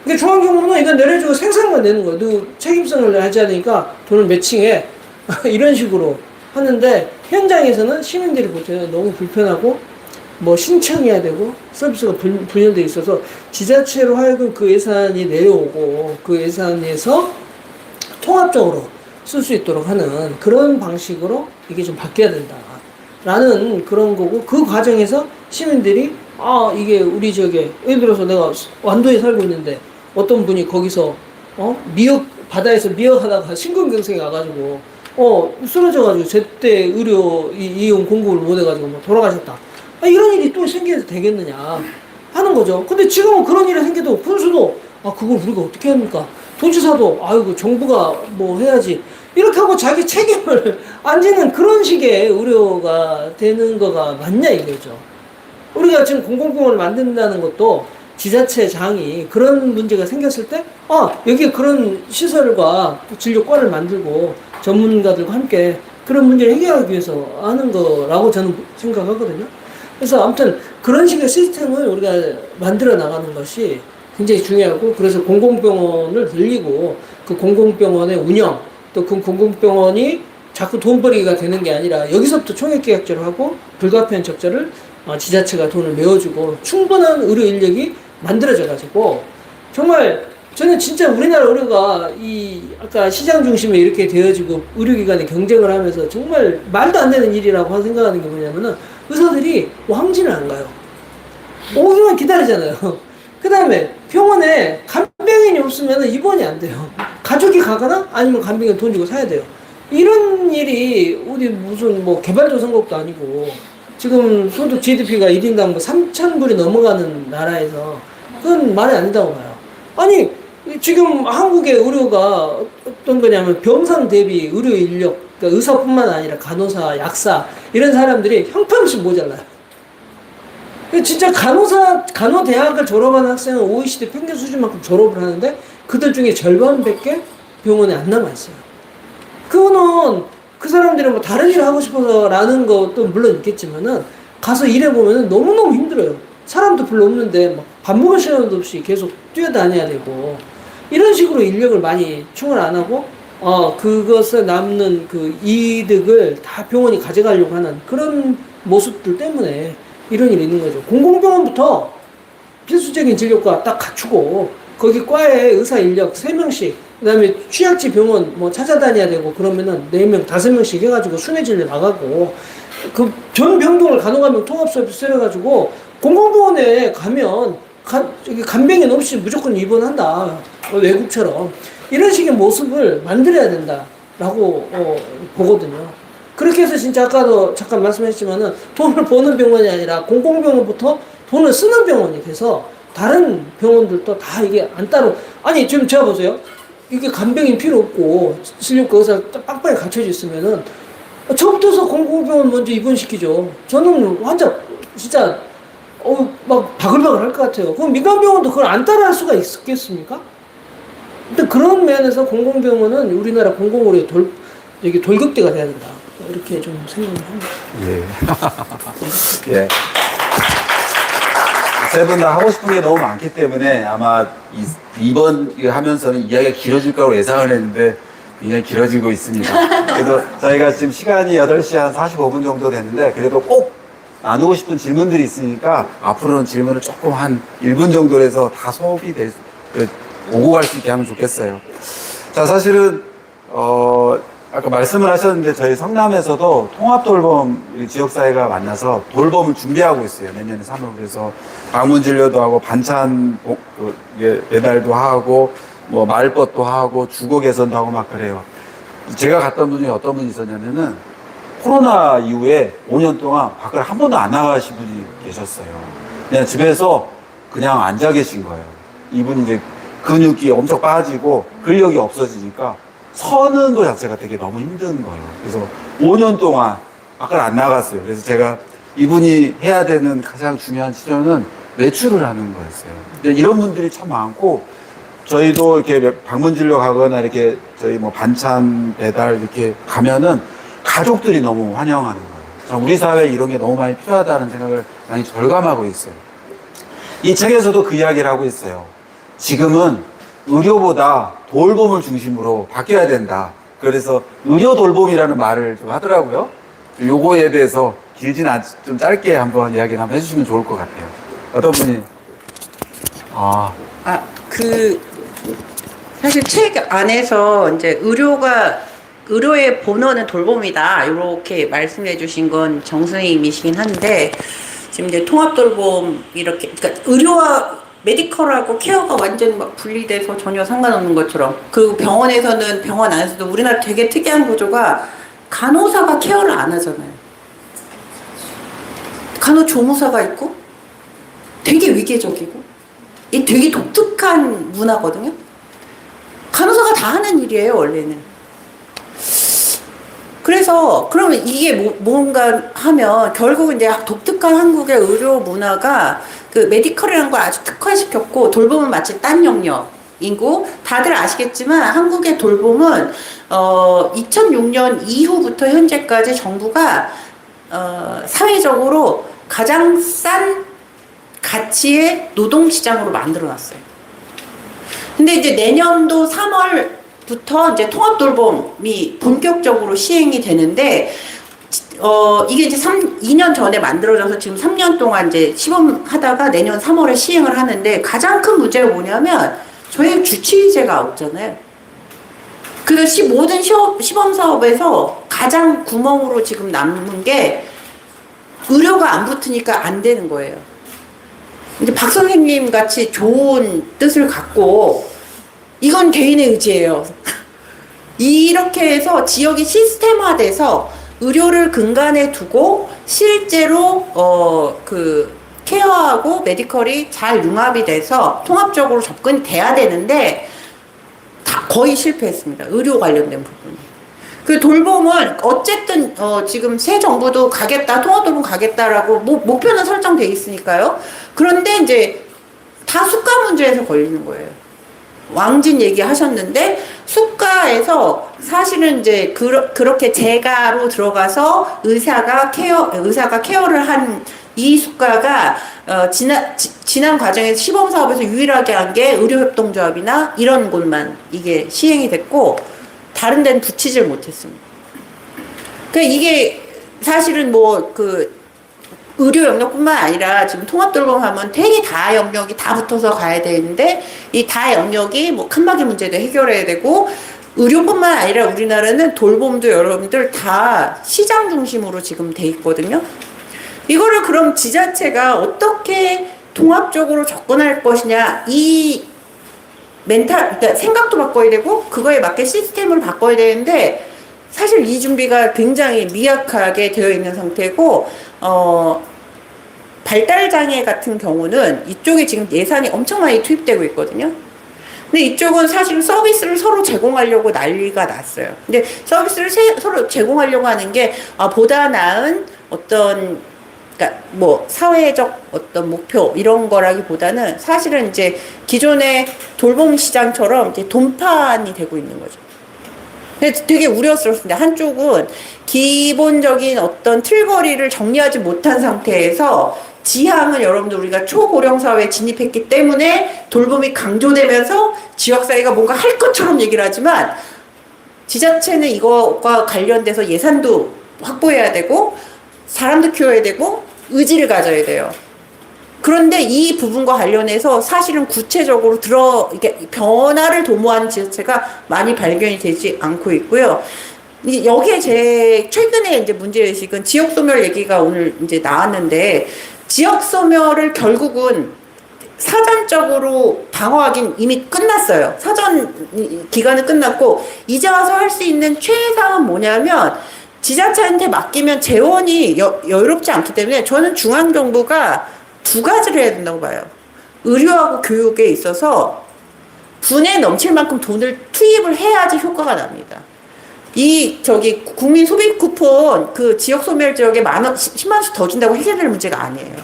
그러니까 중앙정부는 이건 내려주고 생산만 내는 거예요. 너 책임성을 하지 않으니까 돈을 매칭해. 이런 식으로 하는데, 현장에서는 시민들이 볼 때는 너무 불편하고 뭐 신청해야 되고 서비스가 분열되어 있어서 지자체로 하여금 그 예산이 내려오고 그 예산에서 통합적으로 쓸 수 있도록 하는 그런 방식으로 이게 좀 바뀌어야 된다라는 그런 거고, 그 과정에서 시민들이 이게 우리 지역에, 예를 들어서 내가 완도에 살고 있는데 어떤 분이 거기서 바다에서 미역하다가 심근경색이 와가지고 쓰러져가지고 제때 의료 이용 공급을 못 해가지고 뭐 돌아가셨다. 이런 일이 또 생겨도 되겠느냐 하는 거죠. 근데 지금은 그런 일이 생겨도 군수도 그걸 우리가 어떻게 합니까? 도지사도 아이고 정부가 뭐 해야지 이렇게 하고 자기 책임을 안 지는 그런 식의 의료가 되는 거가 맞냐 이거죠. 우리가 지금 공공병원을 만든다는 것도 지자체장이 그런 문제가 생겼을 때 여기 그런 시설과 진료과를 만들고 전문가들과 함께 그런 문제를 해결하기 위해서 하는 거라고 저는 생각하거든요. 그래서 아무튼 그런 식의 시스템을 우리가 만들어 나가는 것이 굉장히 중요하고, 그래서 공공병원을 늘리고 그 공공병원의 운영, 또 그 공공병원이 자꾸 돈벌이가 되는 게 아니라 여기서부터 총액계약제로 하고 불가피한 적자를 지자체가 돈을 메워주고 충분한 의료 인력이 만들어져가지고, 정말 저는 진짜 우리나라 의료가 아까 시장 중심에 이렇게 되어지고 의료기관이 경쟁을 하면서 정말 말도 안 되는 일이라고 생각하는 게 뭐냐면은, 의사들이 왕진을 안 가요. 오기만 기다리잖아요. 그 다음에 병원에 간병인이 없으면 입원이 안 돼요. 가족이 가거나 아니면 간병인 돈 주고 사야 돼요. 이런 일이 어디 무슨 뭐 개발도상국도 아니고, 지금 소득 GDP가 1인당 뭐 3,000불이 넘어가는 나라에서 그건 말이 안 된다고 봐요. 아니 지금 한국의 의료가 어떤 거냐면 병상 대비 의료 인력, 그러니까 의사뿐만 아니라 간호사, 약사 이런 사람들이 형편없이 모자라요. 진짜 간호대학을 졸업한 학생은 OECD 평균 수준만큼 졸업을 하는데 그들 중에 절반밖에 병원에 안 남아있어요. 그거는 그 사람들이 뭐 다른 일을 하고 싶어서라는 것도 물론 있겠지만은 가서 일해보면은 너무너무 힘들어요. 사람도 별로 없는데 막 밥 먹을 시간도 없이 계속 뛰어다녀야 되고 이런 식으로 인력을 많이 충원 안 하고 그것에 남는 그 이득을 다 병원이 가져가려고 하는 그런 모습들 때문에 이런 일이 있는 거죠. 공공병원부터 필수적인 진료과 딱 갖추고 거기 과에 의사 인력 3명씩 그다음에 취약지 병원 뭐 찾아다녀야 되고 그러면은 4명, 5명씩 해가지고 순회 진료 나가고 그 전 병동을 간호감염 통합 서비스 해가지고 공공병원에 가면 간병인 없이 무조건 입원한다. 외국처럼 이런 식의 모습을 만들어야 된다라고 보거든요. 그렇게 해서 진짜 아까도 잠깐 말씀하셨지만은 돈을 버는 병원이 아니라 공공병원부터 돈을 쓰는 병원이 돼서 다른 병원들도 다 이게 안 따로 아니 지금 제가 보세요. 이게 간병인 필요 없고 진료과 의사 빡빡이 갖춰져 있으면은 저부터서 공공병원 먼저 입원시키죠. 저는 환자 진짜 막 바글바글 할 것 같아요. 그럼 민간병원도 그걸 안 따라할 수가 있겠습니까? 근데 그런 면에서 공공병원은 우리나라 공공의료 이게 돌격대가 돼야 된다. 이렇게 좀 생각을 합니다. 예. 예. 세 분 다 하고 싶은 게 너무 많기 때문에 아마 이번 이거 하면서는 이야기가 길어질 거라고 예상을 했는데 굉장히 길어지고 있습니다. 그래서 저희가 지금 시간이 8시 한 45분 정도 됐는데 그래도 꼭 나누고 싶은 질문들이 있으니까 앞으로는 질문을 조금 한 1분 정도 해서 다 소흡이 오고 갈 수 있게 하면 좋겠어요. 자, 사실은 아까 말씀을 하셨는데 저희 성남에서도 통합돌봄 지역사회가 만나서 돌봄을 준비하고 있어요. 내년에 3월. 그래서 방문 진료도 하고 반찬 배달도 하고 뭐 말벗도 하고 주거 개선도 하고 막 그래요. 제가 갔던 분 중에 어떤 분이 있었냐면은 코로나 이후에 5년 동안 밖을 한 번도 안 나가신 분이 계셨어요. 그냥 집에서 그냥 앉아 계신 거예요. 이분이 이제 근육이 엄청 빠지고 근력이 없어지니까 서는 것 자체가 되게 너무 힘든 거예요. 그래서 5년 동안 밖을 안 나갔어요. 그래서 제가 이분이 해야 되는 가장 중요한 치료는 외출을 하는 거였어요. 근데 이런 분들이 참 많고 저희도 이렇게 방문 진료 가거나 이렇게 저희 뭐 반찬 배달 이렇게 가면은 가족들이 너무 환영하는 거예요. 우리 사회에 이런 게 너무 많이 필요하다는 생각을 많이 절감하고 있어요. 이 책에서도 그 이야기를 하고 있어요. 지금은 의료보다 돌봄을 중심으로 바뀌어야 된다. 그래서 의료 돌봄이라는 말을 좀 하더라고요. 요거에 대해서 길진 않, 좀 짧게 한번 이야기를 한번 해주시면 좋을 것 같아요. 어떤 분이? 사실 책 안에서 이제 의료의 본원은 돌봄이다. 이렇게 말씀해 주신 건 정선생님이시긴 한데, 지금 이제 통합돌봄 이렇게, 그러니까 의료와 메디컬하고 케어가 완전 막 분리돼서 전혀 상관없는 것처럼. 그리고 병원에서는 병원 안에서도 우리나라 되게 특이한 구조가 간호사가 케어를 안 하잖아요. 간호조무사가 있고 되게 위계적이고 이 되게 독특한 문화거든요. 간호사가 다 하는 일이에요, 원래는. 그래서 그러면 이게 뭔가 하면 결국은 이제 독특한 한국의 의료 문화가 그 메디컬이라는 걸 아주 특화시켰고 돌봄은 마치 딴 영역이고 다들 아시겠지만 한국의 돌봄은 2006년 이후부터 현재까지 정부가 사회적으로 가장 싼 가치의 노동시장으로 만들어놨어요. 근데 이제 내년도 3월부터 이제 통합돌봄이 본격적으로 시행이 되는데, 이게 이제 2년 전에 만들어져서 지금 3년 동안 이제 시범하다가 내년 3월에 시행을 하는데, 가장 큰 문제가 뭐냐면, 저희 주치의제가 없잖아요. 그래서 모든 시범 사업에서 가장 구멍으로 지금 남는 게, 의료가 안 붙으니까 안 되는 거예요. 이제 박 선생님 같이 좋은 뜻을 갖고 이건 개인의 의지예요. 이렇게 해서 지역이 시스템화돼서 의료를 근간에 두고 실제로 그 케어하고 메디컬이 잘 융합이 돼서 통합적으로 접근이 돼야 되는데 다 거의 실패했습니다. 의료 관련된 부분이. 그 돌봄은 어쨌든 지금 새 정부도 가겠다, 통합돌봄 가겠다라고 목표는 설정돼 있으니까요. 그런데 이제 다 수가 문제에서 걸리는 거예요. 왕진 얘기하셨는데 수가에서 사실은 이제 그렇게 재가로 들어가서 의사가 케어를 한 이 수가가 지난 과정에서 시범 사업에서 유일하게 한 게 의료협동조합이나 이런 곳만 이게 시행이 됐고 다른 데는 붙이질 못했습니다. 그러니까 이게 사실은 의료 영역뿐만 아니라 지금 통합돌봄하면 되게 다 영역이 다 붙어서 가야 되는데 이 다 영역이 칸막이 문제도 해결해야 되고 의료뿐만 아니라 우리나라는 돌봄도 여러분들 다 시장 중심으로 지금 돼 있거든요. 이거를 그럼 지자체가 어떻게 통합적으로 접근할 것이냐 이 그러니까 생각도 바꿔야 되고 그거에 맞게 시스템을 바꿔야 되는데 사실 이 준비가 굉장히 미약하게 되어 있는 상태고 발달장애 같은 경우는 이쪽에 지금 예산이 엄청 많이 투입되고 있거든요. 근데 이쪽은 사실 서비스를 서로 제공하려고 난리가 났어요. 근데 서비스를 서로 제공하려고 하는 게 보다 나은 어떤 그러니까 사회적 어떤 목표 이런 거라기보다는 사실은 이제 기존의 돌봄 시장처럼 이제 돈판이 되고 있는 거죠. 그래서 되게 우려스럽습니다. 한쪽은 기본적인 어떤 틀거리를 정리하지 못한 상태에서 지향은 여러분들 우리가 초고령 사회에 진입했기 때문에 돌봄이 강조되면서 지역사회가 뭔가 할 것처럼 얘기를 하지만 지자체는 이거와 관련돼서 예산도 확보해야 되고 사람도 키워야 되고 의지를 가져야 돼요. 그런데 이 부분과 관련해서 사실은 구체적으로 이게 변화를 도모하는 지자체가 많이 발견이 되지 않고 있고요. 여기에 제 최근에 이제 문제의식은 지역소멸 얘기가 오늘 이제 나왔는데 지역소멸을 결국은 사전적으로 방어하긴 이미 끝났어요. 사전 기간은 끝났고 이제 와서 할 수 있는 최상은 뭐냐면 지자체한테 맡기면 재원이 여유롭지 않기 때문에 저는 중앙정부가 두 가지를 해야 된다고 봐요. 의료하고 교육에 있어서 분에 넘칠 만큼 돈을 투입을 해야지 효과가 납니다. 국민 소비 쿠폰 지역 소멸 지역에 10만 원씩 더 준다고 해결될 문제가 아니에요.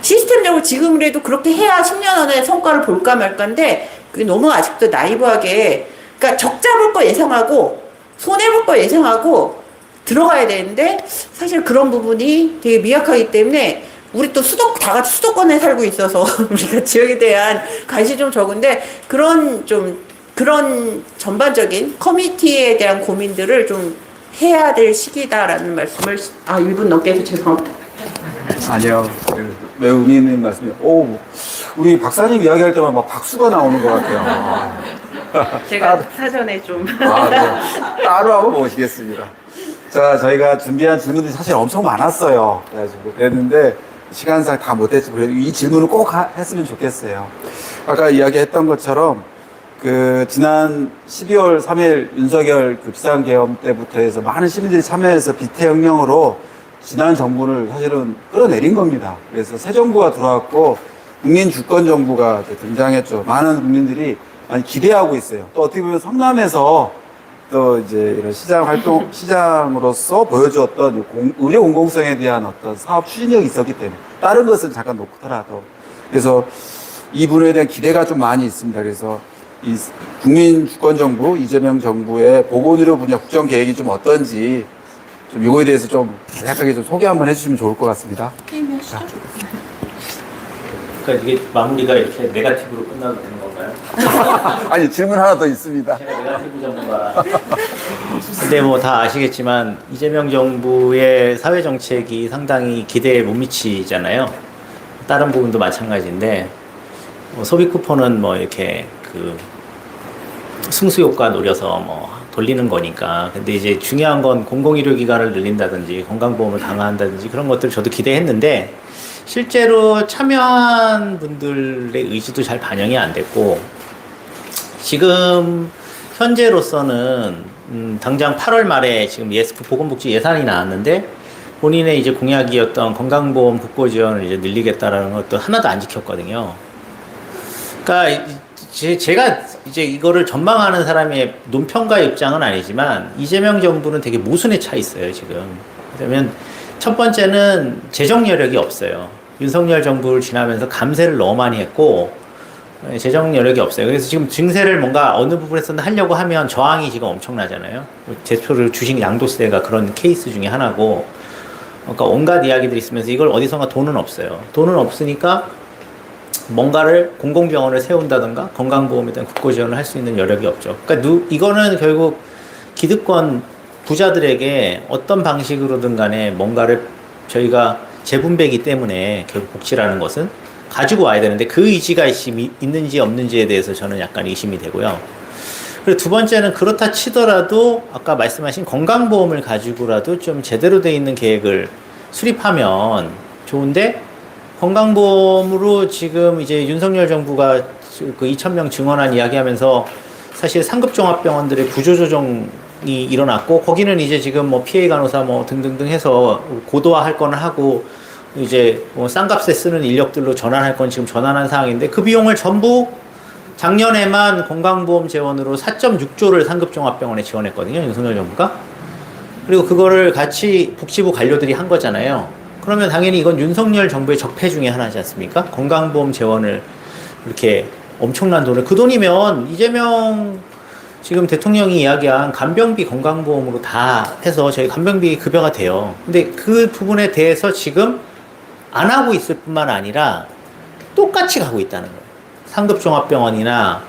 시스템적으로 지금이라도 그렇게 해야 10년 안에 성과를 볼까 말까인데 그게 너무 아직도 나이브하게 그러니까 적자 볼 거 예상하고 손해 볼 거 예상하고 들어가야 되는데 사실 그런 부분이 되게 미약하기 때문에 우리 또 다 같이 수도권에 살고 있어서 우리가 지역에 대한 관심이 좀 적은데 그런 전반적인 커뮤니티에 대한 고민들을 좀 해야 될 시기다라는 말씀을 1분 넘게 해서 죄송합니다. 아니요. 매우 의미 있는 말씀이에요. 우리 박사님 이야기할 때만 막 박수가 나오는 것 같아요. 제가 사전에 좀 네. 따로 한번 모시겠습니다. 자, 저희가 준비한 질문들이 사실 엄청 많았어요. 그랬는데 시간상 다 못했지. 그래도 이 질문을 꼭 했으면 좋겠어요. 아까 이야기했던 것처럼 지난 12월 3일 윤석열 비상계엄 때부터 해서 많은 시민들이 참여해서 비태혁명으로 지난 정부를 사실은 끌어내린 겁니다. 그래서 새 정부가 들어왔고 국민주권정부가 등장했죠. 많은 국민들이 많이 기대하고 있어요. 또 어떻게 보면 성남에서 또 이제 이런 시장으로서 보여주었던 의료 공공성에 대한 어떤 사업 추진력이 있었기 때문에 다른 것은 잠깐 놓고더라도 그래서 이 부분에 대한 기대가 좀 많이 있습니다. 그래서 이 국민주권정부 이재명 정부의 보건의료 분야 국정 계획이 좀 어떤지 좀 이거에 대해서 좀 간략하게 좀 소개 한번 해주시면 좋을 것 같습니다. 그러니까 이게 마무리가 이렇게 네거티브로 끝나도 되는 건가요? 아니 질문 하나 더 있습니다. 제가 네거티브 전문가. 근데 다 아시겠지만 이재명 정부의 사회 정책이 상당히 기대에 못 미치잖아요. 다른 부분도 마찬가지인데 소비 쿠폰은 이렇게 승수 효과 노려서 돌리는 거니까. 근데 이제 중요한 건 공공의료기관을 늘린다든지 건강보험을 강화한다든지 그런 것들 저도 기대했는데 실제로 참여한 분들의 의지도 잘 반영이 안 됐고 지금 현재로서는 당장 8월 말에 지금 보건복지 예산이 나왔는데 본인의 이제 공약이었던 건강보험 국고 지원을 이제 늘리겠다라는 것도 하나도 안 지켰거든요. 그러니까 제가 이제 이거를 전망하는 사람의 논평가 입장은 아니지만 이재명 정부는 되게 모순에 차 있어요, 지금. 왜냐면 첫 번째는 재정 여력이 없어요. 윤석열 정부를 지나면서 감세를 너무 많이 했고 재정 여력이 없어요. 그래서 지금 증세를 뭔가 어느 부분에서는 하려고 하면 저항이 지금 엄청나잖아요. 제표를 주식 양도세가 그런 케이스 중에 하나고, 그러니까 온갖 이야기들이 있으면서 이걸 어디선가 돈은 없어요. 돈은 없으니까 뭔가를 공공병원을 세운다든가 건강보험에 대한 국고 지원을 할 수 있는 여력이 없죠. 그러니까 이거는 결국 기득권 부자들에게 어떤 방식으로든 간에 뭔가를 저희가 재분배이기 때문에 결국 복지라는 것은 가지고 와야 되는데 그 의지가 있는지 없는지에 대해서 저는 약간 의심이 되고요. 그리고 두 번째는 그렇다 치더라도 아까 말씀하신 건강보험을 가지고라도 좀 제대로 돼 있는 계획을 수립하면 좋은데, 건강보험으로 지금 이제 윤석열 정부가 그 2,000명 증원안 이야기하면서 사실 상급종합병원들의 구조조정이 일어났고, 거기는 이제 지금 뭐 PA 간호사 뭐 등등등 해서 고도화할 거는 하고, 이제 뭐 싼값에 쓰는 인력들로 전환할 건 지금 전환한 상황인데, 그 비용을 전부 작년에만 건강보험 재원으로 4.6조를 상급종합병원에 지원했거든요, 윤석열 정부가. 그리고 그거를 같이 복지부 관료들이 한 거잖아요. 그러면 당연히 이건 윤석열 정부의 적폐 중에 하나지 않습니까? 건강보험 재원을 이렇게 엄청난 돈을, 그 돈이면 이재명 지금 대통령이 이야기한 간병비 건강보험으로 다 해서 저희 간병비 급여가 돼요. 근데 그 부분에 대해서 지금 안 하고 있을 뿐만 아니라 똑같이 가고 있다는 거예요. 상급종합병원이나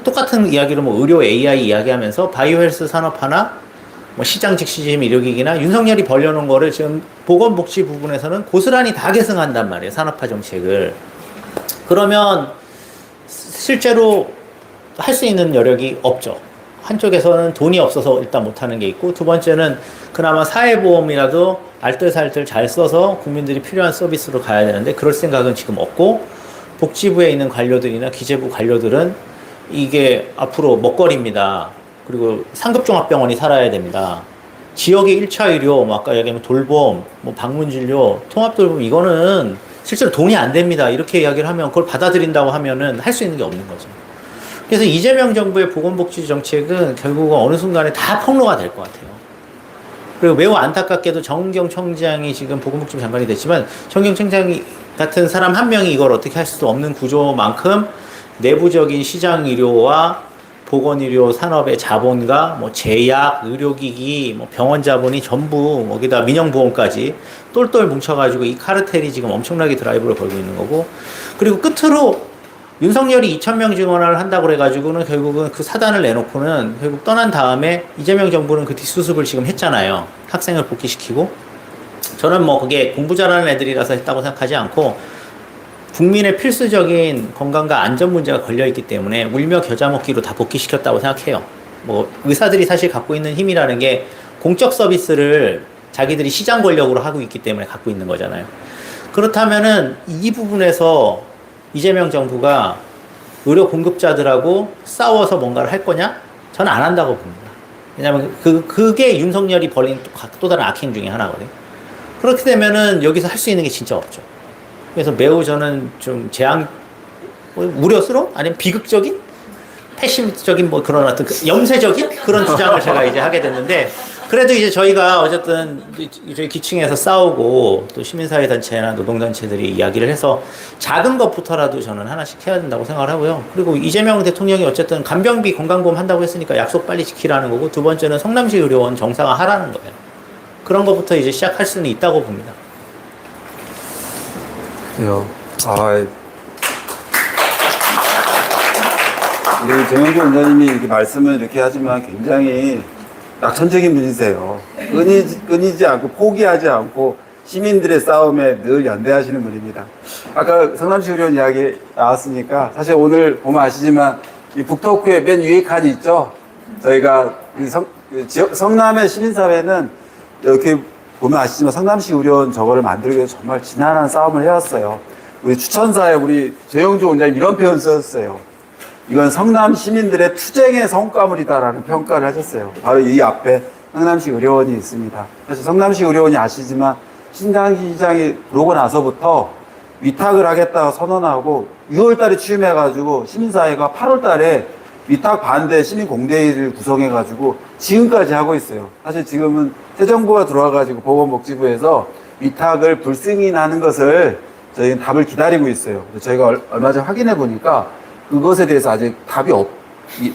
똑같은 이야기로 뭐 의료 AI 이야기하면서 바이오헬스 산업화나 뭐 시장 직시짐 의료기기나 윤석열이 벌려놓은 거를 지금 보건복지 부분에서는 고스란히 다 계승한단 말이에요, 산업화 정책을. 그러면 실제로 할 수 있는 여력이 없죠. 한쪽에서는 돈이 없어서 일단 못하는 게 있고, 두 번째는 그나마 사회보험이라도 알뜰살뜰 잘 써서 국민들이 필요한 서비스로 가야 되는데 그럴 생각은 지금 없고, 복지부에 있는 관료들이나 기재부 관료들은 이게 앞으로 먹거리입니다. 그리고 상급종합병원이 살아야 됩니다. 지역의 1차 의료, 뭐 아까 얘기하면 돌봄, 뭐 방문진료, 통합돌봄, 이거는 실제로 돈이 안 됩니다. 이렇게 이야기를 하면 그걸 받아들인다고 하면은 할 수 있는 게 없는 거죠. 그래서 이재명 정부의 보건복지 정책은 결국은 어느 순간에 다 폭로가 될 것 같아요. 그리고 매우 안타깝게도 정은경 청장이 지금 보건복지부 장관이 됐지만, 정은경 청장이 같은 사람 한 명이 이걸 어떻게 할 수도 없는 구조만큼 내부적인 시장 의료와 보건의료 산업의 자본과 뭐 제약, 의료기기, 뭐 병원 자본이 전부 거기다 민영보험까지 똘똘 뭉쳐가지고 이 카르텔이 지금 엄청나게 드라이브를 걸고 있는 거고, 그리고 끝으로 윤석열이 2,000명 증원을 한다고 그래가지고는 결국은 그 사단을 내놓고는 결국 떠난 다음에 이재명 정부는 그 뒷수습을 지금 했잖아요. 학생을 복귀시키고. 저는 뭐 그게 공부 잘하는 애들이라서 했다고 생각하지 않고, 국민의 필수적인 건강과 안전 문제가 걸려있기 때문에 울며 겨자 먹기로 다 복귀시켰다고 생각해요. 뭐 의사들이 사실 갖고 있는 힘이라는 게 공적 서비스를 자기들이 시장 권력으로 하고 있기 때문에 갖고 있는 거잖아요. 그렇다면은 이 부분에서 이재명 정부가 의료 공급자들하고 싸워서 뭔가를 할 거냐? 저는 안 한다고 봅니다. 왜냐하면 그게 윤석열이 벌인 또 다른 악행 중에 하나거든요. 그렇게 되면은 여기서 할 수 있는 게 진짜 없죠. 그래서 매우 저는 좀 우려스러운? 아니면 비극적인? 패시미적인 뭐 그런 어떤 염세적인 그런 주장을 제가 이제 하게 됐는데, 그래도 이제 저희가 어쨌든 저희 기층에서 싸우고 또 시민사회단체나 노동단체들이 이야기를 해서 작은 것부터라도 저는 하나씩 해야 된다고 생각을 하고요. 그리고 이재명 대통령이 어쨌든 간병비 건강보험 한다고 했으니까 약속 빨리 지키라는 거고, 두 번째는 성남시 의료원 정상화하라는 거예요. 그런 것부터 이제 시작할 수는 있다고 봅니다. 우리 정영주 원장님이 이렇게 말씀을 이렇게 하지만 굉장히 낙천적인 분이세요. 끊이지 않고 포기하지 않고 시민들의 싸움에 늘 연대하시는 분입니다. 아까 성남시 의료원 이야기 나왔으니까, 사실 오늘 보면 아시지만 이 북토크의 맨 위에 칸이 있죠. 저희가 성남의 시민사회는 이렇게 보면 아시지만 성남시 의료원 저거를 만들기 위해서 정말 지난한 싸움을 해왔어요. 우리 추천사에 우리 정영주 원장님 이런 표현 쓰셨어요. 이건 성남 시민들의 투쟁의 성과물이다라는 평가를 하셨어요. 바로 이 앞에 성남시 의료원이 있습니다. 그래서 성남시 의료원이 아시지만 신장시장이 그러고 나서부터 위탁을 하겠다고 선언하고 6월 달에 취임해가지고 시민사회가 8월 달에 위탁 반대 시민공대회를 구성해가지고 지금까지 하고 있어요. 사실 지금은 새 정부가 들어와가지고 보건복지부에서 위탁을 불승인하는 것을 저희는 답을 기다리고 있어요. 저희가 얼마 전에 확인해 보니까 그것에 대해서 아직 답이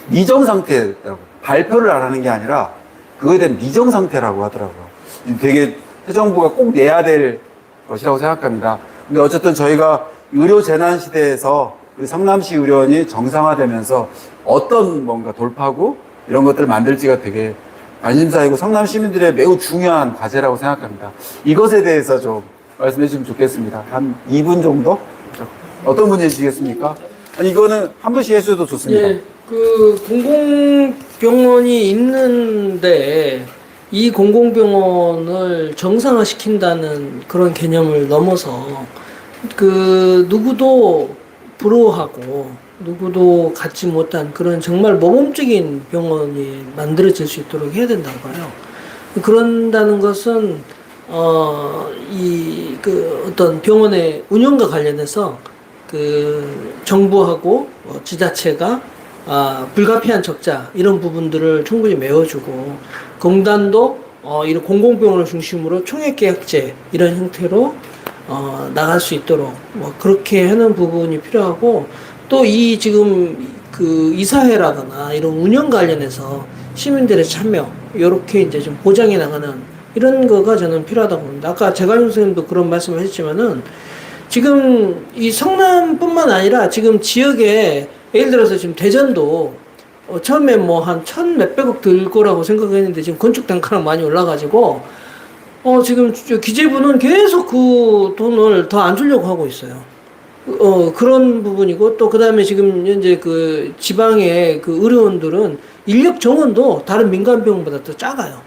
미정 상태라고 발표를 안 하는 게 아니라 그거에 대한 미정 상태라고 하더라고요. 되게 새 정부가 꼭 내야 될 것이라고 생각합니다. 근데 어쨌든 저희가 의료 재난 시대에서 우리 성남시 의료원이 정상화되면서 어떤 뭔가 돌파구 이런 것들을 만들지가 되게 관심사이고 성남 시민들의 매우 중요한 과제라고 생각합니다. 이것에 대해서 좀 말씀해 주시면 좋겠습니다. 한 2분 정도? 어떤 분이 해주시겠습니까? 아니, 이거는 한 분씩 해주셔도 좋습니다. 예, 그 공공병원이 있는데 이 공공병원을 정상화시킨다는 그런 개념을 넘어서 그 누구도 부러워하고 누구도 갖지 못한 그런 정말 모범적인 병원이 만들어질 수 있도록 해야 된다고 봐요. 그런다는 것은 어떤 병원의 운영과 관련해서 그 정부하고 지자체가 불가피한 적자 이런 부분들을 충분히 메워주고 공단도 이런 공공병원을 중심으로 총액계약제 이런 형태로 나갈 수 있도록 뭐 그렇게 하는 부분이 필요하고 또 이 지금 그 이사회라거나 이런 운영 관련해서 시민들의 참여 이렇게 이제 좀 보장해 나가는 이런 거가 저는 필요하다고 봅니다. 아까 재관용 선생님도 그런 말씀을 하셨지만은 지금 이 성남뿐만 아니라 지금 지역에 예를 들어서 지금 대전도 처음에 뭐 한 1,몇백억 들 거라고 생각했는데 지금 건축 단가가 많이 올라가지고 지금 기재부는 계속 그 돈을 더 안 주려고 하고 있어요. 그런 부분이고 또 그다음에 지금 현재 그 지방의 그 의료원들은 인력 정원도 다른 민간 병원보다 더 작아요.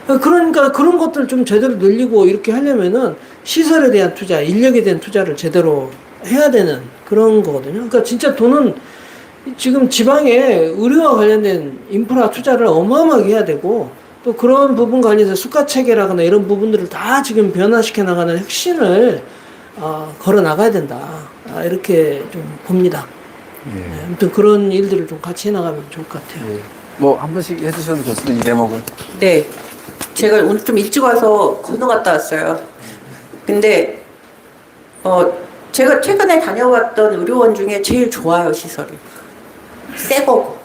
그러니까 그런 것들 좀 제대로 늘리고 이렇게 하려면은 시설에 대한 투자, 인력에 대한 투자를 제대로 해야 되는 그런 거거든요. 그러니까 진짜 돈은 지금 지방에 의료와 관련된 인프라 투자를 어마어마하게 해야 되고 또 그런 부분 관련해서 수가 체계라거나 이런 부분들을 다 지금 변화시켜 나가는 혁신을 걸어 나가야 된다. 이렇게 좀 봅니다. 예. 네, 아무튼 그런 일들을 좀 같이 해 나가면 좋을 것 같아요. 예. 뭐 한 분씩 해주셔도 좋습니다. 이 대목은. 네. 제가 오늘 좀 일찍 와서 건너갔다 왔어요. 근데, 제가 최근에 다녀왔던 의료원 중에 제일 좋아요, 시설이. 새 거고.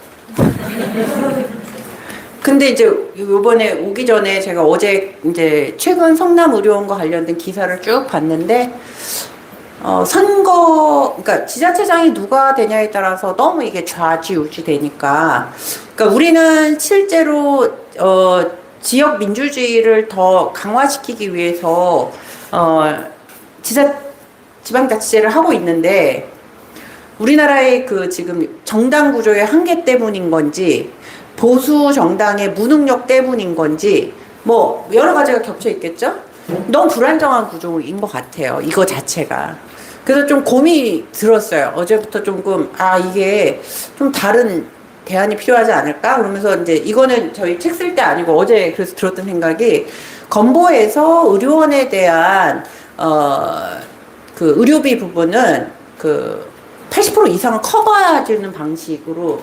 근데 이제 요번에 오기 전에 제가 어제 이제 최근 성남 의료원과 관련된 기사를 쭉 봤는데, 그러니까 지자체장이 누가 되냐에 따라서 너무 이게 좌지우지 되니까, 그러니까 우리는 실제로, 지역 민주주의를 더 강화시키기 위해서, 지방자치제를 하고 있는데, 우리나라의 그 지금 정당 구조의 한계 때문인 건지, 보수 정당의 무능력 때문인 건지 뭐 여러 가지가 겹쳐 있겠죠? 너무 불안정한 구조인 것 같아요. 이거 자체가. 그래서 좀 고민이 들었어요. 어제부터 조금 이게 좀 다른 대안이 필요하지 않을까? 그러면서 이제 이거는 저희 책 쓸 때 아니고 어제 그래서 들었던 생각이 건보에서 의료원에 대한 그 의료비 부분은 그 80% 이상은 커버해주는 방식으로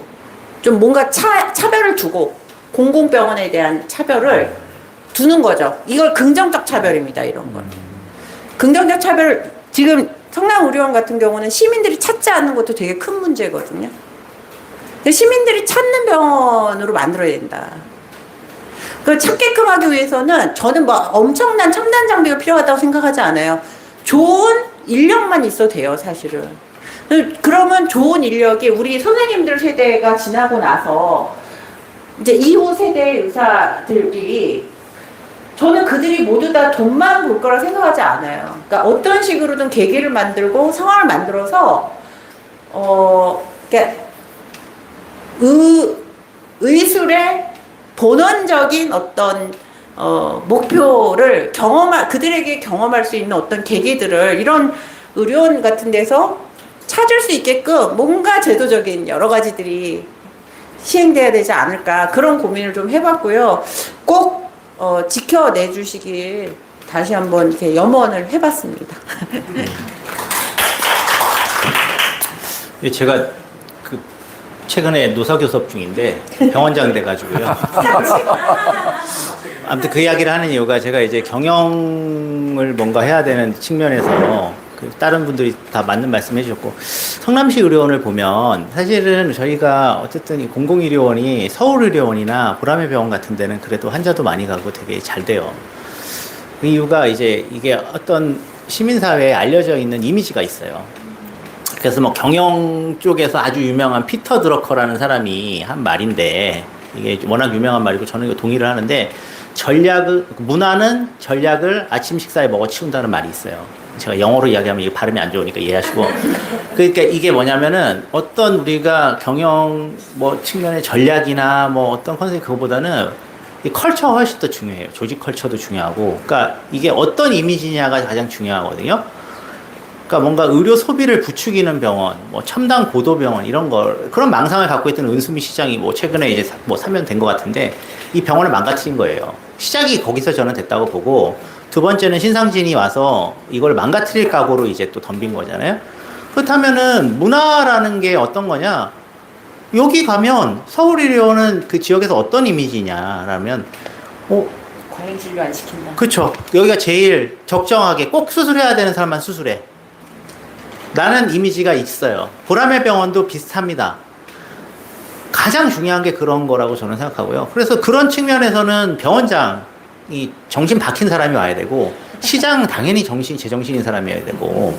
좀 뭔가 차별을 두고 공공병원에 대한 차별을 두는 거죠. 이걸 긍정적 차별입니다. 이런 건. 긍정적 차별 지금 성남의료원 같은 경우는 시민들이 찾지 않는 것도 되게 큰 문제거든요. 근데 시민들이 찾는 병원으로 만들어야 된다. 그걸 찾게끔 하기 위해서는 저는 뭐 엄청난 첨단 장비가 필요하다고 생각하지 않아요. 좋은 인력만 있어도 돼요, 사실은. 그러면 좋은 인력이 우리 선생님들 세대가 지나고 나서 이제 이후 세대의 의사들이 저는 그들이 모두 다 돈만 볼 거라 생각하지 않아요. 그러니까 어떤 식으로든 계기를 만들고 상황을 만들어서 그러니까 의술의 본원적인 어떤 목표를 그들에게 경험할 수 있는 어떤 계기들을 이런 의료원 같은 데서 찾을 수 있게끔 뭔가 제도적인 여러 가지들이 시행돼야 되지 않을까 그런 고민을 좀 해봤고요. 꼭 지켜내 주시길 다시 한번 이렇게 염원을 해봤습니다. 제가 그 최근에 노사교섭 중인데 병원장 돼가지고요. 아무튼 그 이야기를 하는 이유가 제가 이제 경영을 뭔가 해야 되는 측면에서 그 다른 분들이 다 맞는 말씀 해주셨고, 성남시 의료원을 보면 사실은 저희가 어쨌든 이 공공의료원이 서울의료원이나 보라매 병원 같은 데는 그래도 환자도 많이 가고 되게 잘 돼요. 그 이유가 이제 이게 어떤 시민사회에 알려져 있는 이미지가 있어요. 그래서 뭐 경영 쪽에서 아주 유명한 피터 드러커라는 사람이 한 말인데, 이게 워낙 유명한 말이고 저는 이거 동의를 하는데, 문화는 전략을 아침 식사에 먹어 치운다는 말이 있어요. 제가 영어로 이야기하면 이게 발음이 안 좋으니까 이해하시고. 그러니까 이게 뭐냐면은 어떤 우리가 경영 뭐 측면의 전략이나 뭐 어떤 컨셉 그거보다는 이 컬처가 훨씬 더 중요해요. 조직 컬처도 중요하고. 그러니까 이게 어떤 이미지냐가 가장 중요하거든요. 그러니까 뭔가 의료 소비를 부추기는 병원, 뭐 첨단 고도 병원 이런 걸, 그런 망상을 갖고 있던 은수미 시장이 뭐 최근에 이제 뭐 3년 된 것 같은데 이 병원을 망가뜨린 거예요. 시작이 거기서 저는 됐다고 보고, 두 번째는 신상진이 와서 이걸 망가뜨릴 각오로 이제 또 덤빈 거잖아요. 그렇다면은 문화라는 게 어떤 거냐? 여기 가면 서울의료원은 그 지역에서 어떤 이미지냐라면, 과잉 진료 안 시킨다. 그쵸. 여기가 제일 적정하게 꼭 수술해야 되는 사람만 수술해. 라는 이미지가 있어요. 보라매 병원도 비슷합니다. 가장 중요한 게 그런 거라고 저는 생각하고요. 그래서 그런 측면에서는 병원장이 정신 박힌 사람이 와야 되고, 시장 당연히 제정신인 사람이어야 되고,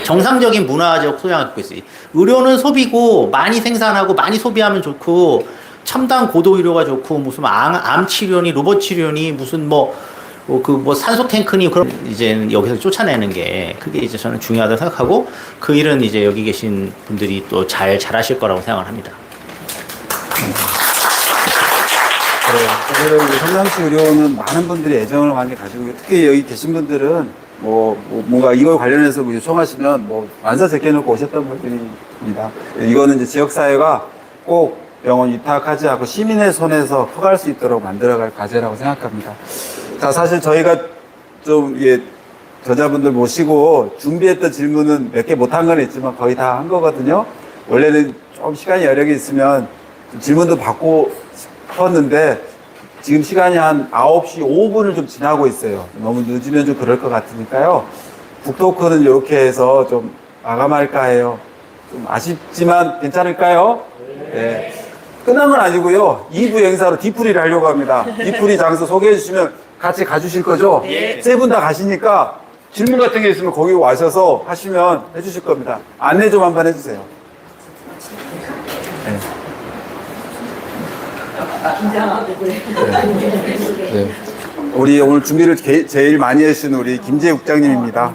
정상적인 문화적 소양을 갖고 있어요. 의료는 소비고, 많이 생산하고, 많이 소비하면 좋고, 첨단 고도 의료가 좋고, 무슨 암 치료니, 로봇 치료니, 무슨 산소 탱크니, 그런 이제 여기서 쫓아내는 게, 그게 이제 저는 중요하다고 생각하고, 그 일은 이제 여기 계신 분들이 또 잘하실 거라고 생각을 합니다. 그래서 우리 성남시 의료원은 많은 분들이 애정을 많이 가지고, 특히 여기 계신 분들은 뭔가 이걸 관련해서 요청하시면 만사 제껴놓고 오셨던 분들입니다. 이거는 이제 지역사회가 꼭 병원 위탁하지 않고 시민의 손에서 커갈 수 있도록 만들어갈 과제라고 생각합니다. 자, 사실 저희가 좀 저자분들 모시고 준비했던 질문은 몇 개 못한 건 있지만 거의 다 한 거거든요. 원래는 좀 시간이 여력이 있으면 질문도 받고 싶었는데 지금 시간이 한 9시 5분을 좀 지나고 있어요. 너무 늦으면 좀 그럴 것 같으니까요. 북토크는 이렇게 해서 좀 마감할까 해요. 좀 아쉽지만 괜찮을까요? 네. 끝난 건 아니고요. 2부 행사로 디프리를 하려고 합니다. 디프리 장소 소개해 주시면 같이 가주실 거죠? 세 분 다 가시니까 질문 같은 게 있으면 거기 와셔서 하시면 해주실 겁니다. 안내 좀 한번 해주세요. 네. 네. 우리 오늘 준비를 제일 많이 해주신 우리 김재 국장님입니다.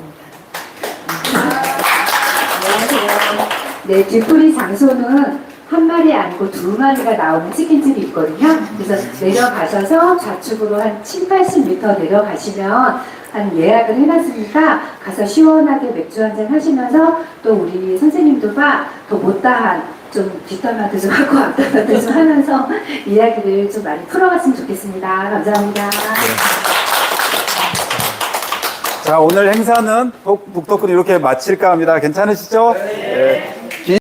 안녕하세요. 네, 뒤풀이 장소는 한 마리 아니고 두 마리가 나오는 치킨집이 있거든요. 그래서 내려가셔서 좌측으로 한 7, 80m 내려가시면 한 예약을 해놨으니까 가서 시원하게 맥주 한잔 하시면서 또 우리 선생님들과 더 못다한 좀 뒷담화도 좀 하고 앞담화도 좀 하면서 이야기를 좀 많이 풀어갔으면 좋겠습니다. 감사합니다. 자, 오늘 행사는 북토크는 이렇게 마칠까 합니다. 괜찮으시죠? 네.